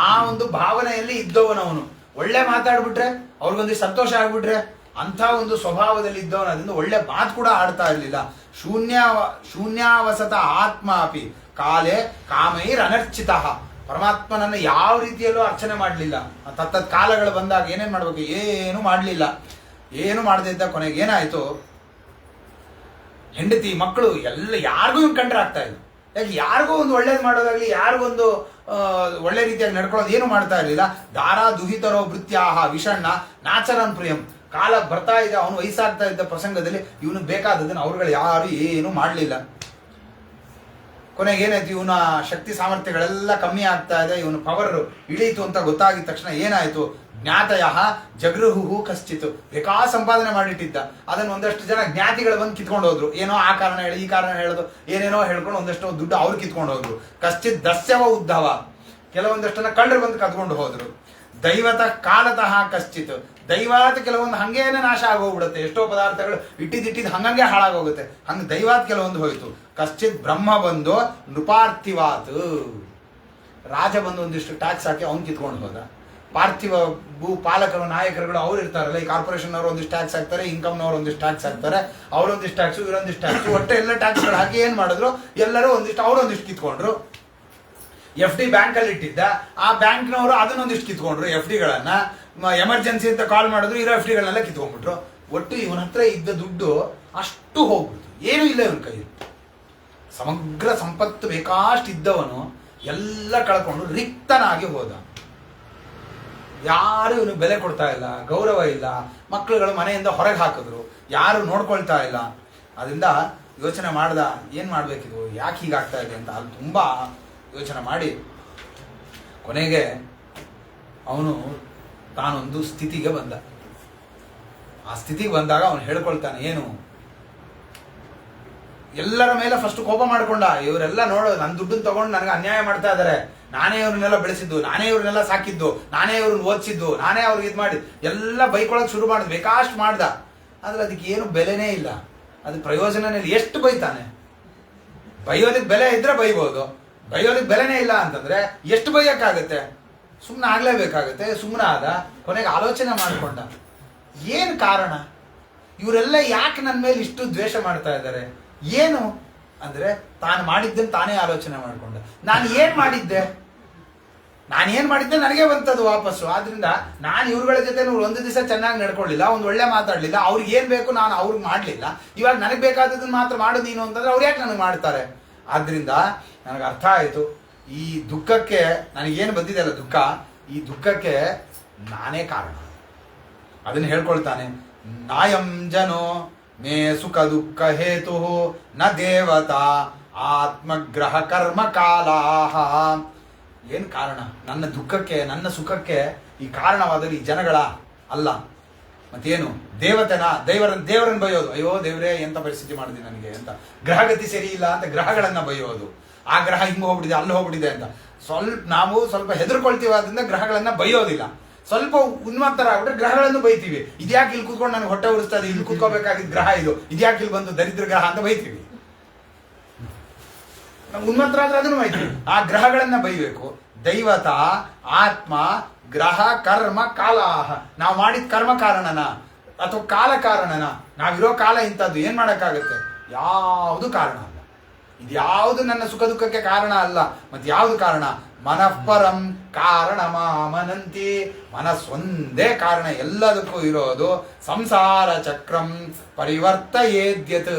ಆ ಒಂದು ಭಾವನೆಯಲ್ಲಿ ಇದ್ದವನವನು. ಒಳ್ಳೆ ಮಾತಾಡ್ಬಿಟ್ರೆ ಅವ್ರಿಗೊಂದಿಷ್ಟು ಸಂತೋಷ ಆಗ್ಬಿಟ್ರೆ ಅಂಥ ಒಂದು ಸ್ವಭಾವದಲ್ಲಿ ಇದ್ದವನು. ಅದರಿಂದ ಒಳ್ಳೆ ಮಾತು ಕೂಡ ಆಡ್ತಾ ಇರಲಿಲ್ಲ. ಶೂನ್ಯಾವಸತ ಆತ್ಮಾಪಿ ಕಾಲೇ ಕಾಮೈರ್ ಅನರ್ಚಿತ. ಪರಮಾತ್ಮನನ್ನು ಯಾವ ರೀತಿಯಲ್ಲೂ ಅರ್ಚನೆ ಮಾಡಲಿಲ್ಲ. ತತ್ತದ ಕಾಲಗಳು ಬಂದಾಗ ಏನೇನು ಮಾಡ್ಬೇಕು, ಏನು ಮಾಡಲಿಲ್ಲ. ಏನು ಮಾಡದೇ ಇದ್ದ ಕೊನೆಗೆ ಏನಾಯ್ತು, ಹೆಂಡತಿ ಮಕ್ಕಳು ಎಲ್ಲ ಯಾರಿಗೂ ಇವ್ನು ಕಂಡ್ರೆ ಆಗ್ತಾ ಇಲ್ಲ. ಯಾಕೆ, ಯಾರಿಗೂ ಒಂದು ಒಳ್ಳೇದು ಮಾಡೋದಾಗ್ಲಿ, ಯಾರಿಗೊಂದು ಒಳ್ಳೆ ರೀತಿಯಾಗಿ ನಡ್ಕೊಳ್ಳೋದು ಏನು ಮಾಡ್ತಾ ಇರಲಿಲ್ಲ. ದಾರಾ ದುಹಿತರೋ ಭೃತ್ಯಾಹ ವಿಷಣ್ಣ ನಾಚರನ್ ಪ್ರಿಯಂ. ಕಾಲ ಬರ್ತಾ ಇದೆ, ಅವನು ವಯಸ್ಸಾಗ್ತಾ ಇದ್ದ ಪ್ರಸಂಗದಲ್ಲಿ ಇವನು ಬೇಕಾದದನ್ನು ಅವ್ರುಗಳು ಯಾರು ಏನು ಮಾಡಲಿಲ್ಲ. ಕೊನೆಗೆ ಏನಾಯ್ತು, ಇವನ ಶಕ್ತಿ ಸಾಮರ್ಥ್ಯಗಳೆಲ್ಲ ಕಮ್ಮಿ ಆಗ್ತಾ ಇದೆ, ಇವನು ಪವರ್ ಇಳೀತು ಅಂತ ಗೊತ್ತಾಗಿದ ತಕ್ಷಣ ಏನಾಯ್ತು, ಜ್ಞಾತಯ ಜಗೃಹು ಕಶ್ಚಿತ್. ಬೇಕಾ ಸಂಪಾದನೆ ಮಾಡಿಟ್ಟಿದ್ದ, ಅದನ್ನು ಒಂದಷ್ಟು ಜನ ಜ್ಞಾತಿಗಳು ಬಂದು ಕಿತ್ಕೊಂಡು ಹೋದ್ರು. ಏನೋ ಆ ಕಾರಣ ಹೇಳಿ ಈ ಕಾರಣ ಹೇಳೋದು ಏನೇನೋ ಹೇಳ್ಕೊಂಡು ಒಂದಷ್ಟು ದುಡ್ಡು ಅವ್ರು ಕಿತ್ಕೊಂಡು ಹೋದ್ರು. ಕಶ್ಚಿತ್ ದಸ್ಯವ ಉದ್ಧವ, ಕೆಲವೊಂದಷ್ಟನ್ನ ಕಳ್ಳರು ಬಂದು ಕದ್ಕೊಂಡು ಹೋದ್ರು. ದೈವತ ಕಾಲತಃ ಕಶ್ಚಿತ್, ದೈವಾತ್ ಕೆಲವೊಂದು ಹಂಗೇನೆ ನಾಶ ಆಗೋಗ್ಬಿಡುತ್ತೆ. ಎಷ್ಟೋ ಪದಾರ್ಥಗಳು ಇಟ್ಟಿದ್ದು ಹಂಗಂಗೆ ಹಾಳಾಗೋಗುತ್ತೆ. ಹಂಗೆ ದೈವಾತ್ ಕೆಲವೊಂದು ಹೋಯ್ತು. ಕಶ್ಚಿತ್ ಬ್ರಹ್ಮ ಬಂದು ನೃಪಾರ್ಥಿವಾತ್, ರಾಜ ಬಂದು ಒಂದಿಷ್ಟು ಟ್ಯಾಕ್ಸ್ ಹಾಕಿ ಅವ್ನು ಕಿತ್ಕೊಂಡು ಹೋದ. ಪಾರ್ಥಿವ ಭೂ ಪಾಲಕರು ನಾಯಕರುಗಳು ಅವ್ರು ಇರ್ತಾರಲ್ಲ, ಈ ಕಾರ್ಪೊರೇಷನ್ ಅವರು ಒಂದಿಷ್ಟು ಟ್ಯಾಕ್ಸ್ ಹಾಕ್ತಾರೆ, ಇನ್ಕಮ್ನವ್ರು ಒಂದಿಷ್ಟು ಟ್ಯಾಕ್ಸ್ ಹಾಕ್ತಾರೆ, ಅವರೊಂದಿಷ್ಟು ಟ್ಯಾಕ್ಸು ಇವರೊಂದಿಷ್ಟು ಟ್ಯಾಕ್ಸು, ಒಟ್ಟೆ ಎಲ್ಲ ಟ್ಯಾಕ್ಸ್ಗಳು ಹಾಕಿ ಏನ್ ಮಾಡಿದ್ರು, ಎಲ್ಲರೂ ಒಂದಿಷ್ಟು ಅವರೊಂದಿಷ್ಟು ಕಿತ್ಕೊಂಡ್ರು. FD ಬ್ಯಾಂಕಲ್ಲಿ ಇಟ್ಟಿದ್ದ, ಆ ಬ್ಯಾಂಕ್ನವರು ಅದನ್ನೊಂದಿಷ್ಟು ಕಿತ್ಕೊಂಡ್ರು FDಗಳನ್ನ. ಎಮರ್ಜೆನ್ಸಿ ಅಂತ ಕಾಲ್ ಮಾಡಿದ್ರು, ಇರೋ ಎಫ್ ಡಿಗಳನ್ನೆಲ್ಲ ಕಿತ್ಕೊಂಡ್ಬಿಟ್ರು. ಒಟ್ಟು ಇವನ ಹತ್ರ ಇದ್ದ ದುಡ್ಡು ಅಷ್ಟು ಹೋಗ್ಬಿಡ್ತು, ಏನೂ ಇಲ್ಲ ಇವನ ಕೈಯಲ್ಲಿ. ಸಮಗ್ರ ಸಂಪತ್ತು ಬೇಕಾಷ್ಟಿದ್ದವನು ಎಲ್ಲ ಕಳ್ಕೊಂಡು ರಿಕ್ತನಾಗಿ ಹೋದ. ಯಾರು ಇವನಿಗೆ ಬೆಲೆ ಕೊಡ್ತಾ ಇಲ್ಲ, ಗೌರವ ಇಲ್ಲ, ಮಕ್ಕಳುಗಳು ಮನೆಯಿಂದ ಹೊರಗೆ ಹಾಕಿದ್ರು, ಯಾರು ನೋಡ್ಕೊಳ್ತಾ ಇಲ್ಲ. ಅದರಿಂದ ಯೋಚನೆ ಮಾಡ್ದ, ಏನು ಮಾಡಬೇಕಿದು, ಯಾಕೆ ಹೀಗಾಗ್ತಾ ಇದೆ ಅಂತ. ಅಲ್ಲಿ ತುಂಬ ಯೋಚನೆ ಮಾಡಿ ಕೊನೆಗೆ ಅವನು ತಾನೊಂದು ಸ್ಥಿತಿಗೆ ಬಂದ. ಆ ಸ್ಥಿತಿಗೆ ಬಂದಾಗ ಅವನು ಹೇಳ್ಕೊಳ್ತಾನೆ, ಏನು, ಎಲ್ಲರ ಮೇಲೆ ಫಸ್ಟ್ ಕೋಪ ಮಾಡ್ಕೊಂಡ. ಇವರೆಲ್ಲ ನೋಡು, ನನ್ನ ದುಡ್ಡನ್ನು ತಗೊಂಡು ನನಗೆ ಅನ್ಯಾಯ ಮಾಡ್ತಾ ಇದ್ದಾರೆ, ನಾನೇ ಇವ್ರನ್ನೆಲ್ಲ ಬೆಳೆಸಿದ್ದು, ನಾನೇ ಇವ್ರನ್ನೆಲ್ಲ ಸಾಕಿದ್ದು, ನಾನೇ ಇವ್ರನ್ನ ಓದಿಸಿದ್ದು, ನಾನೇ ಅವ್ರಿಗೆ ಇದು ಮಾಡಿ ಎಲ್ಲ ಬೈಕೊಳಕ್ ಶುರು ಮಾಡಿದ್, ಬೇಕಾಷ್ಟು ಮಾಡ್ದ. ಆದ್ರೆ ಅದಕ್ಕೆ ಏನು ಬೆಲೆನೇ ಇಲ್ಲ, ಅದು ಪ್ರಯೋಜನನೇ ಇಲ್ಲ. ಎಷ್ಟು ಬೈತಾನೆ? ಬೈಯೋದಕ್ಕೆ ಬೆಲೆ ಇದ್ರೆ ಬೈಬೋದು, ಬೈಯೋದಕ್ಕೆ ಬೆಲೆನೇ ಇಲ್ಲ ಅಂತಂದ್ರೆ ಎಷ್ಟು ಬೈಯಕ್ಕಾಗತ್ತೆ? ಸುಮ್ಮನೆ ಆಗ್ಲೇಬೇಕಾಗತ್ತೆ. ಸುಮ್ಮನೆ ಆದ. ಕೊನೆಗೆ ಆಲೋಚನೆ ಮಾಡ್ಕೊಂಡ, ಏನು ಕಾರಣ, ಇವರೆಲ್ಲ ಯಾಕೆ ನನ್ನ ಮೇಲೆ ಇಷ್ಟು ದ್ವೇಷ ಮಾಡ್ತಾ ಇದ್ದಾರೆ, ಏನು ಅಂದ್ರೆ ತಾನು ಮಾಡಿದ್ದನ್ನು ತಾನೇ ಆಲೋಚನೆ ಮಾಡ್ಕೊಂಡ. ನಾನು ಏನ್ ಮಾಡಿದ್ದೆ ನನಗೆ ಬಂತದ್ದು ವಾಪಸ್ಸು. ಆದ್ರಿಂದ ನಾನು ಇವ್ರುಗಳ ಜೊತೆ ಒಂದು ದಿವಸ ಚೆನ್ನಾಗಿ ನಡ್ಕೊಳ್ಳಿಲ್ಲ, ಒಂದು ಒಳ್ಳೆ ಮಾತಾಡ್ಲಿಲ್ಲ, ಅವ್ರಿಗೆ ಏನ್ ಬೇಕು ನಾನು ಅವ್ರಿಗೆ ಮಾಡ್ಲಿಲ್ಲ, ಇವಾಗ ನನಗೆ ಬೇಕಾದದನ್ನ ಮಾತ್ರ ಮಾಡು ನೀನು ಅಂತಂದ್ರೆ ಅವ್ರು ಯಾಕೆ ನನಗೆ ಮಾಡ್ತಾರೆ? ಆದ್ರಿಂದ ನನಗೆ ಅರ್ಥ ಆಯ್ತು, ಈ ದುಃಖಕ್ಕೆ ನನಗೇನು ಬಂದಿದೆ ಅಲ್ಲ ದುಃಖ, ಈ ದುಃಖಕ್ಕೆ ನಾನೇ ಕಾರಣ. ಅದನ್ನ ಹೇಳ್ಕೊಳ್ತಾನೆ. ನಾಯಂ ಜನೋ ಮೇ ಸುಖ ದುಃಖ ಹೇತು ನ ದೇವತಾ ಆತ್ಮಗ್ರಹ ಕರ್ಮ ಕಾಲಾಹ. ಏನ್ ಕಾರಣ? ನನ್ನ ದುಃಖಕ್ಕೆ ನನ್ನ ಸುಖಕ್ಕೆ ಈ ಕಾರಣವಾದರೆ ಈ ಜನಗಳ ಅಲ್ಲ, ಮತ್ತೇನು? ದೇವತೆನ ದೇವರನ್ನ ಬೈಯೋದು, ಅಯ್ಯೋ ದೇವ್ರೇ ಎಂತ ಪರಿಸ್ಥಿತಿ ಮಾಡಿದೆ ನನಗೆ ಅಂತ. ಗ್ರಹಗತಿ ಸರಿ ಇಲ್ಲ ಅಂತ ಗ್ರಹಗಳನ್ನ ಬೈಯೋದು, ಆ ಗ್ರಹ ಹಿಂಗೆ ಹೋಗ್ಬಿಟ್ಟಿದೆ ಅಲ್ಲಿ ಹೋಗ್ಬಿಟ್ಟಿದೆ ಅಂತ. ನಾವು ಸ್ವಲ್ಪ ಹೆದರ್ಕೊಳ್ತೀವಿ, ಅದರಿಂದ ಗ್ರಹಗಳನ್ನ ಬೈಯೋದಿಲ್ಲ. ಸ್ವಲ್ಪ ಉನ್ಮತ್ತರಾಗ್ಬಿಟ್ರೆ ಗ್ರಹಗಳನ್ನು ಬೈತೀವಿ. ಇದ್ಯಾಕೆ ಇಲ್ಲಿ ಕೂತ್ಕೊಂಡು ನನಗೆ ಹೊಟ್ಟೆ ಉರಿಸ್ತಾ ಇದೆ, ಇಲ್ಲಿ ಕೂತ್ಕೋಬೇಕಾಗಿದ್ದ ಗ್ರಹ ಇದು, ಇದ್ಯಾಕೆ ಇಲ್ಲಿ ಬಂದು ದರಿದ್ರ ಗ್ರಹ ಅಂತ ಬೈತೀವಿ. ನಾವು ಉನ್ಮತ್ತರಾದ್ರೆ ಅದನ್ನು ಬೈತೀವಿ. ಆ ಗ್ರಹಗಳನ್ನ ಬೈಬೇಕು. ದೈವತ ಆತ್ಮ ಗ್ರಹ ಕರ್ಮ ಕಾಲಾಹ. ನಾವು ಮಾಡಿದ ಕರ್ಮ ಕಾರಣನ ಅಥವಾ ಕಾಲ ಕಾರಣನ? ನಾವಿರೋ ಕಾಲ ಇಂಥದ್ದು, ಏನ್ ಮಾಡಕ್ಕಾಗತ್ತೆ? ಯಾವುದು ಕಾರಣ ಅಲ್ಲ. ಇದ್ಯಾವುದು ನನ್ನ ಸುಖ ದುಃಖಕ್ಕೆ ಕಾರಣ ಅಲ್ಲ. ಮತ್ತೆ ಯಾವುದು ಕಾರಣ? ಮನಃಪರಂ ಕಾರಣ ಮಾಮನಂತಿ. ಮನಸ್ಸೊಂದೇ ಕಾರಣ ಎಲ್ಲದಕ್ಕೂ ಇರೋದು. ಸಂಸಾರ ಚಕ್ರಂ ಪರಿವರ್ತಯೇದ್ಯತ್.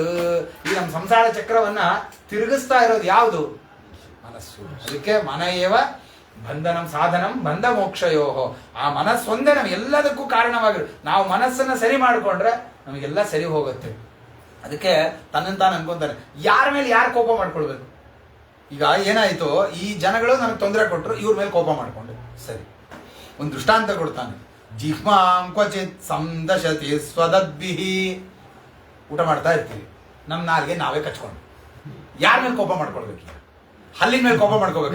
ಈ ನಮ್ಮ ಸಂಸಾರ ಚಕ್ರವನ್ನ ತಿರುಗಿಸ್ತಾ ಇರೋದು ಯಾವುದು? ಮನಸ್ಸು. ಅದಕ್ಕೆ ಮನಯೇವ ಬಂಧನಂ ಸಾಧನಂ ಬಂಧ ಮೋಕ್ಷಯೋಹೋ. ಆ ಮನಸ್ಸೊಂದೇ ನಮಗೆಲ್ಲದಕ್ಕೂ ಕಾರಣವಾಗಿರು. ನಾವು ಮನಸ್ಸನ್ನ ಸರಿ ಮಾಡಿಕೊಂಡ್ರೆ ನಮಗೆಲ್ಲ ಸರಿ ಹೋಗುತ್ತೆ. ಅದಕ್ಕೆ ತನ್ನಂತಾನು ಅನ್ಕೊಂತಾನೆ, ಯಾರ ಮೇಲೆ ಯಾರು ಕೋಪ ಮಾಡ್ಕೊಳ್ಬೇಕು? ಈಗ ಏನಾಯ್ತು, ಈ ಜನಗಳು ನನಗೆ ತೊಂದರೆ ಕೊಟ್ಟರು, ಇವ್ರ ಮೇಲೆ ಕೋಪ ಮಾಡ್ಕೊಂಡೆ. ಸರಿ, ಒಂದು ದೃಷ್ಟಾಂತ ಕೊಡ್ತಾನೆ. ಜಿಹ್ಮಾಂ ಕ್ವಚಿತ್ ಸಂದಶತಿ ಸ್ವದದ್ಭಿಹಿ. ಊಟ ಮಾಡ್ತಾ ಇರ್ತೀವಿ, ನಮ್ಮ ನಾಲ್ಗೆ ನಾವೇ ಕಚ್ಕೊಂಡು ಯಾರ ಮೇಲೆ ಕೋಪ ಮಾಡ್ಕೊಳ್ಬೇಕು? ಹಲ್ಲಿನ ಮೇಲೆ ಕೋಪ ಮಾಡ್ಕೋಬೇಕು.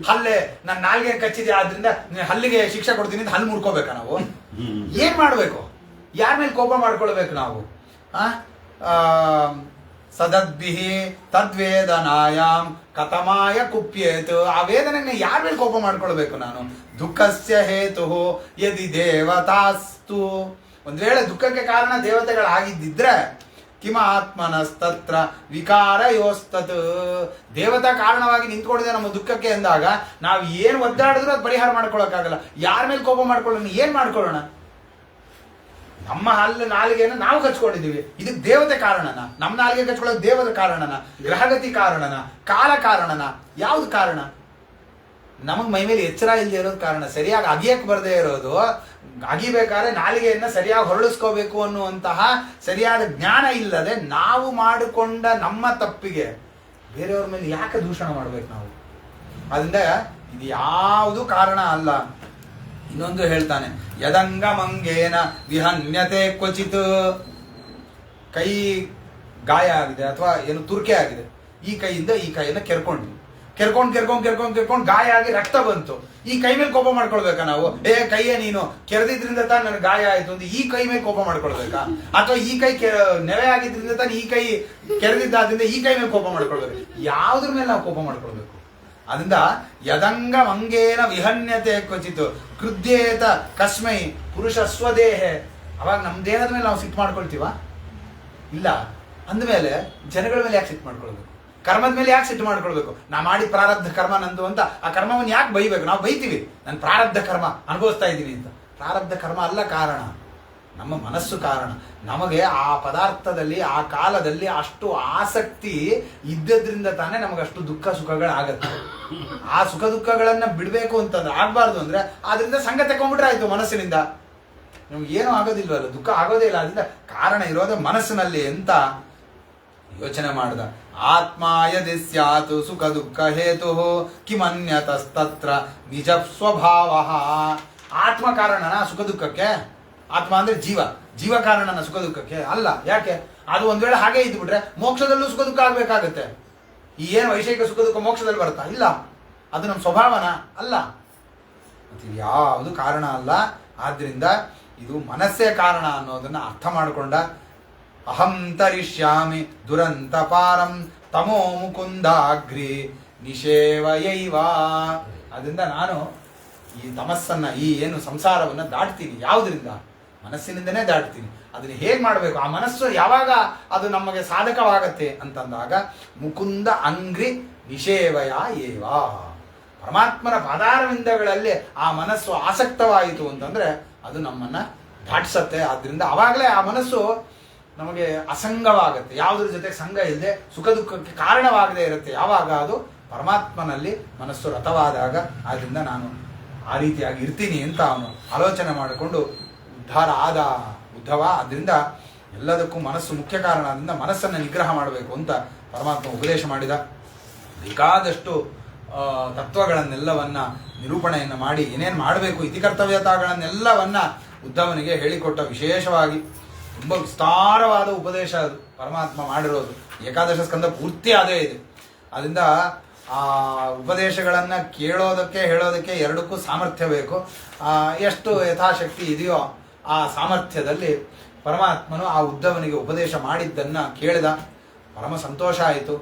ಹಲ್ಲೆ ನನ್ನ ನಾಲ್ಗೆ ಕಚ್ಚಿದೆ, ಆದ್ರಿಂದ ಹಲ್ಲಿಗೆ ಶಿಕ್ಷೆ ಕೊಡ್ತೀನಿ ಅಂತ ಹಲ್ಲು ಮುಡ್ಕೋಬೇಕಾ ನಾವು? ಏನ್ ಮಾಡ್ಬೇಕು? ಯಾರ ಮೇಲೆ ಕೋಪ ಮಾಡ್ಕೊಳ್ಬೇಕು ನಾವು? ಸದದ್ಭಿಹಿ ತದ್ವೇದನಾಯಾಂ ಕಥಮಾಯ ಕುಪ್ಯೇತು. ಆ ವೇದನೆಗೆ ಯಾರ ಮೇಲೆ ಕೋಪ ಮಾಡ್ಕೊಳ್ಬೇಕು ನಾನು? ದುಃಖಸ್ಯ ಹೇತು ಯದಿ ದೇವತಾಸ್ತು. ಒಂದ್ ವೇಳೆ ದುಃಖಕ್ಕೆ ಕಾರಣ ದೇವತೆಗಳಾಗಿದ್ದಿದ್ರೆ ಕಿಮಾತ್ಮನಸ್ತತ್ರ ವಿಕಾರ ಯೋಸ್ತತ್. ದೇವತಾ ಕಾರಣವಾಗಿ ನಿಂತ್ಕೊಂಡಿದೆ ನಮ್ಮ ದುಃಖಕ್ಕೆ ಅಂದಾಗ ನಾವು ಏನು ಒದ್ದಾಡಿದ್ರು ಅದು ಪರಿಹಾರ ಮಾಡ್ಕೊಳಕ್ಕಾಗಲ್ಲ. ಯಾರ ಮೇಲೆ ಕೋಪ ಮಾಡ್ಕೊಳ್ಳೋಣ? ಏನ್ ಮಾಡ್ಕೊಳ್ಳೋಣ? ನಮ್ಮ ನಾಲಿಗೆನ ನಾವು ಕಚ್ಕೊಂಡಿದೀವಿ, ಇದಕ್ಕೆ ದೇವತೆ ಕಾರಣನ? ನಮ್ಮ ನಾಲಿಗೆ ಕಚ್ಕೊಳ್ಳೋಕೆ ದೇವತೆ ಕಾರಣನ? ಗ್ರಹಗತಿ ಕಾರಣನ? ಕಾಲ ಕಾರಣನ? ಯಾವ್ದು ಕಾರಣ? ನಮಗ್ ಮೈ ಮೇಲೆ ಎಚ್ಚರ ಇಲ್ಲದೆ ಇರೋದು ಕಾರಣ. ಸರಿಯಾಗಿ ಅಗಿಯಕ್ಕೆ ಬರದೇ ಇರೋದು. ಅಗಿಬೇಕಾದ್ರೆ ನಾಲಿಗೆಯನ್ನ ಸರಿಯಾಗಿ ಹೊರಳಿಸ್ಕೋಬೇಕು ಅನ್ನುವಂತಹ ಸರಿಯಾದ ಜ್ಞಾನ ಇಲ್ಲದೆ ನಾವು ಮಾಡಿಕೊಂಡ ನಮ್ಮ ತಪ್ಪಿಗೆ ಬೇರೆಯವ್ರ ಮೇಲೆ ಯಾಕೆ ದೂಷಣ ಮಾಡ್ಬೇಕು ನಾವು? ಅದರಿಂದ ಇದು ಯಾವುದು ಕಾರಣ ಅಲ್ಲ. ಇನ್ನೊಂದು ಹೇಳ್ತಾನೆ, ಯದಂಗ ಮಂಗೇನ ವಿಹನ್ಯತೆ ಕ್ವಚಿತ್. ಕೈ ಗಾಯ ಆಗಿದೆ ಅಥವಾ ಏನು ತುರ್ಕೆ ಆಗಿದೆ, ಈ ಕೈಯಿಂದ ಈ ಕೈಯನ್ನು ಕೆರ್ಕೊಂಡು ಗಾಯ ಆಗಿ ರಕ್ತ ಬಂತು. ಈ ಕೈ ಮೇಲೆ ಕೋಪ ಮಾಡ್ಕೊಳ್ಬೇಕಾ ನಾವು? ಕೈಯೇ ನೀನು ಕೆರೆದಿದ್ರಿಂದ ತಾನು ನನಗೆ ಗಾಯ ಆಯ್ತು ಅಂತ ಈ ಕೈ ಮೇಲೆ ಕೋಪ ಮಾಡ್ಕೊಳ್ಬೇಕಾ? ಅಥವಾ ಈ ಕೈ ನೆವೆ ಆಗಿದ್ರಿಂದ ತಾನು ಈ ಕೈ ಕೆರೆದಿದ್ದಾದ್ರಿಂದ ಈ ಕೈ ಮೇಲೆ ಕೋಪ ಮಾಡ್ಕೊಳ್ಬೇಕು? ಯಾವ್ದ್ರ ಮೇಲೆ ನಾವು ಕೋಪ ಮಾಡ್ಕೊಳ್ಬೇಕು? ಅದರಿಂದ ಯದಂಗ ಮಂಗೇನ ವಿಹನ್ಯತೆ ಕ್ವಚಿತ್ ಕೃದ್ಯೇತ ಕಸ್ಮೈ ಪುರುಷ ಸ್ವದೇಹ. ಅವಾಗ ನಮ್ಮ ದೇಹದ ಮೇಲೆ ನಾವು ಸಿಟ್ಟು ಮಾಡ್ಕೊಳ್ತೀವ? ಇಲ್ಲ. ಅಂದಮೇಲೆ ಜನಗಳ ಮೇಲೆ ಯಾಕೆ ಸಿಟ್ಟು ಮಾಡ್ಕೊಳ್ಬೇಕು? ಕರ್ಮದ ಮೇಲೆ ಯಾಕೆ ಸಿಟ್ಟು ಮಾಡ್ಕೊಳ್ಬೇಕು? ನಾ ಮಾಡಿ ಪ್ರಾರಬ್ಧ ಕರ್ಮ ನಂದು ಅಂತ ಆ ಕರ್ಮವನ್ನು ಯಾಕೆ ಬೈಬೇಕು? ನಾವು ಬೈತೀವಿ, ನನ್ನ ಪ್ರಾರಬ್ಧ ಕರ್ಮ ಅನುಭವಿಸ್ತಾ ಇದ್ದೀನಿ ಅಂತ. ಪ್ರಾರಬ್ಧ ಕರ್ಮ ಅಲ್ಲ ಕಾರಣ, ನಮ್ಮ ಮನಸ್ಸು ಕಾರಣ. ನಮಗೆ ಆ ಪದಾರ್ಥದಲ್ಲಿ ಆ ಕಾಲದಲ್ಲಿ ಅಷ್ಟು ಆಸಕ್ತಿ ಇದ್ದದ್ರಿಂದ ತಾನೇ ನಮಗಷ್ಟು ದುಃಖ ಸುಖಗಳಾಗತ್ತೆ. ಆ ಸುಖ ದುಃಖಗಳನ್ನ ಬಿಡಬೇಕು ಅಂತಂದ್ರೆ ಆಗ್ಬಾರ್ದು ಅಂದ್ರೆ ಆದ್ರಿಂದ ಸಂಘ ತಕೊಂಡ್ಬಿಟ್ರೆ ಆಯ್ತು ಮನಸ್ಸಿನಿಂದ. ನಮ್ಗೆ ಏನೂ ಆಗೋದಿಲ್ವಲ್ಲ, ದುಃಖ ಆಗೋದೇ ಇಲ್ಲ. ಅದರಿಂದ ಕಾರಣ ಇರೋದೇ ಮನಸ್ಸಿನಲ್ಲಿ ಅಂತ ಯೋಚನೆ ಮಾಡ್ದ. ಆತ್ಮ ಯದಿ ಸ್ಯಾತ್ ಸುಖ ದುಃಖ ಹೇತು ಕಿಮನ್ಯತಸ್ತತ್ರ ನಿಜ ಸ್ವಭಾವ. ಆತ್ಮ ಕಾರಣನ ಸುಖ ದುಃಖಕ್ಕೆ? ಆತ್ಮ ಅಂದ್ರೆ ಜೀವ, ಜೀವ ಕಾರಣನ ಸುಖ ದುಃಖಕ್ಕೆ ಅಲ್ಲ. ಯಾಕೆ? ಅದು ಒಂದ್ ವೇಳೆ ಹಾಗೆ ಇದ್ಬಿಟ್ರೆ ಮೋಕ್ಷದಲ್ಲೂ ಸುಖ ದುಃಖ ಆಗ್ಬೇಕಾಗತ್ತೆ. ಈ ಏನು ವೈಷಯಿಕ ಸುಖ ದುಃಖ ಮೋಕ್ಷದಲ್ಲಿ ಬರ್ತಾ ಇಲ್ಲ, ಅದು ನಮ್ಮ ಸ್ವಭಾವನ ಅಲ್ಲ. ಇದು ಯಾವುದು ಕಾರಣ ಅಲ್ಲ. ಆದ್ರಿಂದ ಇದು ಮನಸ್ಸೇ ಕಾರಣ ಅನ್ನೋದನ್ನ ಅರ್ಥ ಮಾಡಿಕೊಂಡ. ಅಹಂ ತರಿಷ್ಯಾಮಿ ದುರಂತ ಪಾರಂ ತಮೋ ಮುಕುಂದಾಗ್ರಿ ನಿಷೇವಯೈವ. ಅದರಿಂದ ನಾನು ಈ ತಮಸ್ಸನ್ನ, ಈ ಏನು ಸಂಸಾರವನ್ನ ದಾಟ್ತೀನಿ. ಯಾವುದರಿಂದ? ಮನಸ್ಸಿನಿಂದನೇ ದಾಟ್ತೀನಿ. ಅದನ್ನ ಹೇಗೆ ಮಾಡಬೇಕು? ಆ ಮನಸ್ಸು ಯಾವಾಗ ಅದು ನಮಗೆ ಸಾಧಕವಾಗತ್ತೆ ಅಂತಂದಾಗ ಮುಕುಂದ ಅಂಗ್ರಿ ನಿಷೇವಯ ಏವ. ಪರಮಾತ್ಮನ ಪಾದಾರವಿಂದಗಳಲ್ಲಿ ಆ ಮನಸ್ಸು ಆಸಕ್ತವಾಯಿತು ಅಂತಂದ್ರೆ ಅದು ನಮ್ಮನ್ನ ದಾಟಿಸತ್ತೆ. ಆದ್ರಿಂದ ಅವಾಗಲೇ ಆ ಮನಸ್ಸು ನಮಗೆ ಅಸಂಗವಾಗತ್ತೆ. ಯಾವುದ್ರ ಜೊತೆ ಸಂಘ ಇಲ್ಲದೆ ಸುಖ ದುಃಖಕ್ಕೆ ಕಾರಣವಾಗದೇ ಇರುತ್ತೆ. ಯಾವಾಗ? ಅದು ಪರಮಾತ್ಮನಲ್ಲಿ ಮನಸ್ಸು ರಥವಾದಾಗ. ಆದ್ರಿಂದ ನಾನು ಆ ರೀತಿಯಾಗಿ ಇರ್ತೀನಿ ಅಂತ ಅವನು ಆಲೋಚನೆ ಮಾಡಿಕೊಂಡು ಉದ್ಧಾರ ಆದ ಉದ್ಧವ. ಆದ್ರಿಂದ ಎಲ್ಲದಕ್ಕೂ ಮನಸ್ಸು ಮುಖ್ಯ ಕಾರಣ. ಅದರಿಂದ ಮನಸ್ಸನ್ನು ನಿಗ್ರಹ ಮಾಡಬೇಕು ಅಂತ ಪರಮಾತ್ಮ ಉಪದೇಶ ಮಾಡಿದ. ಬೇಕಾದಷ್ಟು ತತ್ವಗಳನ್ನೆಲ್ಲವನ್ನ ನಿರೂಪಣೆಯನ್ನು ಮಾಡಿ ಏನೇನು ಮಾಡಬೇಕು ಇತಿಕರ್ತವ್ಯತಾಗಳನ್ನೆಲ್ಲವನ್ನ ಉದ್ಧವನಿಗೆ ಹೇಳಿಕೊಟ್ಟ. ವಿಶೇಷವಾಗಿ ತುಂಬ ವಿಸ್ತಾರವಾದ ಉಪದೇಶ ಅದು ಪರಮಾತ್ಮ ಮಾಡಿರೋದು. ಏಕಾದಶ ಸ್ಕಂದ ಪೂರ್ತಿ ಅದೇ ಇದೆ. ಅದರಿಂದ ಆ ಉಪದೇಶಗಳನ್ನ ಕೇಳೋದಕ್ಕೆ ಹೇಳೋದಕ್ಕೆ ಎರಡಕ್ಕೂ ಸಾಮರ್ಥ್ಯ ಬೇಕು. ಎಷ್ಟು ಯಥಾಶಕ್ತಿ ಇದೆಯೋ ಆ ಸಾಮರ್ಥ್ಯದಲ್ಲಿ ಪರಮಾತ್ಮನು ಆ ಉದ್ಧವನಿಗೆ ಉಪದೇಶ ಮಾಡಿದ್ದನ್ನ ಕೇಳಿದ. ಪರಮ ಸಂತೋಷ ಆಯಿತು.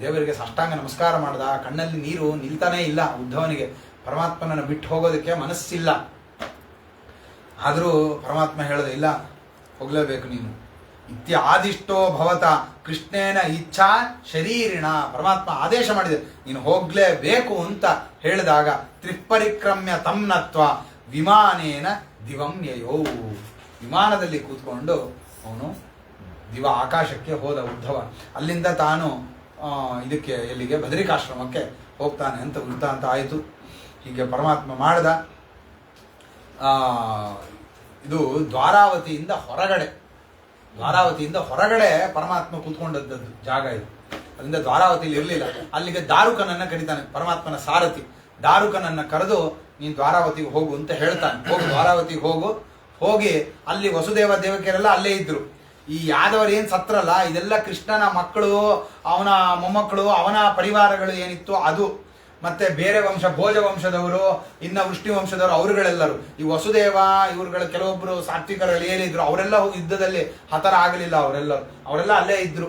ದೇವರಿಗೆ ಸಾಷ್ಟಾಂಗ ನಮಸ್ಕಾರ ಮಾಡ್ದ. ಕಣ್ಣಲ್ಲಿ ನೀರು ನಿಲ್ತಾನೇ ಇಲ್ಲ ಉದ್ಧವನಿಗೆ. ಪರಮಾತ್ಮನನ್ನು ಬಿಟ್ಟು ಹೋಗೋದಕ್ಕೆ ಮನಸ್ಸಿಲ್ಲ. ಆದರೂ ಪರಮಾತ್ಮ ಹೇಳದ, ಇಲ್ಲ ಹೋಗ್ಲೇಬೇಕು ನೀನು. ಇತ್ಯಾದಿಷ್ಟೋ ಭವತ ಕೃಷ್ಣೇನ ಇಚ್ಛಾ ಶರೀರಿಣ. ಪರಮಾತ್ಮ ಆದೇಶ ಮಾಡಿದೆ, ನೀನು ಹೋಗ್ಲೇಬೇಕು ಅಂತ ಹೇಳಿದಾಗ ತ್ರಿಪರಿಕ್ರಮ್ಯ ತಮ್ನತ್ವ ವಿಮಾನೇನ ದಿವಂ ಯಯೋ. ವಿಮಾನದಲ್ಲಿ ಕೂತ್ಕೊಂಡು ಅವನು ದಿವ ಆಕಾಶಕ್ಕೆ ಹೋದ ಉದ್ಧವ. ಅಲ್ಲಿಂದ ತಾನು ಇದಕ್ಕೆ ಎಲ್ಲಿಗೆ ಬದರಿಕಾಶ್ರಮಕ್ಕೆ ಹೋಗ್ತಾನೆ ಅಂತ ವೃತ್ತಾಂತ ಆಯಿತು. ಹೀಗೆ ಪರಮಾತ್ಮ ಮಾಡಿದ. ಇದು ದ್ವಾರಾವತಿಯಿಂದ ಹೊರಗಡೆ ಪರಮಾತ್ಮ ಕೂತ್ಕೊಂಡದ್ದು ಜಾಗ ಇದು. ಅಲ್ಲಿಂದ ದ್ವಾರಾವತಿಯಲ್ಲಿ ಇರಲಿಲ್ಲ. ಅಲ್ಲಿಗೆ ದಾರುಕನನ್ನ ಕರೀತಾನೆ ಪರಮಾತ್ಮನ ಸಾರಥಿ. ದಾರುಕನನ್ನ ಕರೆದು ನೀನು ದ್ವಾರಾವತಿಗೆ ಹೋಗು ಅಂತ ಹೇಳ್ತಾನೆ. ಹೋಗು, ದ್ವಾರಾವತಿಗೆ ಹೋಗಿ ಅಲ್ಲಿ ವಸುದೇವ ದೇವಕಿಯರೆಲ್ಲ ಅಲ್ಲೇ ಇದ್ರು. ಈ ಯಾದವರು ಏನ್ ಸತ್ರಲ್ಲ, ಇದೆಲ್ಲ ಕೃಷ್ಣನ ಮಕ್ಕಳು, ಅವನ ಮೊಮ್ಮಕ್ಕಳು, ಅವನ ಪರಿವಾರಗಳು ಏನಿತ್ತು ಅದು. ಮತ್ತೆ ಬೇರೆ ವಂಶ, ಭೋಜ ವಂಶದವರು, ಇನ್ನ ವೃಷ್ಟಿ ವಂಶದವರು, ಅವರುಗಳೆಲ್ಲರೂ. ಈ ವಸುದೇವ ಇವ್ರುಗಳ ಕೆಲವೊಬ್ರು ಸಾತ್ವಿಕರಲ್ಲಿ ಏನಿದ್ರು ಅವರೆಲ್ಲ ಯುದ್ಧದಲ್ಲಿ ಹತರ ಆಗಲಿಲ್ಲ. ಅವರೆಲ್ಲ ಅಲ್ಲೇ ಇದ್ರು.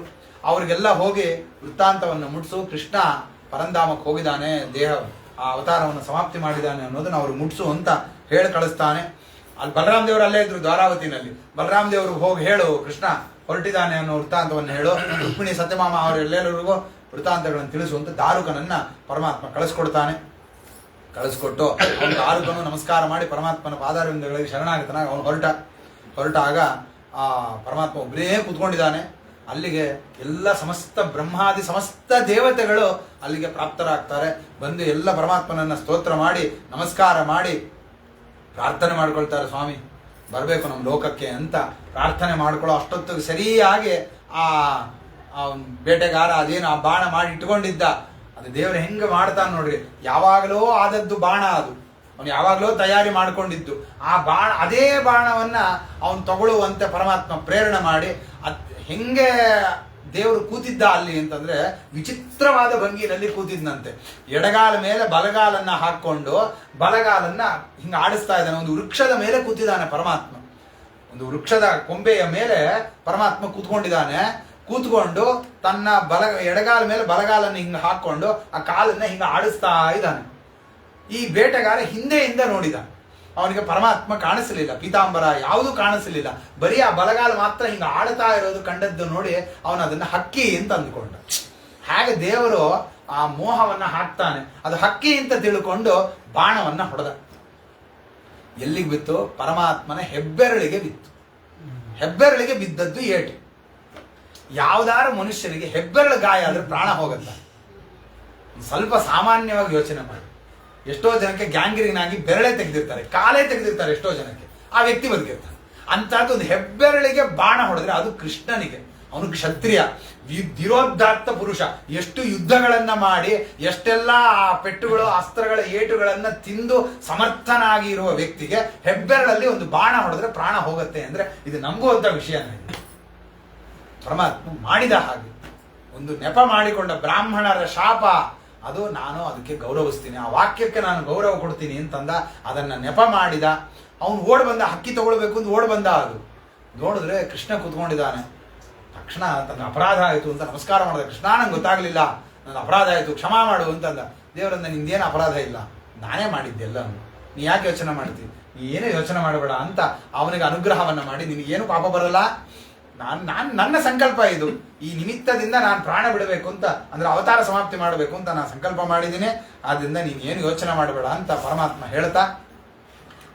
ಅವ್ರಿಗೆಲ್ಲ ಹೋಗಿ ವೃತ್ತಾಂತವನ್ನು ಮುಟ್ಸು, ಕೃಷ್ಣ ಪರಂಧಾಮಕ್ಕೆ ಹೋಗಿದ್ದಾನೆ, ದೇಹ ಆ ಅವತಾರವನ್ನು ಸಮಾಪ್ತಿ ಮಾಡಿದ್ದಾನೆ ಅನ್ನೋದನ್ನ ಅವ್ರು ಮುಟ್ಸು ಅಂತ ಹೇಳಿ ಕಳಿಸ್ತಾನೆ. ಅಲ್ಲಿ ಬಲರಾಮ್ ದೇವರು ಅಲ್ಲೇ ಇದ್ರು ದ್ವಾರಾವತಿನಲ್ಲಿ. ಬಲರಾಮ್ ದೇವ್ರಿಗೆ ಹೋಗಿ ಹೇಳು ಕೃಷ್ಣ ಹೊರಟಿದ್ದಾನೆ ಅನ್ನೋ ವೃತ್ತಾಂತವನ್ನು ಹೇಳು, ರುಕ್ಮಿಣಿ ಸತ್ಯಮಾಮ ಅವರೆಲ್ಲರಿಗೂ ವೃತ್ತಾಂತಗಳನ್ನು ತಿಳಿಸು ಅಂತ ದಾರುಕನನ್ನ ಪರಮಾತ್ಮ ಕಳಿಸ್ಕೊಟ್ಟು ಅವನು ದಾರುಕನು ನಮಸ್ಕಾರ ಮಾಡಿ ಪರಮಾತ್ಮನ ಪಾದಾರವಿಂದಗಳಿಗೆ ಶರಣಾಗತನಾಗ ಅವನು ಹೊರಟಾಗ ಆ ಪರಮಾತ್ಮ ಒಬ್ಬರೇ ಕೂತ್ಕೊಂಡಿದ್ದಾನೆ. ಅಲ್ಲಿಗೆ ಎಲ್ಲ ಸಮಸ್ತ ಬ್ರಹ್ಮಾದಿ ಸಮಸ್ತ ದೇವತೆಗಳು ಅಲ್ಲಿಗೆ ಪ್ರಾಪ್ತರಾಗ್ತಾರೆ. ಬಂದು ಎಲ್ಲ ಪರಮಾತ್ಮನನ್ನ ಸ್ತೋತ್ರ ಮಾಡಿ ನಮಸ್ಕಾರ ಮಾಡಿ ಪ್ರಾರ್ಥನೆ ಮಾಡ್ಕೊಳ್ತಾರೆ. ಸ್ವಾಮಿ ಬರಬೇಕು ನಮ್ಮ ಲೋಕಕ್ಕೆ ಅಂತ ಪ್ರಾರ್ಥನೆ ಮಾಡ್ಕೊಳ್ಳೋ ಅಷ್ಟೊತ್ತಿಗೆ ಸರಿಯಾಗಿ ಆ ಬೇಟೆಗಾರ ಅದೇನು ಆ ಬಾಣ ಮಾಡಿ ಇಟ್ಕೊಂಡಿದ್ದ, ಅದು ದೇವರು ಹೆಂಗೆ ಮಾಡ್ತಾನೆ ನೋಡ್ರಿ. ಯಾವಾಗಲೂ ಆದದ್ದು ಬಾಣ ಅದು, ಅವನು ಯಾವಾಗಲೂ ತಯಾರಿ ಮಾಡ್ಕೊಂಡಿದ್ದು ಆ ಬಾಣ, ಅದೇ ಬಾಣವನ್ನ ಅವನು ತಗೊಳ್ಳುವಂತೆ ಪರಮಾತ್ಮ ಪ್ರೇರಣೆ ಮಾಡಿ ಹೆಂಗೆ ದೇವರು ಕೂತಿದ್ದ ಅಲ್ಲಿ ಅಂತಂದ್ರೆ ವಿಚಿತ್ರವಾದ ಭಂಗಿನಲ್ಲಿ ಕೂತಿದ್ನಂತೆ. ಎಡಗಾಲ ಮೇಲೆ ಬಲಗಾಲನ್ನ ಹಾಕೊಂಡು ಬಲಗಾಲನ್ನ ಹಿಂಗ ಆಡಿಸ್ತಾ ಇದ್ದಾನೆ. ಒಂದು ವೃಕ್ಷದ ಮೇಲೆ ಕೂತಿದ್ದಾನೆ ಪರಮಾತ್ಮ. ಒಂದು ವೃಕ್ಷದ ಕೊಂಬೆಯ ಮೇಲೆ ಪರಮಾತ್ಮ ಕೂತ್ಕೊಂಡಿದ್ದಾನೆ. ಕೂತ್ಕೊಂಡು ತನ್ನ ಎಡಗಾಲ ಮೇಲೆ ಬಲಗಾಲನ್ನ ಹಿಂಗ ಹಾಕೊಂಡು ಆ ಕಾಲನ್ನ ಹಿಂಗ ಆಡಿಸ್ತಾ ಇದ್ದಾನೆ. ಈ ಬೇಟೆಗಾರ ಹಿಂದೆಯಿಂದ ನೋಡಿದ. ಅವನಿಗೆ ಪರಮಾತ್ಮ ಕಾಣಿಸಲಿಲ್ಲ, ಪೀತಾಂಬರ ಯಾವುದು ಕಾಣಿಸಲಿಲ್ಲ, ಬರೀ ಆ ಬಲಗಾಲ ಮಾತ್ರ ಹಿಂಗ ಆಡ್ತಾ ಇರೋದು ಕಂಡದ್ದು ನೋಡಿ ಅವನು ಅದನ್ನ ಹಕ್ಕಿ ಅಂತ ಅಂದ್ಕೊಂಡ. ಹಾಗೆ ದೇವರು ಆ ಮೋಹವನ್ನ ಹಾಕ್ತಾನೆ. ಅದು ಹಕ್ಕಿ ಅಂತ ತಿಳ್ಕೊಂಡು ಬಾಣವನ್ನ ಹೊಡೆದ. ಎಲ್ಲಿಗೆ ಬಿತ್ತು? ಪರಮಾತ್ಮನ ಹೆಬ್ಬೆರಳಿಗೆ ಬಿತ್ತು. ಹೆಬ್ಬೆರಳಿಗೆ ಬಿದ್ದದ್ದು ಏಟು. ಯಾವ್ದಾರು ಮನುಷ್ಯನಿಗೆ ಹೆಬ್ಬೆರಳು ಗಾಯ ಆದ್ರೆ ಪ್ರಾಣ ಹೋಗತ್ತ? ಸ್ವಲ್ಪ ಸಾಮಾನ್ಯವಾಗಿ ಯೋಚನೆ ಮಾಡಿ. ಎಷ್ಟೋ ಜನಕ್ಕೆ ಗ್ಯಾಂಗ್ರೀನ್ ಆಗಿ ಬೆರಳೆ ತೆಗೆದಿರ್ತಾರೆ, ಕಾಲೇ ತೆಗೆದಿರ್ತಾರೆ ಎಷ್ಟೋ ಜನಕ್ಕೆ, ಆ ವ್ಯಕ್ತಿ ಬದುಕಿರ್ತಾನೆ. ಅಂತದ್ದು ಒಂದು ಹೆಬ್ಬೆರಳಿಗೆ ಬಾಣ ಹೊಡೆದ್ರೆ ಅದು ಕೃಷ್ಣನಿಗೆ. ಅವನು ಕ್ಷತ್ರಿಯ, ಧಿರೋದ್ದಾತ್ತ ಪುರುಷ. ಎಷ್ಟು ಯುದ್ಧಗಳನ್ನ ಮಾಡಿ ಎಷ್ಟೆಲ್ಲ ಆ ಪೆಟ್ಟುಗಳು, ಅಸ್ತ್ರಗಳ ಏಟುಗಳನ್ನ ತಿಂದು ಸಮರ್ಥನಾಗಿ ಇರುವ ವ್ಯಕ್ತಿಗೆ ಹೆಬ್ಬೆರಳಲ್ಲಿ ಒಂದು ಬಾಣ ಹೊಡೆದ್ರೆ ಪ್ರಾಣ ಹೋಗುತ್ತೆ ಅಂದ್ರೆ ಇದು ನಂಬುವಂತ ವಿಷಯನೇ. ಪರಮಾತ್ಮ ಮಾಡಿದ ಹಾಗೆ ಒಂದು ನೆಪ ಮಾಡಿಕೊಂಡ ಬ್ರಾಹ್ಮಣರ ಶಾಪ, ಅದು ನಾನು ಅದಕ್ಕೆ ಗೌರವಿಸ್ತೀನಿ, ಆ ವಾಕ್ಯಕ್ಕೆ ನಾನು ಗೌರವ ಕೊಡ್ತೀನಿ ಅಂತಂದ. ಅದನ್ನ ನೆಪ ಮಾಡಿದ. ಅವನು ಓಡ್ ಬಂದ, ಹಕ್ಕಿ ತಗೊಳ್ಬೇಕು ಅಂತ ಓಡ್ ಬಂದ. ಅದು ನೋಡಿದ್ರೆ ಕೃಷ್ಣ ಕೂತ್ಕೊಂಡಿದ್ದಾನೆ. ತಕ್ಷಣ ತನ್ನ ಅಪರಾಧ ಆಯಿತು ಅಂತ ನಮಸ್ಕಾರ ಮಾಡಿದ. ಕೃಷ್ಣ, ನಂಗೆ ಗೊತ್ತಾಗ್ಲಿಲ್ಲ, ನನ್ನ ಅಪರಾಧ ಆಯಿತು, ಕ್ಷಮಾ ಮಾಡು ಅಂತಂದ. ದೇವರನ್ನ ನಿಂದೇನು ಅಪರಾಧ ಇಲ್ಲ, ನಾನೇ ಮಾಡಿದ್ದೆಲ್ಲ, ನೀ ಯಾಕೆ ಯೋಚನೆ ಮಾಡ್ತೀನಿ, ನೀ ಏನೇ ಯೋಚನೆ ಮಾಡಬೇಡ ಅಂತ ಅವನಿಗೆ ಅನುಗ್ರಹವನ್ನ ಮಾಡಿ, ನಿನಗೇನು ಪಾಪ ಬರಲ್ಲ, ನನ್ನ ಸಂಕಲ್ಪ ಇದು, ಈ ನಿಮಿತ್ತದಿಂದ ನಾನು ಪ್ರಾಣ ಬಿಡಬೇಕು ಅಂತ, ಅಂದ್ರೆ ಅವತಾರ ಸಮಾಪ್ತಿ ಮಾಡಬೇಕು ಅಂತ ನಾನು ಸಂಕಲ್ಪ ಮಾಡಿದ್ದೀನಿ, ಆದ್ರಿಂದ ನೀನು ಏನು ಯೋಚನೆ ಮಾಡಬೇಡ ಅಂತ ಪರಮಾತ್ಮ ಹೇಳ್ತಾ,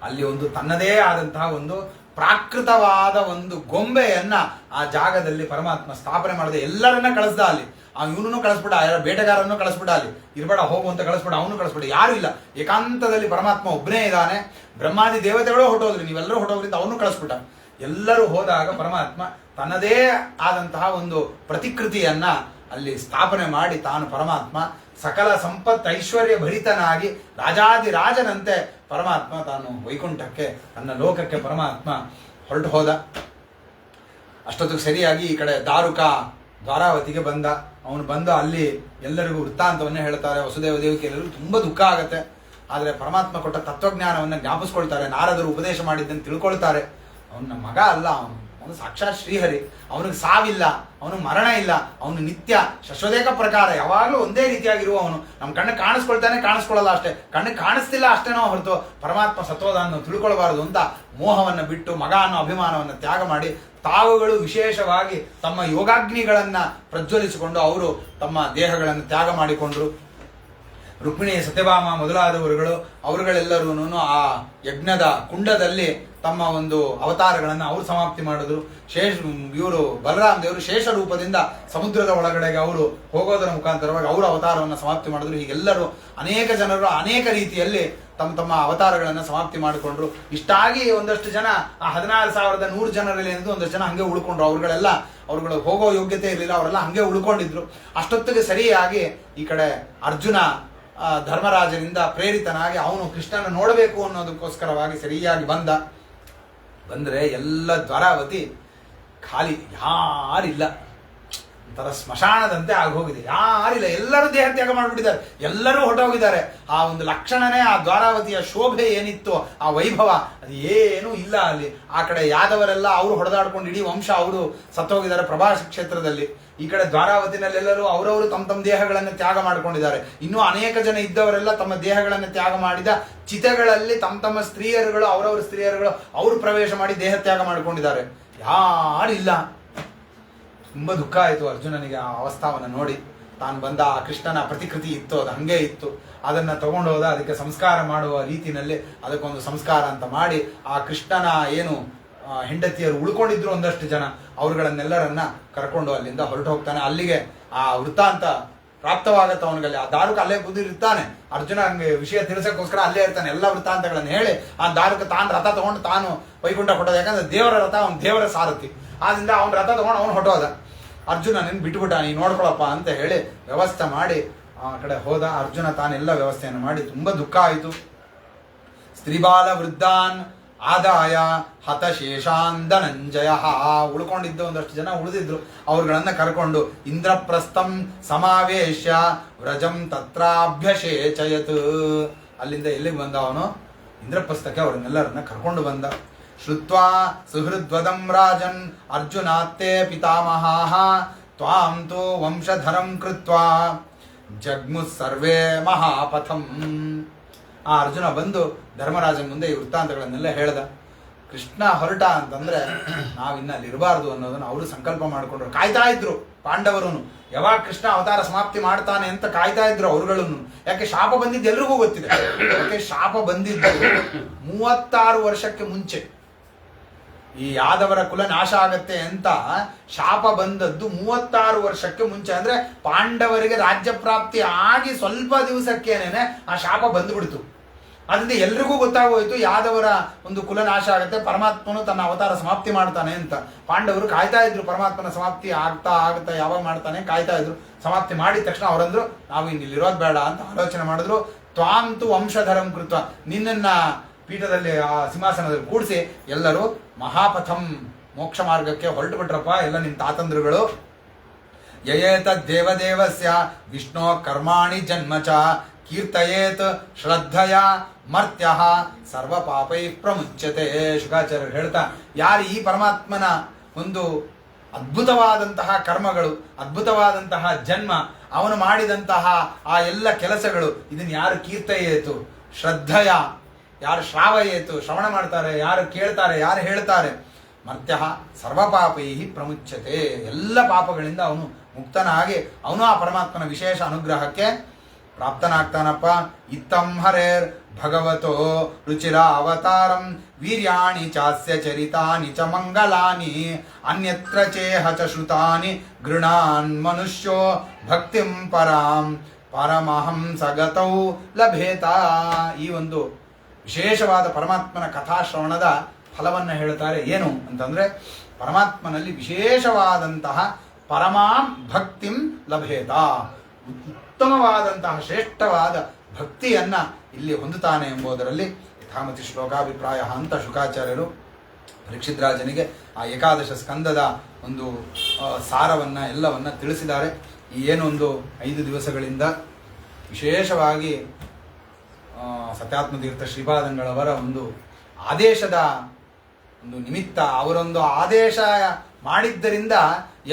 ಅಲ್ಲಿ ಒಂದು ತನ್ನದೇ ಆದಂತಹ ಒಂದು ಪ್ರಾಕೃತವಾದ ಒಂದು ಗೊಂಬೆಯನ್ನ ಆ ಜಾಗದಲ್ಲಿ ಪರಮಾತ್ಮ ಸ್ಥಾಪನೆ ಮಾಡದೆ ಎಲ್ಲರನ್ನ ಕಳಿಸ್ದ. ಅಲ್ಲಿ ಇವನನ್ನು ಕಳಿಸ್ಬಿಡ, ಬೇಟೆಗಾರನ್ನು ಕಳಿಸ್ಬಿಡ, ಅಲ್ಲಿ ಇರ್ಬೇಡ ಹೋಗು ಅಂತ ಕಳಿಸ್ಬಿಡ, ಅವನು ಕಳಿಸ್ಬಿಡ, ಯಾರು ಇಲ್ಲ, ಏಕಾಂತದಲ್ಲಿ ಪರಮಾತ್ಮ ಒಬ್ಬನೇ ಇದ್ದಾನೆ. ಬ್ರಹ್ಮಾದಿ ದೇವತೆಗಳು ಹೊರಟೋದ್ರಿ, ನೀವೆಲ್ಲರೂ ಹೊರಟೋಗ್ರಿಂದ ಅವನು ಕಳಿಸ್ಬಿಟ್ಟ. ಎಲ್ಲರೂ ಹೋದಾಗ ಪರಮಾತ್ಮ ತನ್ನದೇ ಆದಂತಹ ಒಂದು ಪ್ರತಿಕೃತಿಯನ್ನ ಅಲ್ಲಿ ಸ್ಥಾಪನೆ ಮಾಡಿ, ತಾನು ಪರಮಾತ್ಮ ಸಕಲ ಸಂಪತ್ ಐಶ್ವರ್ಯ ಭರಿತನಾಗಿ ರಾಜಾದಿರಾಜನಂತೆ ಪರಮಾತ್ಮ ತಾನು ವೈಕುಂಠಕ್ಕೆ, ತನ್ನ ಲೋಕಕ್ಕೆ ಪರಮಾತ್ಮ ಹೊರಟು ಹೋದ. ಅಷ್ಟೊತ್ತಿಗೆ ಸರಿಯಾಗಿ ಈ ಕಡೆ ದಾರುಕ ದ್ವಾರಾವತಿಗೆ ಬಂದ. ಅವನು ಬಂದು ಅಲ್ಲಿ ಎಲ್ಲರಿಗೂ ವೃತ್ತಾಂತವನ್ನೇ ಹೇಳ್ತಾರೆ. ವಸುದೇವ ದೇವಕಿ ಎಲ್ಲರಿಗೂ ತುಂಬಾ ದುಃಖ ಆಗತ್ತೆ. ಆದರೆ ಪರಮಾತ್ಮ ಕೊಟ್ಟ ತತ್ವಜ್ಞಾನವನ್ನು ಜ್ಞಾಪಿಸ್ಕೊಳ್ತಾರೆ, ನಾರದರು ಉಪದೇಶ ಮಾಡಿದ್ದನ್ನು ತಿಳ್ಕೊಳ್ತಾರೆ. ಅವನ ಮಗ ಅಲ್ಲ, ಅವನು ಸಾಕ್ಷಾತ್ ಶ್ರೀಹರಿ, ಅವನಿಗೆ ಸಾವಿಲ್ಲ, ಅವನು ಮರಣ ಇಲ್ಲ, ಅವನು ನಿತ್ಯ ಶಶ್ವದೇಕ ಪ್ರಕಾರ ಯಾವಾಗಲೂ ಒಂದೇ ರೀತಿಯಾಗಿರುವ ಅವನು. ನಮ್ಮ ಕಣ್ಣಿಗೆ ಕಾಣಿಸ್ಕೊಳ್ತಾನೆ, ಕಾಣಿಸ್ಕೊಳ್ಳಲ್ಲ ಅಷ್ಟೇ, ಕಣ್ಣಿಗೆ ಕಾಣಿಸ್ತಿಲ್ಲ ಅಷ್ಟೇನೋ ಹೊರತು ಪರಮಾತ್ಮ ಸತ್ವದ ಅನ್ನು ತಿಳ್ಕೊಳ್ಬಾರದು ಅಂತ ಮೋಹವನ್ನು ಬಿಟ್ಟು ಮಗ ಅನ್ನೋ ಅಭಿಮಾನವನ್ನು ತ್ಯಾಗ ಮಾಡಿ, ತಾವುಗಳು ವಿಶೇಷವಾಗಿ ತಮ್ಮ ಯೋಗಾಗ್ನಿಗಳನ್ನ ಪ್ರಜ್ವಲಿಸಿಕೊಂಡು ಅವರು ತಮ್ಮ ದೇಹಗಳನ್ನು ತ್ಯಾಗ ಮಾಡಿಕೊಂಡ್ರು. ರುಕ್ಮಿಣಿ, ಸತ್ಯಭಾಮ ಮೊದಲಾದವರುಗಳು ಅವರುಗಳೆಲ್ಲರೂ ಆ ಯಜ್ಞದ ಕುಂಡದಲ್ಲಿ ತಮ್ಮ ಒಂದು ಅವತಾರಗಳನ್ನು ಅವರು ಸಮಾಪ್ತಿ ಮಾಡಿದ್ರು. ಇವರು ಬಲರಾಮ ದೇವರು ಶೇಷ ರೂಪದಿಂದ ಸಮುದ್ರದ ಒಳಗಡೆಗೆ ಅವರು ಹೋಗೋದರ ಮುಖಾಂತರವಾಗಿ ಅವರು ಅವತಾರವನ್ನು ಸಮಾಪ್ತಿ ಮಾಡಿದ್ರು. ಹೀಗೆಲ್ಲರೂ ಅನೇಕ ಜನರು ಅನೇಕ ರೀತಿಯಲ್ಲಿ ತಮ್ಮ ತಮ್ಮ ಅವತಾರಗಳನ್ನು ಸಮಾಪ್ತಿ ಮಾಡಿಕೊಂಡ್ರು. ಇಷ್ಟಾಗಿ ಒಂದಷ್ಟು ಜನ ಆ 16,100 ಜನರಲ್ಲಿ ಎಂದು ಒಂದಷ್ಟು ಜನ ಹಂಗೆ ಉಳ್ಕೊಂಡ್ರು. ಅವ್ರುಗಳು ಹೋಗೋ ಯೋಗ್ಯತೆ ಇರಲಿಲ್ಲ, ಅವರೆಲ್ಲ ಹಂಗೆ ಉಳ್ಕೊಂಡಿದ್ರು. ಅಷ್ಟೊತ್ತಿಗೆ ಸರಿಯಾಗಿ ಈ ಕಡೆ ಅರ್ಜುನ ಧರ್ಮರಾಜನಿಂದ ಪ್ರೇರಿತನಾಗಿ ಅವನು ಕೃಷ್ಣನ ನೋಡಬೇಕು ಅನ್ನೋದಕ್ಕೋಸ್ಕರವಾಗಿ ಸರಿಯಾಗಿ ಬಂದ್ರೆ ಎಲ್ಲ ದ್ವಾರಾವತಿ ಖಾಲಿ, ಯಾರಿಲ್ಲ, ಒಂಥರ ಸ್ಮಶಾನದಂತೆ ಆಗೋಗಿದೆ, ಯಾರಿಲ್ಲ, ಎಲ್ಲರೂ ದೇಹ ತ್ಯಾಗ ಮಾಡಿಬಿಟ್ಟಿದ್ದಾರೆ, ಎಲ್ಲರೂ ಹೊರಟೋಗಿದ್ದಾರೆ. ಆ ಒಂದು ಲಕ್ಷಣನೇ, ಆ ದ್ವಾರಾವತಿಯ ಶೋಭೆ ಏನಿತ್ತು, ಆ ವೈಭವ ಅದು ಏನೂ ಇಲ್ಲ ಅಲ್ಲಿ. ಆ ಕಡೆ ಯಾದವರೆಲ್ಲ ಅವರು ಹೊಡೆದಾಡ್ಕೊಂಡು ಇಡೀ ವಂಶ ಅವರು ಸತ್ತೋಗಿದ್ದಾರೆ ಪ್ರಭಾಸ ಕ್ಷೇತ್ರದಲ್ಲಿ. ಈ ಕಡೆ ದ್ವಾರಾವತಿನಲ್ಲೆಲ್ಲರೂ ಅವರವರು ತಮ್ಮ ದೇಹಗಳನ್ನು ತ್ಯಾಗ ಮಾಡ್ಕೊಂಡಿದ್ದಾರೆ. ಇನ್ನೂ ಅನೇಕ ಜನ ಇದ್ದವರೆಲ್ಲ ತಮ್ಮ ದೇಹಗಳನ್ನು ತ್ಯಾಗ ಮಾಡಿದ ಚಿತೆಗಳಲ್ಲಿ ತಮ್ಮ ಸ್ತ್ರೀಯರುಗಳು, ಅವರವರ ಸ್ತ್ರೀಯರುಗಳು ಅವರು ಪ್ರವೇಶ ಮಾಡಿ ದೇಹ ತ್ಯಾಗ ಮಾಡ್ಕೊಂಡಿದ್ದಾರೆ, ಯಾರಿಲ್ಲ. ತುಂಬಾ ದುಃಖ ಆಯಿತು ಅರ್ಜುನನಿಗೆ ಆ ಅವಸ್ಥಾವನ್ನು ನೋಡಿ. ತಾನು ಬಂದ ಆ ಕೃಷ್ಣನ ಪ್ರತಿಕೃತಿ ಇತ್ತು, ಅದು ಹಂಗೆ ಇತ್ತು, ಅದನ್ನ ತಗೊಂಡು ಹೋದ. ಅದಕ್ಕೆ ಸಂಸ್ಕಾರ ಮಾಡುವ ರೀತಿನಲ್ಲಿ ಅದಕ್ಕೊಂದು ಸಂಸ್ಕಾರ ಅಂತ ಮಾಡಿ ಆ ಕೃಷ್ಣನ ಏನು ಹೆಂಡತಿಯರು ಉಳ್ಕೊಂಡಿದ್ರು ಒಂದಷ್ಟು ಜನ, ಅವರುಗಳನ್ನೆಲ್ಲರನ್ನ ಕರ್ಕೊಂಡು ಅಲ್ಲಿಂದ ಹೊರಟು ಹೋಗ್ತಾನೆ. ಅಲ್ಲಿಗೆ ಆ ವೃತ್ತಾಂತ ಪ್ರಾಪ್ತವಾಗತ್ತೆ ಅವನಿಗಲ್ಲಿ. ಆ ದಾರುಕ ಅಲ್ಲೇ ಬಂದಿರ್ತಾನೆ. ಅರ್ಜುನ ಹಂಗೆ ವಿಷಯ ತಿಳಿಸೋಕ್ಕೋಸ್ಕರ ಅಲ್ಲೇ ಇರ್ತಾನೆ. ಎಲ್ಲ ವೃತ್ತಾಂತಗಳನ್ನು ಹೇಳಿ ಆ ದಾರುಕ ತಾನು ರಥ ತಗೊಂಡು ತಾನು ವೈಕುಂಠ ಹೊಟ್ಟೋದ. ಯಾಕಂದ್ರೆ ದೇವರ ರಥ, ಅವನು ದೇವರ ಸಾರಥಿ. ಆದ್ರಿಂದ ಅವನ ರಥ ತಗೊಂಡು ಅವನು ಹೊಟ್ಟೋದ. ಅರ್ಜುನ ನಿನ್ ಬಿಟ್ಬಿಟ್ಟ, ನೀ ನೋಡ್ಕೊಳಪ್ಪ ಅಂತ ಹೇಳಿ ವ್ಯವಸ್ಥೆ ಮಾಡಿ ಆ ಕಡೆ ಹೋದ. ಅರ್ಜುನ ತಾನೆಲ್ಲ ವ್ಯವಸ್ಥೆಯನ್ನು ಮಾಡಿ ತುಂಬಾ ದುಃಖ ಆಯಿತು. ಸ್ತ್ರೀಬಾಲ ವೃದ್ಧಾನ್ ಆದಾಯ ಹತಶೇಷಾನ್ ಧನಂಜಯ, ಉಳ್ಕೊಂಡಿದ್ದ ಒಂದಷ್ಟು ಜನ ಉಳಿದಿದ್ರು, ಅವ್ರುಗಳನ್ನ ಕರ್ಕೊಂಡು ಇಂದ್ರಪ್ರಸ್ಥಂ ಸಮಾವೇಶ ವ್ರಜಂ ತತ್ರಾಭ್ಯಶೇಚಯತ್. ಅಲ್ಲಿಂದ ಎಲ್ಲಿಗೆ ಬಂದ ಅವನು? ಇಂದ್ರಪ್ರಸ್ಥಕ್ಕೆ ಅವ್ರನ್ನೆಲ್ಲರನ್ನ ಕರ್ಕೊಂಡು ಬಂದ. ಶ್ರುತ್ವಾ ಸುಹೃದ್ವದಂ ರಾಜನ್ ಅರ್ಜುನಾತ್ತೇ ಪಿತಾಮಹಾಃ ತ್ವಾಂ ತು ವಂಶಧರಂ ಕೃತ್ವಾ ಜಗ್ಮುಃ ಸರ್ವೇ ಮಹಾಪಥಂ. ಆ ಅರ್ಜುನ ಬಂದು ಧರ್ಮರಾಜನ ಮುಂದೆ ಈ ವೃತ್ತಾಂತಗಳನ್ನೆಲ್ಲ ಹೇಳ್ದ. ಕೃಷ್ಣ ಹೊರಟ ಅಂತಂದ್ರೆ ನಾವಿನ್ನ ಅಲ್ಲಿ ಇರಬಾರ್ದು ಅನ್ನೋದನ್ನ ಅವರು ಸಂಕಲ್ಪ ಮಾಡಿಕೊಂಡ್ರು. ಕಾಯ್ತಾ ಇದ್ರು ಪಾಂಡವರು. ಯಾವಾಗ ಕೃಷ್ಣ ಅವತಾರ ಸಮಾಪ್ತಿ ಮಾಡ್ತಾನೆ ಅಂತ ಕಾಯ್ತಾ ಇದ್ರು ಅವರುಗಳನ್ನು. ಯಾಕೆ ಶಾಪ ಬಂದಿದ್ದು ಎಲ್ರಿಗೂ ಗೊತ್ತಿದೆ. ಯಾಕೆ ಶಾಪ ಬಂದಿದ್ದು 36 ವರ್ಷಕ್ಕೆ ಮುಂಚೆ. ಈ ಯಾದವರ ಕುಲ ನಾಶ ಆಗತ್ತೆ ಅಂತ ಶಾಪ ಬಂದದ್ದು 36 ವರ್ಷಕ್ಕೆ ಮುಂಚೆ. ಅಂದ್ರೆ ಪಾಂಡವರಿಗೆ ರಾಜ್ಯ ಪ್ರಾಪ್ತಿ ಆಗಿ ಸ್ವಲ್ಪ ದಿವಸಕ್ಕೇನೆ ಆ ಶಾಪ ಬಂದ್ಬಿಡ್ತು. ಅದರಿಂದ ಎಲ್ರಿಗೂ ಗೊತ್ತಾಗೋಯ್ತು ಯಾದವರ ಒಂದು ಕುಲ ನಾಶ ಆಗುತ್ತೆ, ಪರಮಾತ್ಮನು ತನ್ನ ಅವತಾರ ಸಮಾಪ್ತಿ ಮಾಡ್ತಾನೆ ಅಂತ. ಪಾಂಡವರು ಕಾಯ್ತಾ ಇದ್ರು ಪರಮಾತ್ಮನ ಸಮಾಪ್ತಿ ಆಗ್ತಾ ಯಾವಾಗ ಮಾಡ್ತಾನೆ ಕಾಯ್ತಾ ಇದ್ರು. ಸಮಾಪ್ತಿ ಮಾಡಿದ ತಕ್ಷಣ ಅವರಂದ್ರು ನಾವು ಇಲ್ಲಿರೋದು ಬೇಡ ಅಂತ ಆಲೋಚನೆ ಮಾಡಿದ್ರು. ತ್ವಾಂತು ವಂಶಧರಂ ಕೃತ, ನಿನ್ನನ್ನ ಪೀಠದಲ್ಲಿ ಆ ಸಿಂಹಾಸನದಲ್ಲಿ ಕೂಡಿಸಿ ಎಲ್ಲರೂ ಮಹಾಪಥಂ ಮೋಕ್ಷ ಮಾರ್ಗಕ್ಕೆ ಹೊರಟು ಬಿಟ್ರಪ್ಪ ಎಲ್ಲ ನಿನ್ನ ತಾತಂದ್ರುಗಳು. ಯಯೇತ ದೇವದೇವಸ್ಯ ವಿಷ್ಣು ಕರ್ಮಾಣಿ ಜನ್ಮಚ ಕೀರ್ತಯೇತ್ ಶ್ರದ್ಧಯ ಮರ್ತ್ಯ ಸರ್ವ ಪಾಪೈ ಪ್ರಮುಚ್ಯತೆ. ಶುಕಾಚಾರ್ಯರು ಹೇಳ್ತಾ, ಯಾರು ಈ ಪರಮಾತ್ಮನ ಒಂದು ಅದ್ಭುತವಾದಂತಹ ಕರ್ಮಗಳು, ಅದ್ಭುತವಾದಂತಹ ಜನ್ಮ, ಅವನು ಮಾಡಿದಂತಹ ಆ ಎಲ್ಲ ಕೆಲಸಗಳು, ಇದನ್ನು ಯಾರು ಕೀರ್ತಯೇತು, ಶ್ರದ್ಧಯ ಯಾರು ಶ್ರಾವಯೇತು ಶ್ರವಣ ಮಾಡ್ತಾರೆ, ಯಾರು ಕೇಳ್ತಾರೆ, ಯಾರು ಹೇಳ್ತಾರೆ, ಮರ್ತ್ಯ ಸರ್ವ ಪಾಪೈ ಪ್ರಮುಚ್ಯತೆ, ಎಲ್ಲ ಪಾಪಗಳಿಂದ ಅವನು ಮುಕ್ತನಾಗಿ ಅವನು ಆ ಪರಮಾತ್ಮನ ವಿಶೇಷ ಅನುಗ್ರಹಕ್ಕೆ ಪ್ರಾಪ್ತನಾಗ್ತಾನಪ್ಪ. ಇತ್ತಂ ಹರೇರ್ ಭಗವತೋ ರುಚಿರ ಅವತಾರಂ ವೀರ್ಯಾಣಿ ಚಾಸ್ಯ ಚರಿತಾನಿ ಚ ಮಂಗಲಾನಿ ಅನ್ಯತ್ರ ಚೇಹ ಚ ಶ್ರುತಾನಿ ಗೃಣಾನ್ ಮನುಷ್ಯೋ ಭಕ್ತಿಂ ಪರಾಂ ಪರಮಹಂಸಗತೌ ಲಭೇತ. ಈ ಒಂದು ವಿಶೇಷವಾದ ಪರಮಾತ್ಮನ ಕಥಾಶ್ರವಣದ ಫಲವನ್ನು ಹೇಳ್ತಾರೆ. ಏನು ಅಂತಂದ್ರೆ ಪರಮಾತ್ಮನಲ್ಲಿ ವಿಶೇಷವಾದಂತಹ ಪರಮಾಂ ಭಕ್ತಿಂ ಲಭೇತ, ಉತ್ತಮವಾದಂತಹ ಶ್ರೇಷ್ಠವಾದ ಭಕ್ತಿಯನ್ನ ಇಲ್ಲಿ ಹೊಂದುತ್ತಾನೆ ಎಂಬುದರಲ್ಲಿ ಯಥಾಮತಿ ಶ್ಲೋಕಾಭಿಪ್ರಾಯ ಅಂತ ಶುಕಾಚಾರ್ಯರು ಪರೀಕ್ಷಿದ್ರಾಜನಿಗೆ ಆ ಏಕಾದಶ ಸ್ಕಂದದ ಒಂದು ಸಾರವನ್ನ ಎಲ್ಲವನ್ನ ತಿಳಿಸಿದ್ದಾರೆ. ಈ ಏನೊಂದು 5 ದಿವಸಗಳಿಂದ ವಿಶೇಷವಾಗಿ ಸತ್ಯಾತ್ಮತೀರ್ಥ ಶ್ರೀಪಾದಂಗಳವರ ಒಂದು ಆದೇಶದ ಒಂದು ನಿಮಿತ್ತ, ಅವರೊಂದು ಆದೇಶ ಮಾಡಿದ್ದರಿಂದ